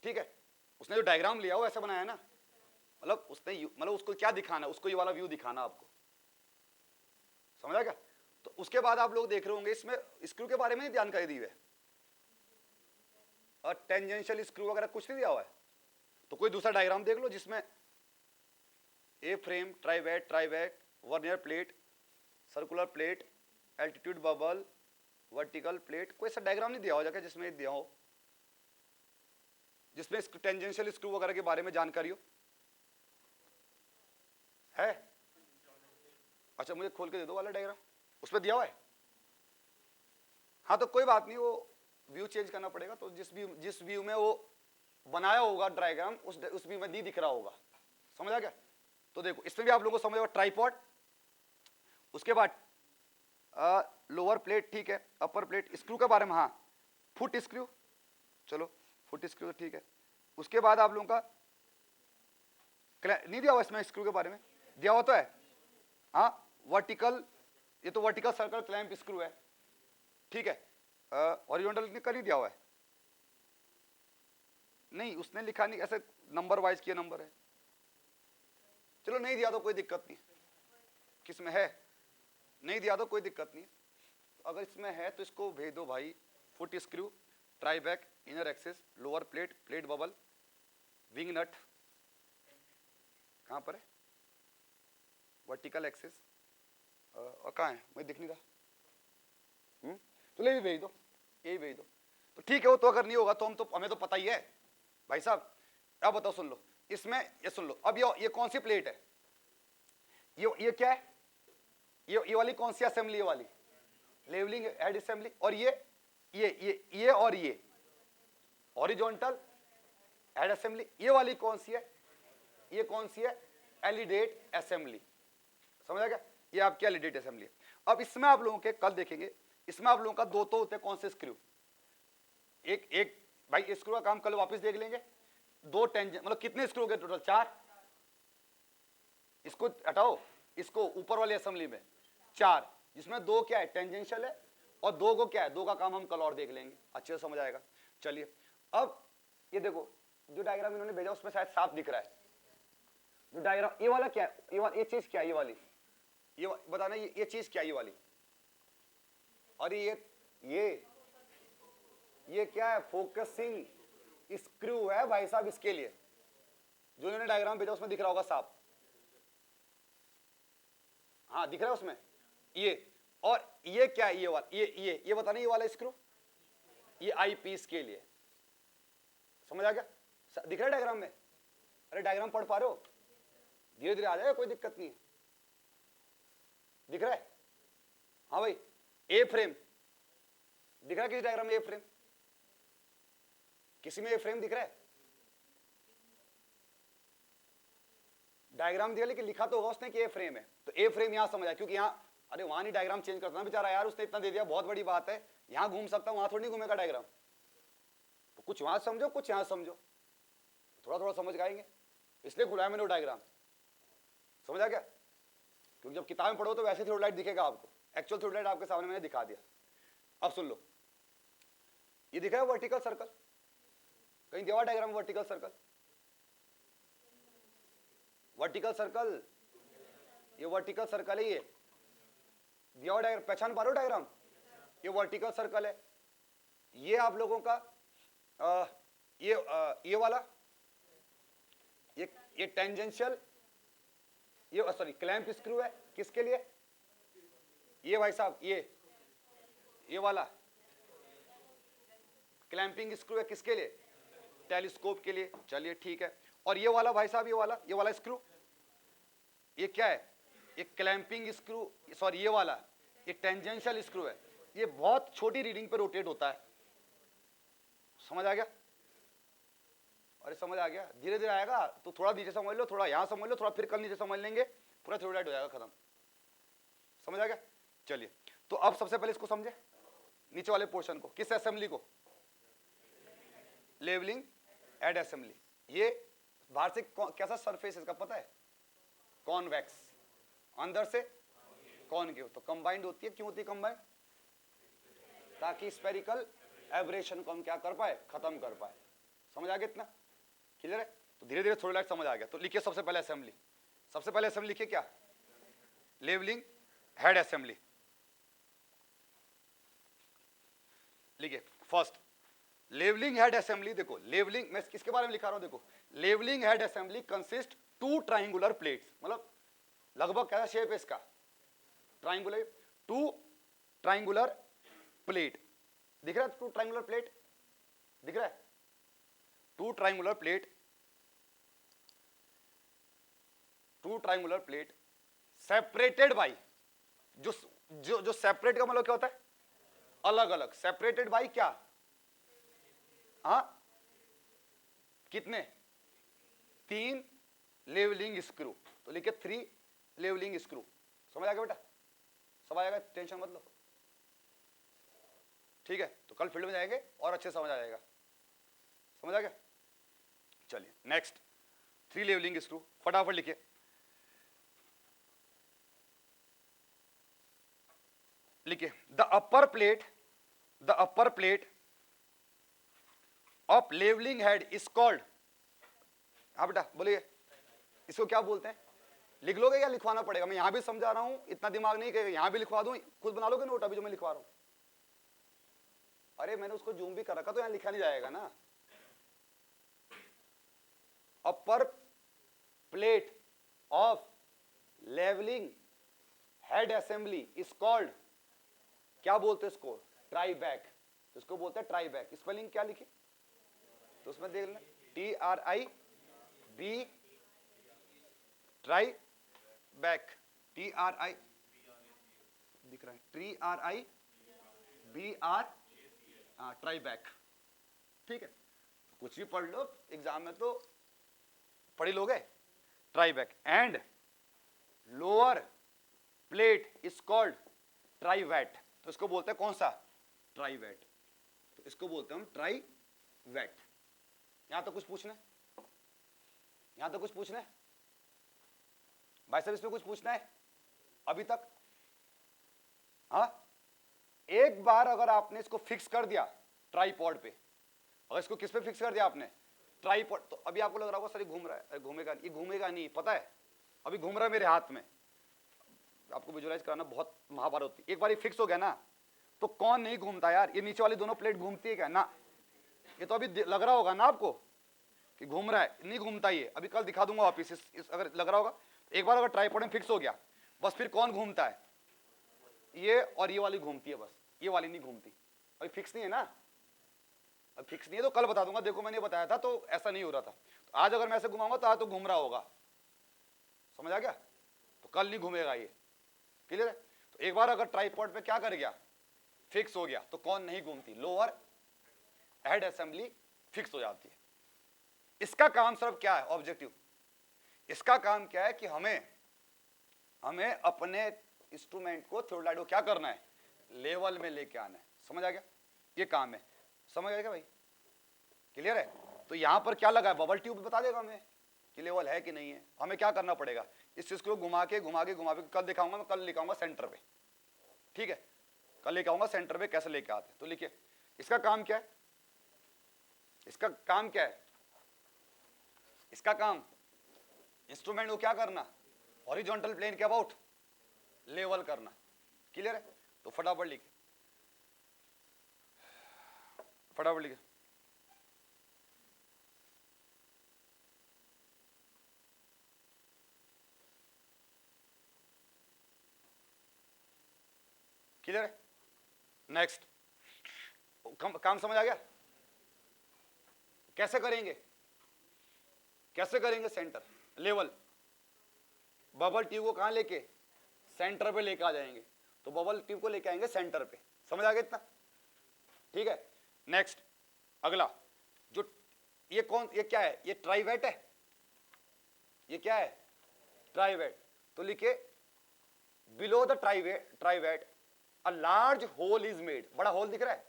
ठीक है, उसने जो डायग्राम लिया वो ऐसा बनाया है ना, मतलब उसने मतलब उसको क्या दिखाना है, उसको ये वाला व्यू दिखाना आपको, समझा क्या। तो उसके बाद आप लोग देख रहे होंगे इसमें स्क्रू के बारे में जानकारी दी हुई है, और टेंजेंशियल स्क्रू वगैरह कुछ नहीं दिया हुआ है। तो कोई दूसरा डायग्राम देख लो जिसमें A frame, trivet, vernier plate, circular plate, altitude bubble, vertical plate, कोई ऐसा डायग्राम नहीं दिया हो जाके जिसमें दिया हो, जिसमें टेंजेंशियल स्क्रू वगैरह के बारे में जानकारी हो, है? अच्छा मुझे खोल के दे दो वाला डायग्राम, उसमें दिया हुआ है। हाँ तो कोई बात नहीं, वो व्यू चेंज करना पड़ेगा, तो जिस व्यू में वो बनाया होगा डायग्राम उस व्यू में नहीं दिख रहा होगा, समझा क्या। तो देखो इसमें भी आप लोगों को समझ होगा, ट्राइपॉड, उसके बाद लोअर प्लेट, ठीक है, अपर प्लेट, स्क्रू के बारे में, हाँ फुट स्क्रू, चलो फुट स्क्रू तो ठीक है। उसके बाद आप लोगों का नहीं दिया हुआ इसमें स्क्रू के बारे में, दिया हुआ तो है, हाँ वर्टिकल, ये तो वर्टिकल सर्कल क्लैंप स्क्रू है, ठीक है, हॉरिजॉन्टल का नहीं दिया हुआ है, नहीं उसने लिखा नहीं, ऐसे नंबर वाइज किया नंबर है, चलो नहीं दिया तो कोई दिक्कत नहीं, किसमें है नहीं दिया तो कोई दिक्कत नहीं, अगर इसमें है तो इसको भेज दो भाई, foot screw, tribrach, inner axis, lower plate, plate bubble, wing nut, कहाँ पर है, वर्टिकल एक्सेस, और कहाँ है मुझे दिख नहीं रहा, तो ये भी भेज दो, यही भेज दो, तो ठीक है। वो तो अगर नहीं होगा तो हमें तो पता ही है भाई साहब। अब बताओ, सुन लो इसमें, ये सुन लो, अब ये कौन सी प्लेट है, ये क्या है, ये वाली कौन सी असेंबली, ये वाली लेवलिंग हेड असेंबली, और ये और ये हॉरिजॉन्टल हेड असेंबली, ये वाली कौन सी है, ये कौन सी है, एलिडेट असेंबली, समझा क्या, ये आपकी एलिडेट असेंबली है। अब इसमें आप लोगों के कल देखेंगे, इसमें आप लोगों का दो तो होते हैं, कौन से स्क्रू, एक भाई स्क्रू का काम कल वापस देख लेंगे, दो टेंजेंट, मतलब कितने स्क्रू के टोटल, 4, इसको हटाओ, इसको ऊपर वाली असेंबली में 4, जिसमें 2 क्या है टेंजेंशियल है, और 2 को क्या है, 2 का काम हम कल और देख लेंगे, अच्छे से समझ आएगा। चलिए अब ये देखो जो डायग्राम इन्होंने भेजा उसमें शायद साफ दिख रहा है, जो डायग्राम ये वाला क्या है, ये चीज क्या है, ये वाली, ये बताना, ये चीज क्या है, ये वाली, और ये क्या है, फोकसिंग स्क्रू है भाई साहब, इसके लिए जो इन्होंने डायग्राम भेजा उसमें दिख रहा होगा साफ, हाँ दिख रहा है उसमें ये, और ये क्या है, ये वाला, ये बताना, ये वाला स्क्रू, ये आई पीस के लिए, समझ आ गया, दिख रहा है डायग्राम में, अरे डायग्राम पढ़ पा रहे हो, धीरे धीरे आ जाएगा, कोई दिक्कत नहीं है, दिख रहा है, हाँ भाई, ए फ्रेम दिख रहा है, किस डायग्राम में ए फ्रेम, किसी में ए फ्रेम दिख रहा है, डायग्राम दिया लेकिन लिखा तो होगा उसने कि ए फ्रेम है, तो ए फ्रेम यहां समझ आया, क्योंकि यहां अरे वहां नहीं डायग्राम चेंज करता ना बेचारा यार, उसने इतना दे दिया, बहुत बड़ी बात है, यहां घूम सकता हूं, वहां थोड़ी नहीं घूमेगा डायग्राम, तो कुछ वहां समझो कुछ यहां समझो, थोड़ा थोड़ा समझ आएंगे, इसलिए खुलाया मैंने वो डायग्राम, समझ आ गया, क्योंकि जब किताब में पढ़ो तो वैसे थ्योरी लाइट दिखेगा आपको, एक्चुअल थ्योरी लाइट आपके सामने मैंने दिखा दिया। अब सुन लो, ये दिखा है वर्टिकल सर्कल, कहीं दिया हुआ diagram vertical circle, vertical circle, ये वर्टिकल सर्कल है, ये दिया हुआ डायग्राम, पहचान पा रहे हो डायग्राम, ये वर्टिकल सर्कल है, ये आप लोगों का ये वाला, ये टेंजेंशियल, ये सॉरी क्लैंप स्क्रू है, किसके लिए, ये भाई साहब, ये वाला क्लैंपिंग स्क्रू है, किसके लिए, टेलीस्कोप के लिए, चलिए ठीक है। और ये वाला भाई साहब, ये वाला स्क्रू, ये क्या है, ये क्लैंपिंग स्क्रू, सॉरी ये वाला, ये टेंजेंशियल स्क्रू है, ये बहुत छोटी रीडिंग पे रोटेट होता है, समझ आ गया, अरे समझ आ गया, धीरे धीरे आएगा, तो थोड़ा नीचे समझ लो, थोड़ा यहां समझ लो, थोड़ा फिर कल नीचे समझ लेंगे, पूरा थ्योरी लाइट हो जाएगा खत्म, समझ आ गया। चलिए तो अब सबसे पहले इसको समझे, नीचे वाले पोर्शन को, किस असेंबली को, लेवलिंग हेड असेंबली। ये बाहर से कैसा सरफेस इसका पता है? कॉन्वेक्स, अंदर से कॉनकेव। तो कंबाइंड होती है, क्यों होती है कंबाइंड? ताकि स्पेरिकल एब्रेशन को हम क्या कर पाए, खत्म कर पाए। समझ आ गया इतना? क्लियर है? तो धीरे धीरे थोड़ी लाइट समझ आ गया। तो लिखिए सबसे पहले असेंबली, सबसे पहले असेंबली लिखिए क्या? Levelling head assembly. लिखिए फर्स्ट लेवलिंग हेड असेंबली। देखो लेवलिंग, मैं किसके बारे में लिखा रहा हूं? देखो levelling head assembly consist two triangular plates, मतलब लगभग कैसा शेप है इसका? Triangular, two triangular plate. दिख रहा है? टू ट्राइंगुलर प्लेट दिख रहा है? Two triangular plate, two triangular plate separated by, जो जो जो सेपरेट का मतलब क्या होता है? अलग अलग। सेपरेटेड बाई क्या? हाँ, कितने? 3 लेवलिंग स्क्रू। तो लिखे 3 लेवलिंग स्क्रू। समझ आ गया बेटा? समझ आएगा, टेंशन मत लो। ठीक है, तो कल फील्ड में जाएंगे और अच्छे समझ आ जाएगा। समझ आ गया? चलिए नेक्स्ट, 3 लेवलिंग स्क्रू फटाफट लिखिए। लिखिए the upper plate of levelling head is called. हाँ बेटा बोलिए, इसको क्या बोलते हैं? लिख लोगे या लिखवाना पड़ेगा? मैं यहां भी समझा रहा हूं, इतना दिमाग नहीं करेगा, यहां भी लिखवा दूं, खुद बना लोगे नोट अभी जो मैं लिखवा रहा हूं? अरे मैंने उसको जूम भी कर रखा, तो यहां लिखा नहीं जाएगा ना। Upper plate of levelling head assembly is called, क्या बोलते हैं इसको? Tribrach. इसको बोलते हैं ट्राई बैक। स्पेलिंग क्या लिखी? तो उसमें देख लेना, TRIB, ट्राई बैक, TRI दिख रहा है, TRIBR, ट्राई बैक। ठीक है, कुछ भी पढ़ लो, एग्जाम में तो पढ़ ही लोगे। Tribrach and lower plate is called trivet. तो इसको बोलते हैं कौन सा? Trivet. तो इसको बोलते हैं हम ट्राई वेट। यहां तो कुछ पूछना है? यहां तो कुछ पूछना है भाई साहब? इसमें कुछ पूछना है अभी तक? हाँ, एक बार अगर आपने इसको फिक्स कर दिया ट्राईपॉड पे, अगर इसको किस पे फिक्स कर दिया आपने? ट्राईपॉड। तो अभी आपको लग रहा होगा सर ये घूम रहा है, घूमेगा। ये घूमेगा नहीं, पता है? अभी घूम रहा है मेरे हाथ में। आपको विजुअलाइज कराना बहुत महाभारत होती है। एक बार ये फिक्स हो गया ना, तो कौन नहीं घूमता यार? ये नीचे वाली दोनों प्लेट घूमती है क्या? ना। ये तो अभी लग रहा होगा ना आपको कि घूम रहा है, नहीं घूमता ये। अभी कल दिखा दूंगा वापिस, अगर लग रहा होगा। एक बार अगर ट्राइपॉड में फिक्स हो गया, बस फिर कौन घूमता है? ये और ये वाली घूमती है, बस ये वाली नहीं घूमती। अभी फिक्स नहीं है ना, अब फिक्स नहीं है तो कल बता दूंगा। देखो मैंने बताया था तो ऐसा नहीं हो रहा था, तो आज अगर मैं ऐसे घुमाऊंगा तो आज तो घूम रहा होगा। समझ आ गया? तो कल नहीं घूमेगा ये। क्लियर है? तो एक बार अगर ट्राइपॉड पे क्या कर गया, फिक्स हो गया, तो कौन नहीं घूमती? लोअर हेड असेंबली फिक्स हो जाती है। इसका काम सिर्फ क्या है? ऑब्जेक्टिव। इसका काम क्या है कि हमें अपने इंस्ट्रूमेंट को थ्योरलाइट को क्या करना है? लेवल में लेके आना है। समझ आ गया? ये काम है। समझ आ गया भाई? क्लियर है? तो यहां पर क्या लगा है? बबल ट्यूब बता देगा हमें कि लेवल है कि नहीं है। हमें क्या करना पड़ेगा? इस चीज को घुमा के कल दिखाऊंगा मैं, कल लेके आऊंगा सेंटर पे। ठीक है, कल लेके आऊंगा सेंटर पे कैसे लेके आते। तो लिखिए इसका काम क्या है? इसका काम क्या है? इसका काम इंस्ट्रूमेंट को क्या करना? हॉरिजॉन्टल प्लेन के अबाउट लेवल करना। क्लियर है? तो फटाफट लिखिए, फटाफट लिखिए। क्लियर है? नेक्स्ट, काम समझ आ गया? कैसे करेंगे? कैसे करेंगे? Centre level. बबल ट्यूब को कहां लेके? सेंटर पे लेके आ जाएंगे। तो बबल ट्यूब को लेके आएंगे सेंटर पे। समझ आ गया इतना? ठीक है, नेक्स्ट अगला, जो ये क्या है? ये ट्राइवेट है। ये क्या है? ट्राइवेट। तो लिखिए below the trivet a large hole is made. बड़ा होल दिख रहा है?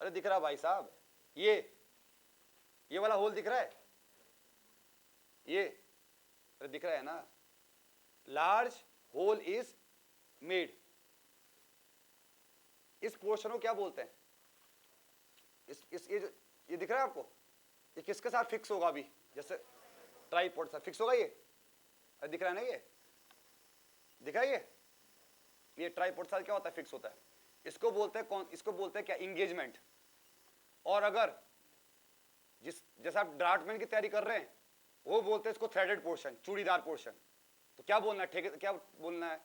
अरे दिख रहा भाई साहब, ये ये वाला होल दिख रहा है, ये अरे दिख रहा है ना, लार्ज होल इज मेड। इस पोर्शन को क्या बोलते हैं? ये दिख रहा है आपको, ये किसके साथ फिक्स होगा अभी? जैसे ट्राइपॉड साथ फिक्स होगा ये, अरे दिख रहा है ना, ये दिख रहा है, ये ट्राइपॉड साथ क्या होता है? फिक्स होता है। इसको बोलते हैं कौन? इसको बोलते हैं क्या? इंगेजमेंट। और अगर जैसे आप ड्राफ्टमैन की तैयारी कर रहे हैं, वो बोलते हैं इसको थ्रेडेड पोर्शन, चूड़ीदार पोर्शन। तो क्या बोलना है? क्या बोलना है?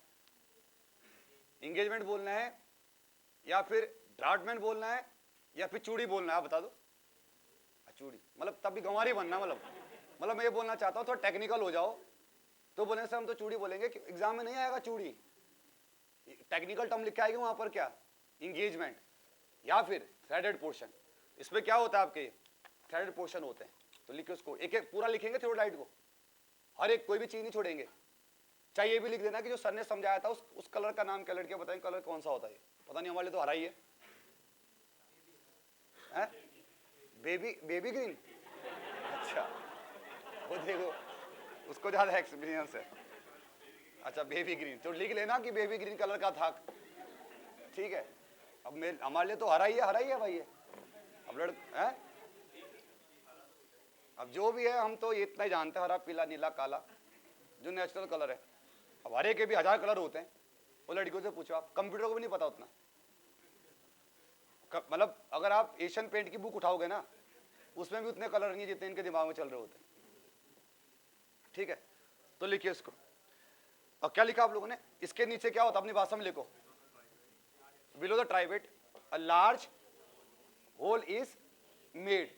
इंगेजमेंट बोलना है, या फिर ड्राफ्टमैन बोलना है, या फिर चूड़ी बोलना है? आप बता दो। चूड़ी मतलब तब भी गंवारी बनना, मतलब मैं ये बोलना चाहता हूँ थोड़ा टेक्निकल हो जाओ, तो बोलने से हम तो चूड़ी बोलेंगे कि एग्जाम में नहीं आएगा चूड़ी, टेक्निकल टर्म लिख के आएगी वहां पर क्या? इंगेजमेंट या फिर थ्रेडेड पोर्शन। इसमें क्या होता है आपके? थ्रेडेड पोर्शन होते हैं। तो लिखिए उसको, एक एक पूरा लिखेंगे थियोडाइट को, हर एक कोई भी चीज नहीं छोड़ेंगे। चाहे ये भी लिख देना कि जो सर ने समझाया था उस कलर का नाम क्या? लड़कियां बताएं कलर कौन सा होता है? पता नहीं, हमारे लिए तो हरा ही है, बेबी ग्रीन। अच्छा, वो देखो उसको ज्यादा एक्सपीरियंस है। अच्छा बेबी ग्रीन, तो लिख लेना कि बेबी ग्रीन कलर का था, ठीक है। अब हमारे लिए तो हरा ही है भाई ये। अब है, अब जो भी है हम तो इतना ही जानते हैं, हरा पीला नीला काला जो नेचुरल कलर है। अब हरे के भी 1000 कलर होते हैं, वो लड़कियों से पूछो, आप कंप्यूटर को भी नहीं पता उतना। मतलब अगर आप एशियन पेंट की बुक उठाओगे ना, उसमें भी उतने कलर नहीं है जितने इनके दिमाग में चल रहे होते हैं, ठीक है। तो लिखिए इसको। और क्या लिखा आप लोगों ने? इसके नीचे क्या होता है? अपनी भाषा में लिखो, below the trivet a large hole is made,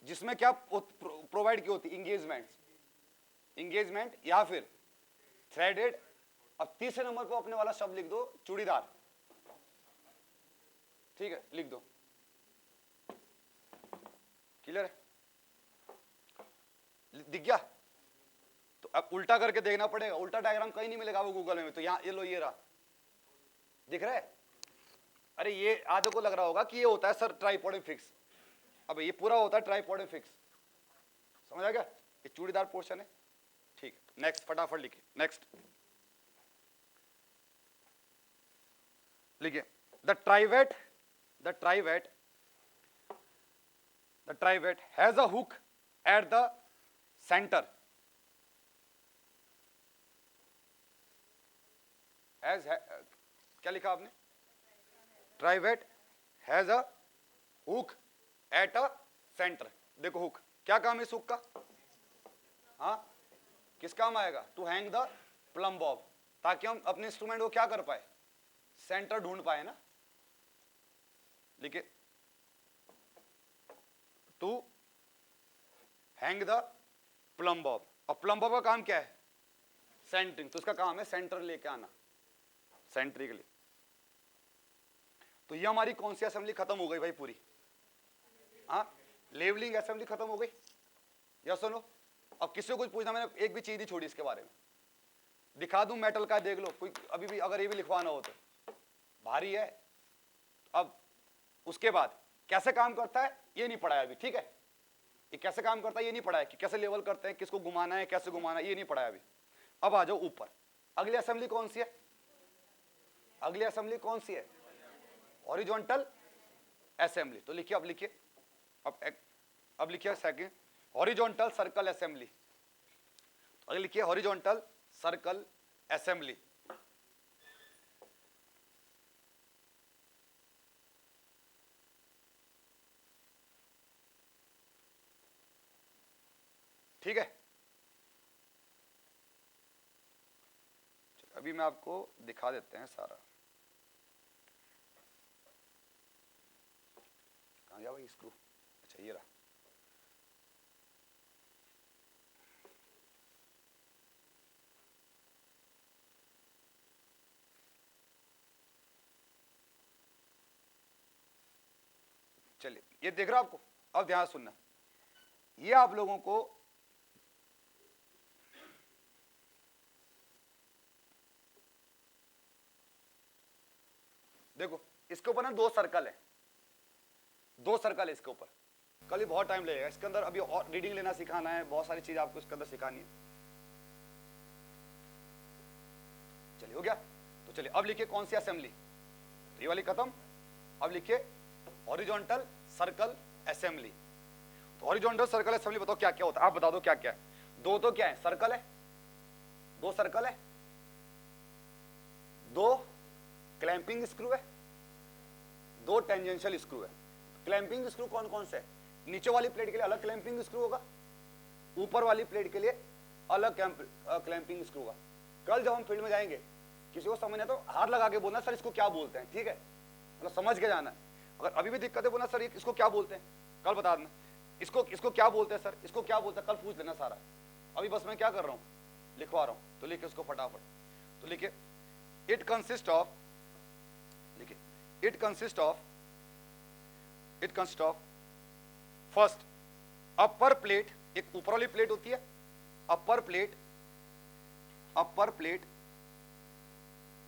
जिसमें क्या प्रोवाइड की होती? इंगेजमेंट या फिर थ्रेडेड। अब तीसरे नंबर पर अपने वाला शब्द लिख दो, चूड़ीदार, ठीक है, लिख दो। क्लियर है? दिख गया? तो अब उल्टा करके देखना पड़ेगा, उल्टा डायग्राम कहीं नहीं मिलेगा वो गूगल में। तो यहां ये लो, ये रहा, दिख रहा है? अरे ये आधे को लग रहा होगा कि ये होता है सर ट्राइपॉड में फिक्स, अब ये पूरा होता है ट्राइपॉड में फिक्स। समझ आ गया? ये चूड़ीदार पोर्शन है, ठीक है। नेक्स्ट, फटाफट लिखिए। नेक्स्ट लिखिए, the trivet has a hook at the centre, क्या लिखा आपने? Trivet has a hook at a centre. देखो हुक, क्या काम है इस हुक का? हाँ, किस काम आएगा? To hang the plumb bob, ताकि हम अपने इंस्ट्रूमेंट को क्या कर पाए? सेंटर ढूंढ पाए ना। लिखिए, to hang the plumb bob. और प्लम बॉब का काम क्या है? सेंटरिंग। तो इसका काम है सेंटर लेके आना, सेंटरी के लिए। तो ये हमारी कौन सी असेंबली खत्म हो गई भाई पूरी? हाँ, लेवलिंग असेंबली खत्म हो गई, या सुनो। अब किसी को कुछ पूछना, मैंने एक भी चीज नहीं छोड़ी इसके बारे में। दिखा दूं मेटल का, देख लो कोई अभी भी, अगर ये भी लिखवाना हो तो भारी है। अब उसके बाद कैसे काम करता है ये नहीं पढ़ाया अभी, ठीक है। ये कैसे काम करता है ये नहीं पढ़ाया, कि कैसे लेवल करते हैं, किसको घुमाना है, कैसे घुमाना है, ये नहीं पढ़ाया अभी। अब आ जाओ ऊपर। अगली असेंबली कौन सी है? अगली असेंबली कौन सी है? Horizontal assembly. तो लिखिए, अब लिखिए, अब लिखिए सेकंड, हॉरिजॉन्टल सर्कल असेंबली। अगर लिखिए हॉरिजॉन्टल सर्कल असेंबली। ठीक है, अभी मैं आपको दिखा देते हैं सारा। कहाँ गया भाई स्क्रू? अच्छा ये रहा। चलिए, ये देख रहा आपको? अब ध्यान सुनना, ये आप लोगों को देखो, इसके ऊपर ना दो सर्कल है, इसके ऊपर। कल ही बहुत टाइम लगेगा इसके अंदर। अभी और रीडिंग लेना सिखाना है, बहुत सारी चीजें आपको इसके अंदर सिखानी है। चलिए हो गया। तो चलिए अब लिखिए कौन सी असेंबली, तो ये वाली खत्म। अब लिखिए हॉरिजॉन्टल सर्कल असेंबली। तो हॉरिजॉन्टल सर्कल असेंबली बताओ क्या क्या होता है, आप बता दो क्या क्या है। दो तो क्या है, सर्कल है, दो सर्कल है, दो क्लैंपिंग स्क्रू है, दो टेंजेंशियल स्क्रू है। क्लैंपिंग स्क्रू कौन कौन से है, नीचे वाली प्लेट के लिए अलग क्लैंपिंग स्क्रू होगा, ऊपर वाली प्लेट के लिए अलग क्लैंपिंग स्क्रू होगा। कल जब हम फील्ड में जाएंगे, किसी को समझना तो हाथ लगा के बोलना सर इसको क्या बोलते हैं, ठीक है, मतलब समझ के जाना है। अगर अभी भी दिक्कत है बोलना सर इसको क्या बोलते हैं, कल बता देना। इसको क्या बोलते हैं सर, इसको क्या बोलते हैं, कल पूछ लेना सारा। अभी बस मैं क्या कर रहा हूँ, लिखवा रहा हूँ। तो लिखिए उसको फटाफट। तो लिखिए इट कंसिस्ट ऑफ, लिखिए it consist of first upper plate, एक ऊपर वाली प्लेट होती है, अपर प्लेट, अपर प्लेट,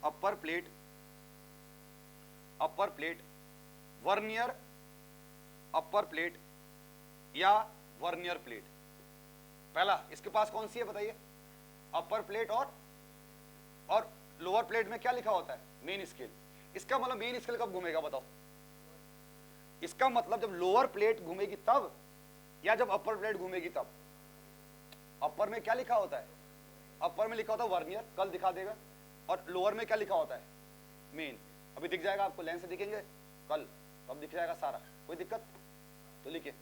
अपर प्लेट, अपर प्लेट, वर्नियर अपर प्लेट या वर्नियर प्लेट। पहला इसके पास कौन सी है बताइए, अपर प्लेट और लोअर प्लेट में क्या लिखा होता है, मेन स्केल। इसका मतलब मेन स्केल कब घूमेगा बताओ, इसका मतलब जब लोअर प्लेट घूमेगी तब, या जब अपर प्लेट घूमेगी तब। अपर में क्या लिखा होता है, अपर में लिखा होता है वर्नियर, कल दिखा देगा। और लोअर में क्या लिखा होता है, मेन। अभी दिख जाएगा आपको, लाइन से दिखेंगे कल, तब दिख जाएगा सारा, कोई दिक्कत। तो लिखिए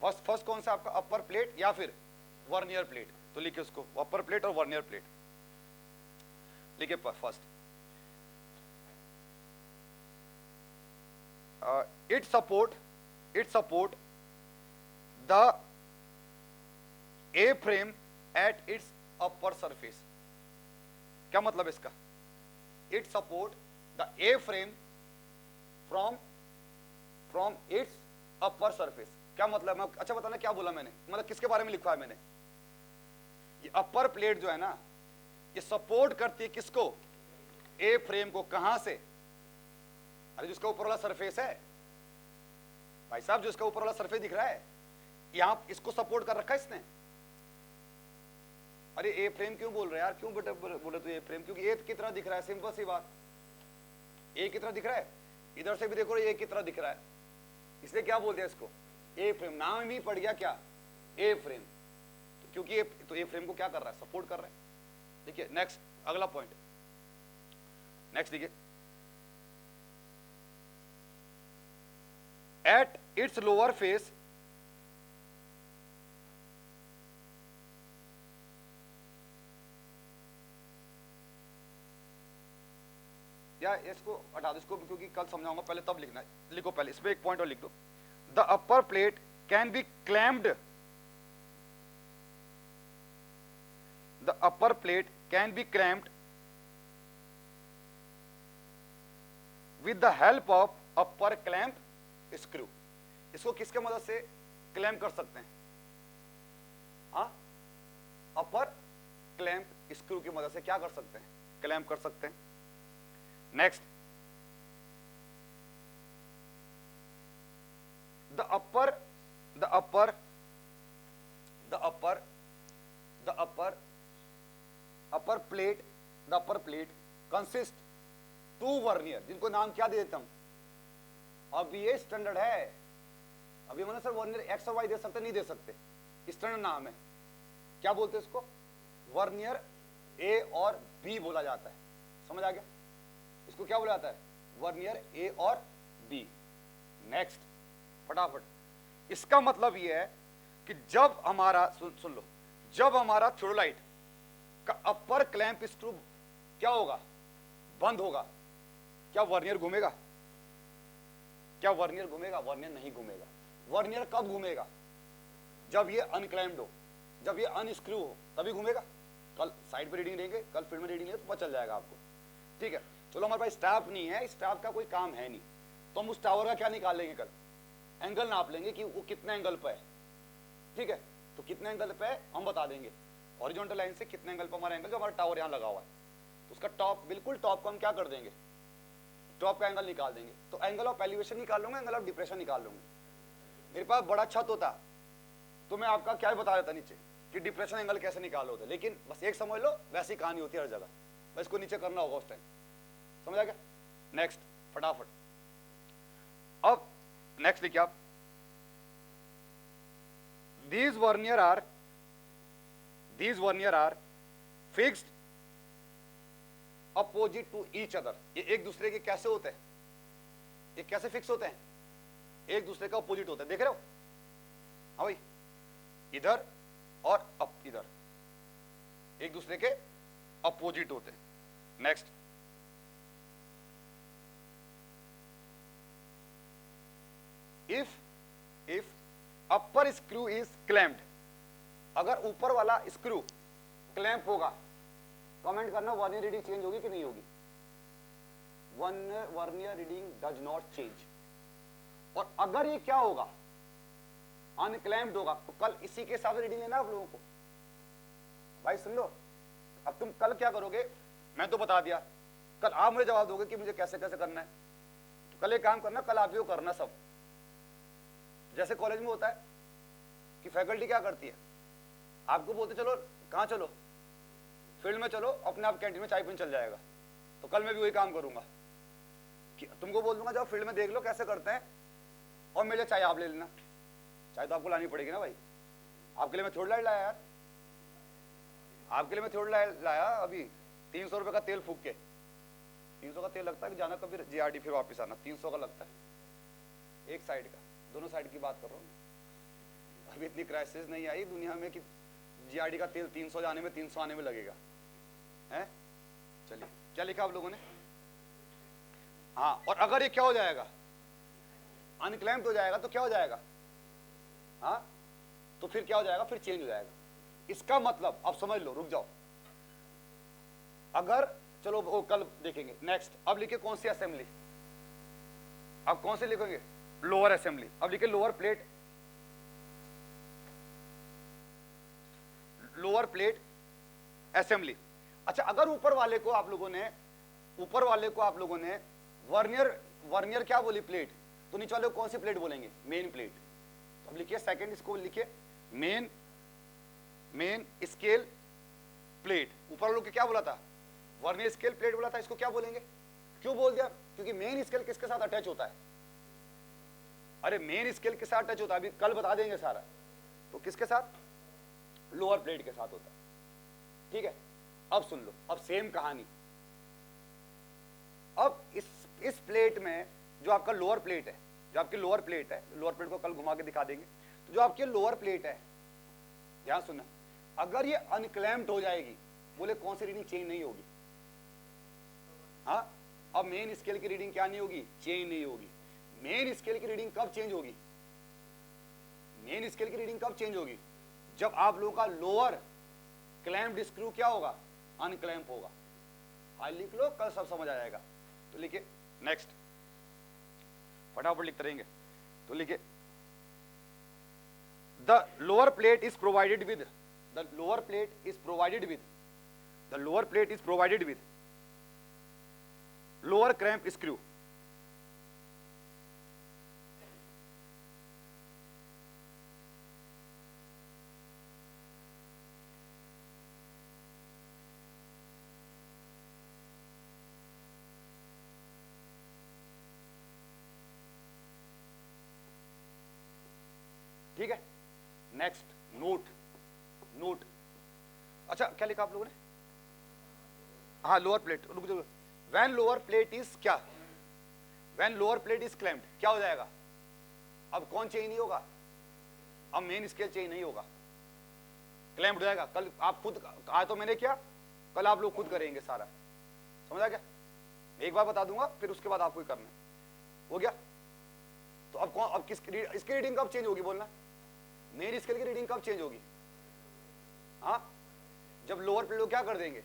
फर्स्ट कौन सा आपका, अपर प्लेट या फिर वर्नियर प्लेट। तो लिखिए उसको अपर प्लेट और वर्नियर प्लेट लिखिए। First it support the a frame at its upper surface. क्या मतलब इसका, it support the a frame from its upper surface. क्या मतलब, मैं अच्छा बताना क्या बोला मैंने, मतलब किसके बारे में लिखा है मैंने। ये अपर प्लेट जो है ना, ये सपोर्ट करती है किसको, ए फ्रेम को। कहां से, अरे जिसका ऊपर वाला सरफेस है भाई साहब, जो इसका ऊपर वाला सरफेस दिख रहा है, यहां इसको सपोर्ट कर रखा है इसने। अरे ए फ्रेम क्यों बोल रहे हैं यार, क्यों बेटा बोले तो ए फ्रेम, क्योंकि ए की तरह दिख रहा है, सिंपल सी बात, ए की तरह दिख रहा है। इधर से भी देखो ए की तरह दिख रहा है, इसलिए क्या बोलते हैं इसको, ए फ्रेम। नाम भी पड़ गया क्या, ए फ्रेम। तो क्योंकि ए फ्रेम को क्या कर रहा है, सपोर्ट कर रहा है। देखिए नेक्स्ट, अगला पॉइंट, नेक्स्ट देखिए, एट इट्स लोअर फेस या इसको हटा दो इसको, क्योंकि कल समझाऊंगा, पहले तब लिखना है। लिखो पहले इस पे एक पॉइंट और लिख दो। The upper plate can be clamped, the upper plate can be clamped with the help of upper clamp screw. इसको किसके मदद से क्लैम्प कर सकते हैं, हाँ, अपर क्लैम्प स्क्रू की मदद से क्या कर सकते हैं, क्लैम्प कर सकते हैं। Next, the upper plate consist to vernier, जिनको नाम क्या दे देता हूं, अब ये स्टैंडर्ड है। अभी मैंने सर वर्नियर एक्स और वाई दे सकते, नहीं दे सकते, स्टैंडर्ड नाम है। क्या बोलते हैं इसको, वर्नियर ए और बी बोला जाता है, समझ आ गया। इसको क्या बोला जाता है, वर्नियर ए और बी। नेक्स्ट फटाफट, इसका मतलब यह है कि जब हमारा सुन लो, जब हमारा थ्योडोलाइट का अपर क्लैंप स्क्रू क्या होगा, बंद होगा, क्या वर्नियर घूमेगा, क्या वर्नियर घूमेगा, वर्नियर नहीं घूमेगा। वर्नियर कब घूमेगा, जब ये अनक्लैम्प्ड हो, जब ये अनस्क्रू हो, तभी घूमेगा। कल साइड पे रीडिंग लेंगे, कल फील्ड में रीडिंग लेंगे तो पता चल जाएगा आपको, ठीक है। चलो हमारे पास स्टाफ नहीं है, स्टाफ का कोई काम है नहीं, तो हम उस टावर का क्या निकाल लेंगे, कल एंगल नाप लेंगे कि वो कितने एंगल पे है, ठीक है। तो कितने एंगल पे है हम बता देंगे, हॉरिजॉन्टल लाइन से कितने एंगल पे हमारा एंगल, जो हमारा टावर यहाँ लगा हुआ है, तो उसका टॉप, बिल्कुल टॉप को हम क्या कर देंगे, टॉप का एंगल निकाल देंगे। तो एंगल ऑफ एलिवेशन निकाल लूंगा, एंगल ऑफ डिप्रेशन निकाल लूंगा। मेरे पास बड़ा छत होता तो मैं आपका क्या बता देता नीचे कि डिप्रेशन एंगल कैसे निकालो होता, लेकिन बस एक समझ लो वैसी कहानी होती है हर जगह, बस इसको नीचे करना होगा उस टाइम। समझ आ गया? नेक्स्ट फटाफट। अब नेक्स्ट देखिए आप, these vernier are fixed opposite to each other। ये एक दूसरे के कैसे होते हैं, ये कैसे फिक्स होते हैं, एक दूसरे का अपोजिट होता है, देख रहे हो? हाँ भाई, इधर और अब इधर एक दूसरे के अपोजिट होते हैं। Next, if upper screw is clamped, अगर ऊपर वाला स्क्रू क्लैंप होगा, कमेंट करना वर्नियर रीडिंग चेंज होगी कि नहीं होगी। Vernier reading does not change. और अगर ये क्या होगा, अनक्लैम्प्ड होगा, तो कल इसी के हिसाब से रीडिंग लेना आप लोगों को। भाई सुन लो, अब तुम कल क्या करोगे, मैं तो बता दिया, कल आप मुझे जवाब दोगे कि मुझे कैसे कैसे करना है। तो कल एक काम करना, कल आप ही को करना सब। जैसे कॉलेज में होता है कि फैकल्टी क्या करती है, आपको बोलते चलो कहाँ चलो, फील्ड में चलो, अपने आप कैंटीन में चाय पीने चल जाएगा। तो कल मैं भी वही काम करूंगा कि तुमको बोल दूंगा जाओ फील्ड में देख लो कैसे करते हैं, और मेरे लिए चाय आप ले लेना। चाय तो आपको लानी पड़ेगी ना भाई, आपके लिए मैं थोड़ी लाया यार, आपके लिए मैं थोड़ी लाया। अभी 300 रुपये का तेल फूक के, 300 का तेल लगता है कि जाना कभी जीआरडी फिर वापस आना, 300 का लगता है एक साइड का, दोनों साइड की बात कर रहा हूँ। अभी इतनी क्राइसिस नहीं आई दुनिया में कि जीआरडी का तेल 300 जाने में 300 आने में लगेगा, है? चलिए, क्या लिखा आप लोगों ने? हाँ, और अगर ये क्या हो जाएगा, अनक्लैम्प्ड हो जाएगा, तो क्या हो जाएगा? हाँ, तो फिर क्या हो जाएगा, फिर चेंज हो जाएगा। इसका मतलब अब समझ लो, रुक जाओ। अगर चलो वो कल देखेंगे। नेक्स्ट, अब लिखे कौन सी असेंबली, अब कौन से लिखेंगे? Lower assembly. अब लिखे lower plate, lower plate assembly. अच्छा, अगर ऊपर वाले को आप लोगों ने वर्नियर क्या बोली, प्लेट, तो नीचे वाले को कौन सी प्लेट बोलेंगे? Main plate. तो अब लिखिए सेकंड, इसको लिखिए मेन स्केल प्लेट। ऊपर वालों को क्या बोला था? वर्नियर स्केल प्लेट बोला था। इसको क्या बोलेंगे? क्यों बोल दिया? क्योंकि मेन स्केल किसके साथ अटैच होता है? अरे मेन स्केल के साथ अटैच होता है, अभी कल बता देंगे सारा। तो किसके साथ? लोअर प्लेट के साथ होता है। ठीक है, अब सुन लो, अब सेम कहानी। अब इस प्लेट में जो आपका लोअर प्लेट है, लोअर प्लेट को कल घुमा के दिखा देंगे। तो जो आपकी लोअर प्लेट है, ध्यान सुनना, अगर ये अनक्लैम्प्ड हो जाएगी, बोले कौन सी रीडिंग चेंज नहीं होगी? हाँ, अब मेन स्केल की रीडिंग क्या नहीं होगी? चेंज नहीं होगी। मेन स्केल की रीडिंग कब चेंज होगी? मेन स्केल की रीडिंग कब चेंज होगी? जब आप लोगों का लोअर क्लैम्प्ड स्क्रू क्या होगा? अनक्लैम्प होगा। आज लिख लो, कल सब समझ आ जाएगा। तो लिखिए नेक्स्ट, फटाफट लिखते रहेंगे। तो लिखिए the lower plate is provided with lower cramp screw. ठीक है, नेक्स्ट नोट। अच्छा, क्या लिखा आप लोगों ने? हाँ, लोअर प्लेट। रुक जाओ। व्हेन लोअर प्लेट इज क्या? When lower plate is clamped, क्या हो जाएगा? अब कौन चेंज नहीं होगा? अब मेन स्केल चेंज नहीं होगा, क्लैम्प्ड हो जाएगा। कल आप खुद, आज तो मैंने किया, कल आप लोग खुद करेंगे सारा। समझ आ गया? एक बार बता दूंगा, फिर उसके बाद आपको ही करना हो गया। तो अब कौन, अब इसकी रीडिंग कब चेंज होगी? बोलना, मेन स्केल की रीडिंग कब चेंज होगी? हाँ, जब लोअर प्लेट को क्या कर देंगे?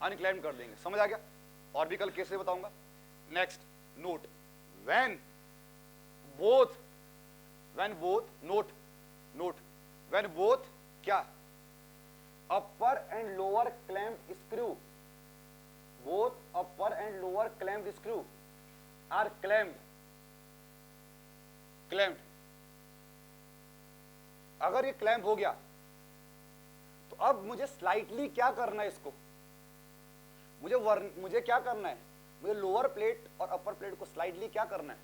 अनक्लैम्प्ड कर देंगे। समझ आ गया? और भी कल कैसे बताऊंगा। Next, note. व्हेन बोथ क्या? Upper and lower clamped screw, both upper and lower clamped screw are clamped अगर ये क्लैंप हो गया तो अब मुझे स्लाइटली क्या करना है, इसको मुझे क्या करना है, मुझे लोअर प्लेट और अपर प्लेट को स्लाइडली क्या करना है,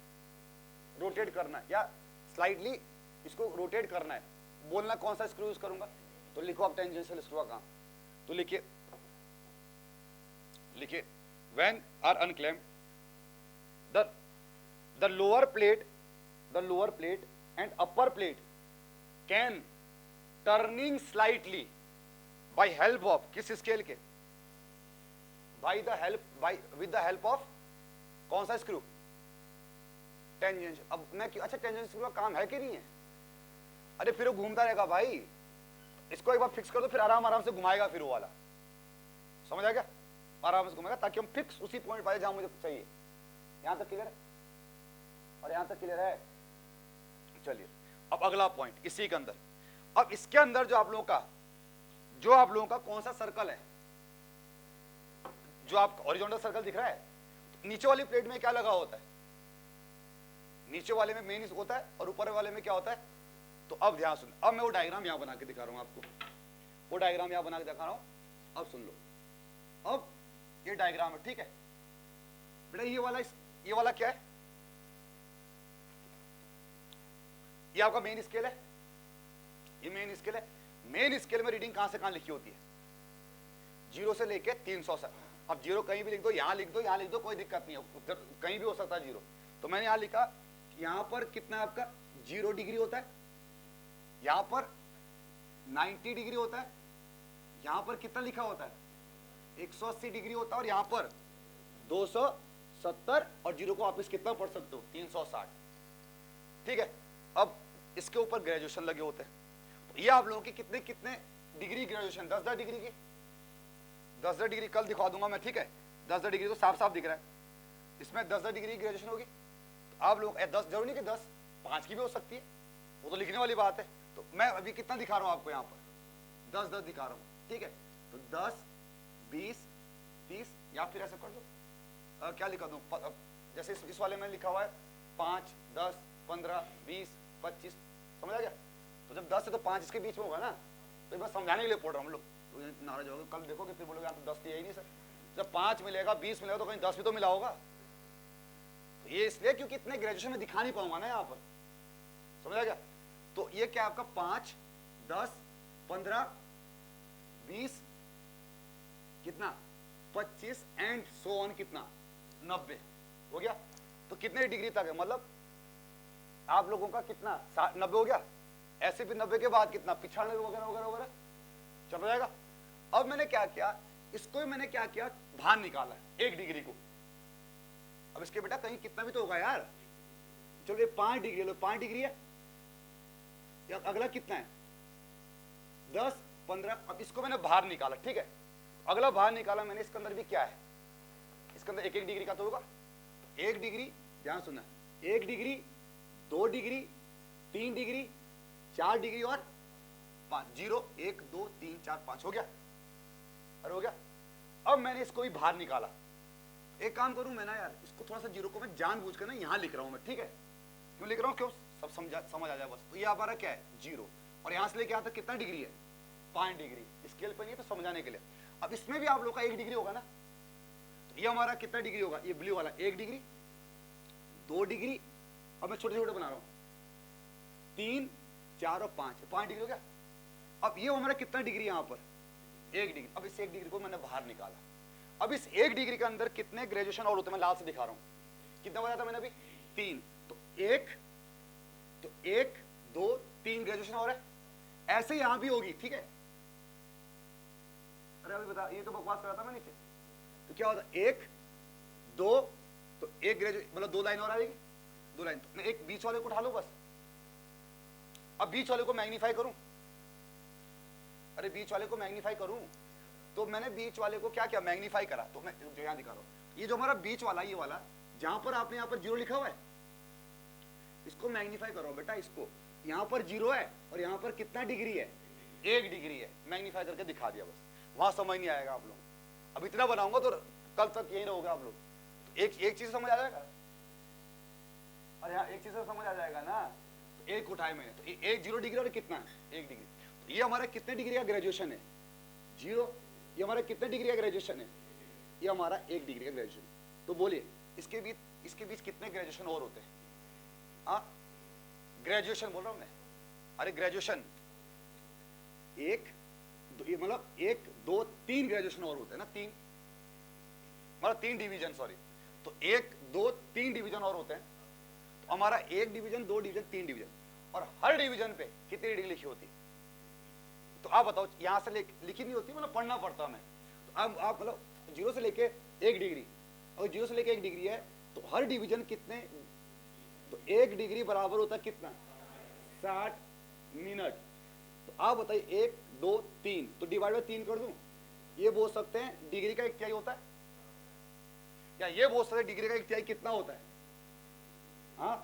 रोटेट करना है, या स्लाइडली इसको रोटेट करना है। बोलना कौन सा स्क्रू यूज करूंगा, तो लिखो आप टेंजेंशियल स्क्रू का काम। तो लिखिए when are unclamped the lower plate and upper plate can turning slightly by help of किस स्केल के, with the help of कौन सा स्क्रू, टेंजेंशियल। अब मैं अच्छा टेंजेंशियल स्क्रू का काम है कि नहीं है, अरे फिर वो घूमता रहेगा भाई, इसको एक बार फिक्स कर दो फिर आराम से घुमाएगा, फिर वो वाला समझ आ गया, आराम से घुमाएगा ताकि हम फिक्स उसी पॉइंट पाए जहां मुझे चाहिए। यहां तक क्लियर है और यहां तक क्लियर है। चलिए अब अगला पॉइंट इसी के अंदर, अब इसके अंदर जो आप लोगों का कौन सा सर्कल है, जो आप हॉरिजॉन्टल सर्कल दिख रहा है, तो नीचे वाली प्लेट में क्या लगा होता है, नीचे वाले में मेन होता है और ऊपर वाले में क्या होता है। तो अब ध्यान सुन, अब मैं वो डायग्राम यहां बना के दिखा रहा हूं आपको, वो डायग्राम यहां बना के दिखा रहा हूं, अब सुन लो। अब ये डायग्राम है, ठीक है बेटा, ये वाला क्या है, ये आपका मेन स्केल है, ये मेन स्केल है। मेन स्केल में रीडिंग कहां से कहां लिखी होती है, 0 से लेके 300 तक। अब 0 कहीं भी लिख दो, यहां लिख दो, कोई दिक्कत नहीं है, उधर कहीं भी हो सकता है 0। तो मैंने यहां लिखा, यहां पर कितना आपका 0 डिग्री होता है, यहां पर 90 डिग्री होता है, यहां पर कितना लिखा होता है 180 डिग्री होता है, और यहां पर 270, और 0 को वापस कितना पढ़ सकते हो 360, ठीक है। अब इसके ऊपर ग्रेजुएशन लगे होते हैं, तो ये आप लोगों की कितने डिग्री ग्रेजुएशन, 10 डिग्री की, 10 डिग्री कल दिखा दूंगा मैं, ठीक है। 10 डिग्री तो साफ दिख रहा है, इसमें 10 डिग्री ग्रेजुएशन होगी। तो आप लोग 10 जरूरी नहीं कि 10, 5 की भी हो सकती है, वो तो लिखने वाली बात है। तो मैं अभी कितना दिखा रहा हूं आपको, यहाँ पर 10 दिखा रहा हूं, ठीक है। तो 10, 20, 30, या फिर ऐसा कर दो, क्या लिखा दूं, जैसे इस वाले में लिखा हुआ है 5, 10, 15, 20, 25, समझ आ गया। तो जब 10 है तो 5 इसके बीच में होगा ना, तो बस समझाने के लिए पढ़ रहा हूं हम लोग, तो नाराज होगा, कल देखोगे फिर बोलोगे आप तो 10 तो यही नहीं सर, जब 5 मिलेगा 20 मिलेगा तो कहीं 10 भी तो मिला होगा। तो ये इसलिए क्योंकि इतने ग्रेजुएशन में दिखा नहीं पाऊंगा ना यहाँ पर, समझ आ गया। तो ये क्या आपका 5, 10, 15, 20, कितना 25 एंड सो ऑन, कितना 90 हो गया। तो कितने डिग्री तक है, मतलब आप लोगों का कितना 90 हो गया, ऐसे भी 90 के बाद कितना 95 वगैरह वगैरह वगैरह चल जाएगा। अब मैंने क्या किया, इसको मैंने क्या किया, बाहर निकाला 1 डिग्री को। अब इसके बेटा कहीं कितना भी तो होगा यार, चलो ये 5 डिग्री लो, 5 डिग्री है, या अगला कितना है 10, 15। अब इसको मैंने बाहर निकाला, ठीक है, अगला बाहर निकाला मैंने, इसके अंदर भी क्या है, इसके अंदर 1 डिग्री का तो होगा। 1 डिग्री, ध्यान सुनना, 1 डिग्री, 2 डिग्री, 3 डिग्री, 4 डिग्री और 5, 0, 1, 2, 3, 4, 5 हो गया, अरे हो गया। अब मैंने इसको भी बाहर निकाला, एक काम करूं मैं ना यार, इसको थोड़ा सा 0 को मैं जानबूझकर ना यहां लिख रहा हूं मैं, ठीक है, क्यों लिख रहा हूं, क्यों सब समझ आ जाए बस। तो ये हमारा क्या है 0, और यहां से लेके यहां तक कितना डिग्री है 5 डिग्री, स्केल पर नहीं तो समझाने के लिए। अब इसमें भी आप लोग का 1 डिग्री होगा ना, तो ये हमारा कितना डिग्री होगा, ये ब्लू वाला 1 डिग्री, 2 डिग्री, अब मैं छोटे छोटे बना रहा हूं, 3, 4 और 5 डिग्री हो गया। अब ये हमारा कितना डिग्री यहां पर 1 डिग्री। अब इस 1 डिग्री को मैंने बाहर निकाला। अब इस 1 डिग्री के अंदर कितने ग्रेजुएशन और होते हैं, मैं लाल से दिखा रहा हूं, कितना बताया था मैंने अभी 3, तो 1, 2, 3 ग्रेजुएशन हो रहा है, ऐसे यहां भी होगी, ठीक है। अरे अभी बता, ये तो बकवास कर रहा था मैं नीचे, तो क्या होता 1, 2, तो 1 ग्रेजुएशन मतलब 2 लाइन और आएगी, 2 लाइन। तो मैं एक बीच वाले को उठा लो बस, अब बीच वाले को मैग्नीफाई करूं, अरे बीच वाले को मैग्नीफाई करूं, तो मैंने बीच वाले को क्या किया मैग्नीफाई करा। तो मैं जो यहां दिखा रहा हूं, ये जो हमारा बीच वाला, ये वाला जहां पर आपने यहां पर 0 लिखा हुआ है, इसको मैग्नीफाई करो बेटा, इसको यहां पर 0 है और यहां पर कितना डिग्री है 1 डिग्री है, मैग्नीफाई करके दिखा दिया बस, वहां समझ नहीं आएगा आप लोग। अब इतना बनाऊंगा तो कल तक यही रहोगे आप लोग, तो एक चीज समझ आ जाएगा, अरे हाँ एक चीज समझ आ जाएगा ना। तो एक उठाए मैंने, तो एक 0 डिग्री और कितना है 1 डिग्री। तो ये हमारा कितने डिग्री का ग्रेजुएशन है 0। ये हमारा कितने डिग्री का ग्रेजुएशन है, ये हमारा 1 डिग्री का ग्रेजुएशन। तो बोलिए इसके बीच कितने ग्रेजुएशन और होते हैं? हाँ ग्रेजुएशन बोल रहा हूं मैं, अरे ग्रेजुएशन ये मतलब 1 2 3 ग्रेजुएशन और होते हैं ना, 3 मतलब 3 डिवीजन, सॉरी। तो 1 2 3 डिवीजन और होते हैं। तो हमारा 1 डिवीजन 2 डिवीजन 3 डिवीजन, और हर डिवीजन पे कितनी डिग्री लिखी होती? तो आप बताओ, यहां से लिखी नहीं होती, मतलब पढ़ना पड़ता हमें। तो अब आप मतलब 0 से लेके 1 डिग्री, और 0 से लेके 1 डिग्री है तो हर डिवीजन कितने, तो 1 डिग्री बराबर होता है कितना 60 मिनट। तो आप बताइए 1 2 3, तो डिवाइड बाय 3 कर दूं। ये बोल सकते हैं डिग्री का 1/3 होता है, या ये बोल सकते हैं डिग्री का 1/3 कितना होता है? हाँ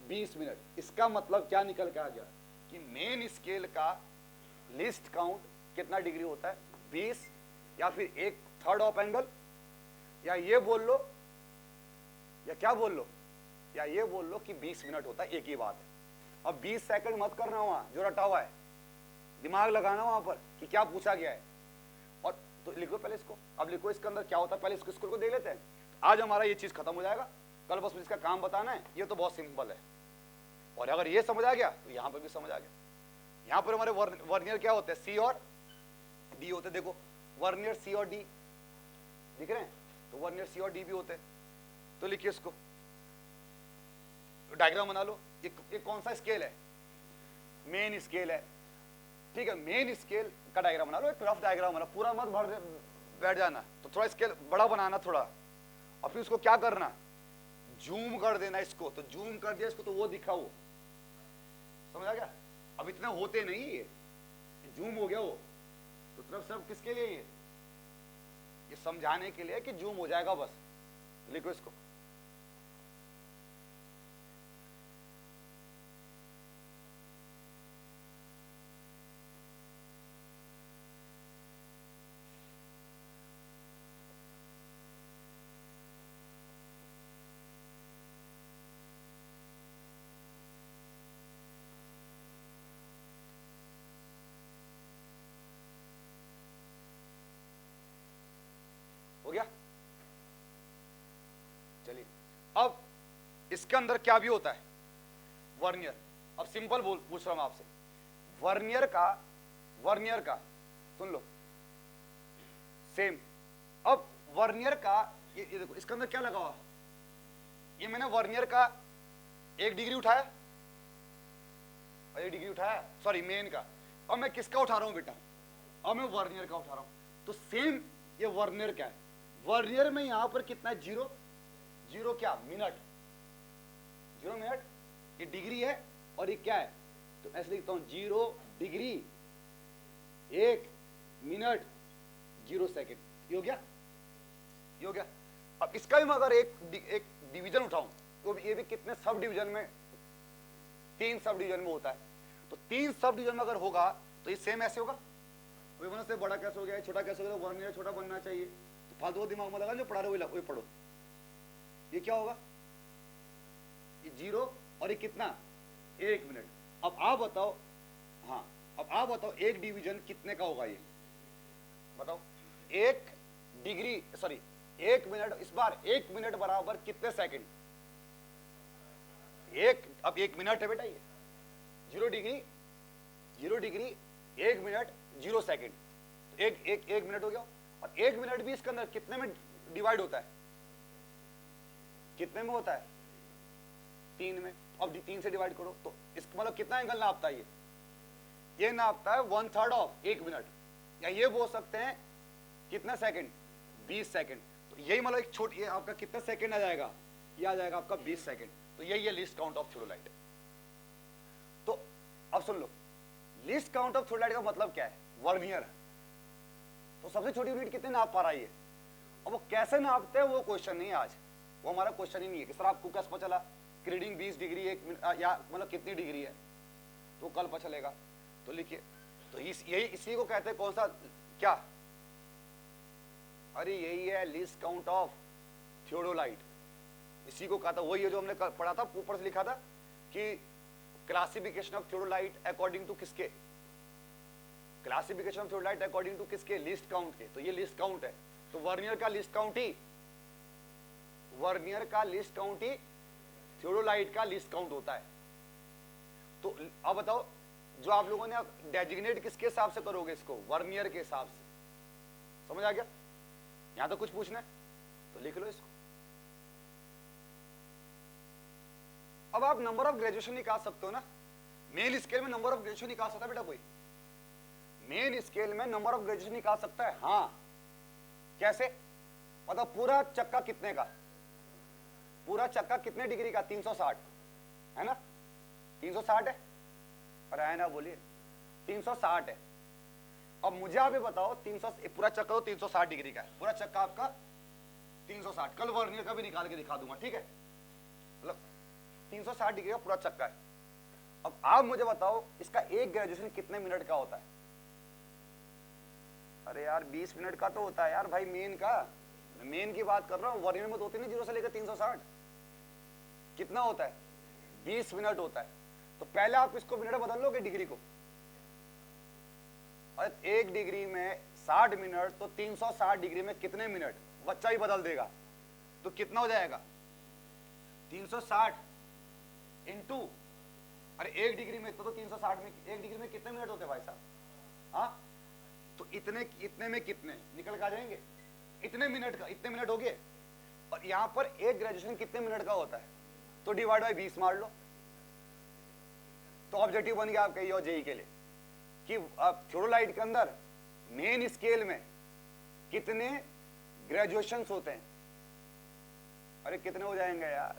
20 मिनट। इसका मतलब क्या निकल के आ गया कि मेन स्केल का लिस्ट काउंट कितना डिग्री होता है 20, या फिर 1/3 ऑफ एंगल, या ये बोल लो, या क्या बोल लो, या ये बोल लो कि 20 मिनट होता है, एक ही बात है। अब 20 सेकंड मत करना वहां जो रटा हुआ है, दिमाग लगाना वहां पर कि क्या पूछा गया है। और तो लिखो पहले इसको, अब लिखो इसके अंदर क्या होता है, पहले इसको स्कूल को देख लेते हैं। आज हमारा ये चीज खत्म हो जाएगा, कल बस इसका काम बताना है। ये तो बहुत सिंपल है, और अगर ये समझ आ गया तो यहां पर भी समझ आ गया। यहां पर हमारे वर्नियर क्या होते हैं, सी और डी होते हैं। देखो वर्नियर सी और डी दिख रहे हैं, तो वर्नियर सी और डी भी होते हैं। तो लिखिए इसको, डायग्राम बना लो। ये कौन सा स्केल है, मेन स्केल है, ठीक है। मेन स्केल का डायग्राम बना लो, एक रफ डायग्राम बना, पूरा मत भर बैठ जाना। तो थोड़ा स्केल बड़ा बनाना थोड़ा, और फिर उसको क्या करना, जूम कर देना इसको। तो जूम कर दिया इसको तो वो दिखा, वो समझ आ गया। अब इतने होते नहीं, ये जूम हो गया वो, तो तरफ सब किसके लिए, ये समझाने के लिए कि जूम हो जाएगा बस। लिखो इसको, हो गया। चलिए अब इसके अंदर क्या भी होता है, वर्नियर। अब सिंपल पूछ रहा हूं आपसे, वर्नियर का सुन लो सेम। अब वर्नियर का ये देखो, इसके अंदर क्या लगा हुआ, ये मैंने वर्नियर का 1 डिग्री उठाया, और 1 डिग्री उठाया, सॉरी मेन का। अब मैं किसका उठा रहा हूं बेटा, अब मैं वर्नियर का उठा रहा हूं। तो सेम ये वर्नियर क्या है, वर्नियर में यहां पर कितना है 0 0 क्या मिनट, 0 मिनट। ये डिग्री है और ये क्या है, तो ऐसे लिखता हूं 0 डिग्री 1 मिनट 0 सेकेंड। ये हो गया, ये हो गया। अब इसका भी मैं अगर एक डिवीजन उठाऊं, तो ये भी कितने सब डिवीजन में, 3 सब डिवीजन में होता है। तो 3 सब डिवीजन में अगर होगा तो ये सेम ऐसे होगा, वही से बड़ा कैसे हो गया, छोटा कैसे हो गया, वर्नियर छोटा बनना चाहिए। तो फालतू दिमाग में लगा, जो पढ़ा रहे वही पढ़ो। ये क्या होगा, ये 0 और ये कितना 1 मिनट। अब आप बताओ, हाँ अब आप बताओ 1 डिवीजन कितने का होगा, ये बताओ। 1 डिग्री सॉरी 1 मिनट, इस बार 1 मिनट बराबर कितने सेकंड, अब 1 मिनट है बेटा, ये 0 डिग्री 1 मिनट 0 सेकंड, तो एक मिनट हो गया। और 1 मिनट भी इसके अंदर कितने में डिवाइड होता है, कितने में होता है 3 में। अब 3 से डिवाइड करो तो इसका मतलब कितना एंगल नापता है, ये नापता है 1/3 ऑफ 1 मिनट, या ये बोल सकते हैं कितना सेकंड 20 सेकंड। तो यही मतलब एक छोटी, ये आपका कितना सेकंड आ जाएगा, ये आ जाएगा आपका 20 सेकंड। तो यही है लिस्ट काउंट ऑफ थियोडोलाइट। तो अब सुन लो, लिस्ट काउंट ऑफ थियोडोलाइट का मतलब क्या है, वर्नियर। तो सबसे छोटी यूनिट कितने नाप पा रहा है ये, और वो कैसे नापते हैं वो क्वेश्चन नहीं है आज, वो हमारा क्वेश्चन ही नहीं है कि सर आपको कैसे पता चला कि रीडिंग 20 डिग्री 1 मिनट या मतलब कितनी डिग्री है, तो कल पता चलेगा। तो लिखिए, तो यही इसी को कहते हैं कौन सा, क्या, अरे यही है लिस्ट काउंट ऑफ थियोडोलाइट, इसी को कहा था। वही है जो हमने पढ़ा था, ऊपर से लिखा था कि classification of theodolite according to किसके? Classification of theodolite according to किसके? लीस्ट काउंट के। तो ये लीस्ट काउंट है, तो वर्नियर का लीस्ट काउंट ही, वर्नियर का लीस्ट काउंट ही थियोडोलाइट का लीस्ट काउंट होता है। तो अब बताओ, जो आप लोगों ने डेजिग्नेट किसके हिसाब से करोगे इसको? वर्नियर के हिसाब से। समझ आ गया? यहां तो कुछ पूछना है तो लिख लो इसको। अब आप नंबर ऑफ ग्रेजुएशन निकाल सकते हो ना, मेन स्केल में नंबर ऑफ ग्रेजुएशन निकाल सकता है बेटा कोई? मेन स्केल में नंबर ऑफ ग्रेजुएशन निकाल सकता है? हाँ। कैसे? मतलब पूरा चक्का कितने का? पूरा चक्का कितने डिग्री का? 360 है ना? 360 है, अरे है ना, बोलिए 360 है। अब मुझे आप ये बताओ, 300 पूरा चक्का तो 360 डिग्री का है, पूरा चक्का आपका 360। कल वर्नियर का भी निकाल के दिखा दूंगा, ठीक है? मतलब 360 डिग्री का पूरा चक्का है। अब आप मुझे बताओ, इसका एक ग्रेजुएशन कितने मिनट का होता है? अरे यार 20 मिनट का तो होता है यार भाई, मेन का। मेन की बात कर रहा हूं, वर्नियर में तो होती नहीं 0 से लेकर 360। कितना होता है? 20 मिनट होता है। तो पहले आप इसको मिनट बदल लोगे डिग्री को। अरे 1 डिग्री में 60 मिनट, तो 360 डिग्री में कितने मिनट? बच्चा ही बदल देगा। तो कितना हो जाएगा? 360 इंटू, अरे 1 डिग्री में तो 360 में 1 डिग्री में कितने मिनट होते हैं भाई साहब? हाँ, तो इतने में कितने निकल के आ जाएंगे? इतने मिनट का, इतने मिनट हो गए। और यहां पर एक ग्रेजुएशन कितने मिनट का होता है? तो डिवाइड बाय 20 मार लो। तो ऑब्जेक्टिव बन गया आपका ये और जेई के लिए कि अब थियोडोलाइट के अंदर मेन स्केल में कितने ग्रेजुएशंस होते हैं। अरे कितने हो जाएंगे यार?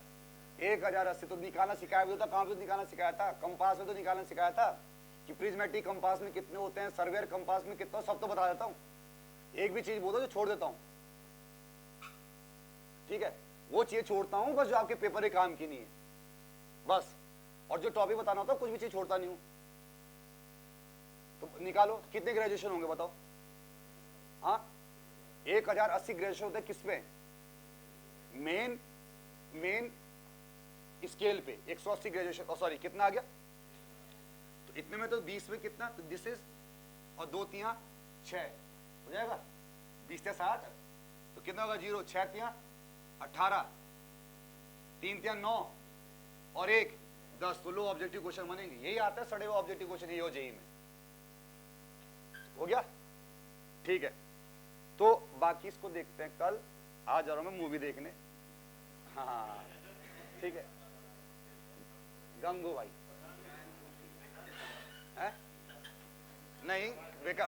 1080। तो निकालना सिखाया भी होता, कहां पे निकालना सिखाया था? कंपास में तो निकालना सिखाया था कि प्रिज्मेटिक कंपास में कितने होते हैं, सर्वेयर कंपास में कितना, सब तो बता देता हूं। एक भी चीज बोलो जो छोड़ देता हूं, ठीक है? वो चीज छोड़ता हूं बस जो आपके पेपर के काम की नहीं है, बस। और जो टॉपिक बताना होता है कुछ भी चीज छोड़ता नहीं हूं। तो निकालो कितने ग्रेजुएशन होंगे बताओ? हाँ, 1080 ग्रेजुएशन होते हैं किसमें? मेन स्केल पे 180 ग्रेजुएशन। सॉरी, कितना आ गया? तो इतने में तो 20 में कितना? तो दिस इज, और 2 3 6 हो जाएगा। 20 से 60 तो कितना होगा? 0 6 3 18 3 3 9 और 1 10। तो लो ऑब्जेक्टिव क्वेश्चन बनेंगे। यही आता है सड़े हुए ऑब्जेक्टिव क्वेश्चन, ये हो जेई में। हो गया? ठीक है, तो बाकी इसको देखते हैं कल। आज जा रहा हूं मैं मूवी देखने। हाँ ठीक है, गंगू भाई है? नहीं बेकार,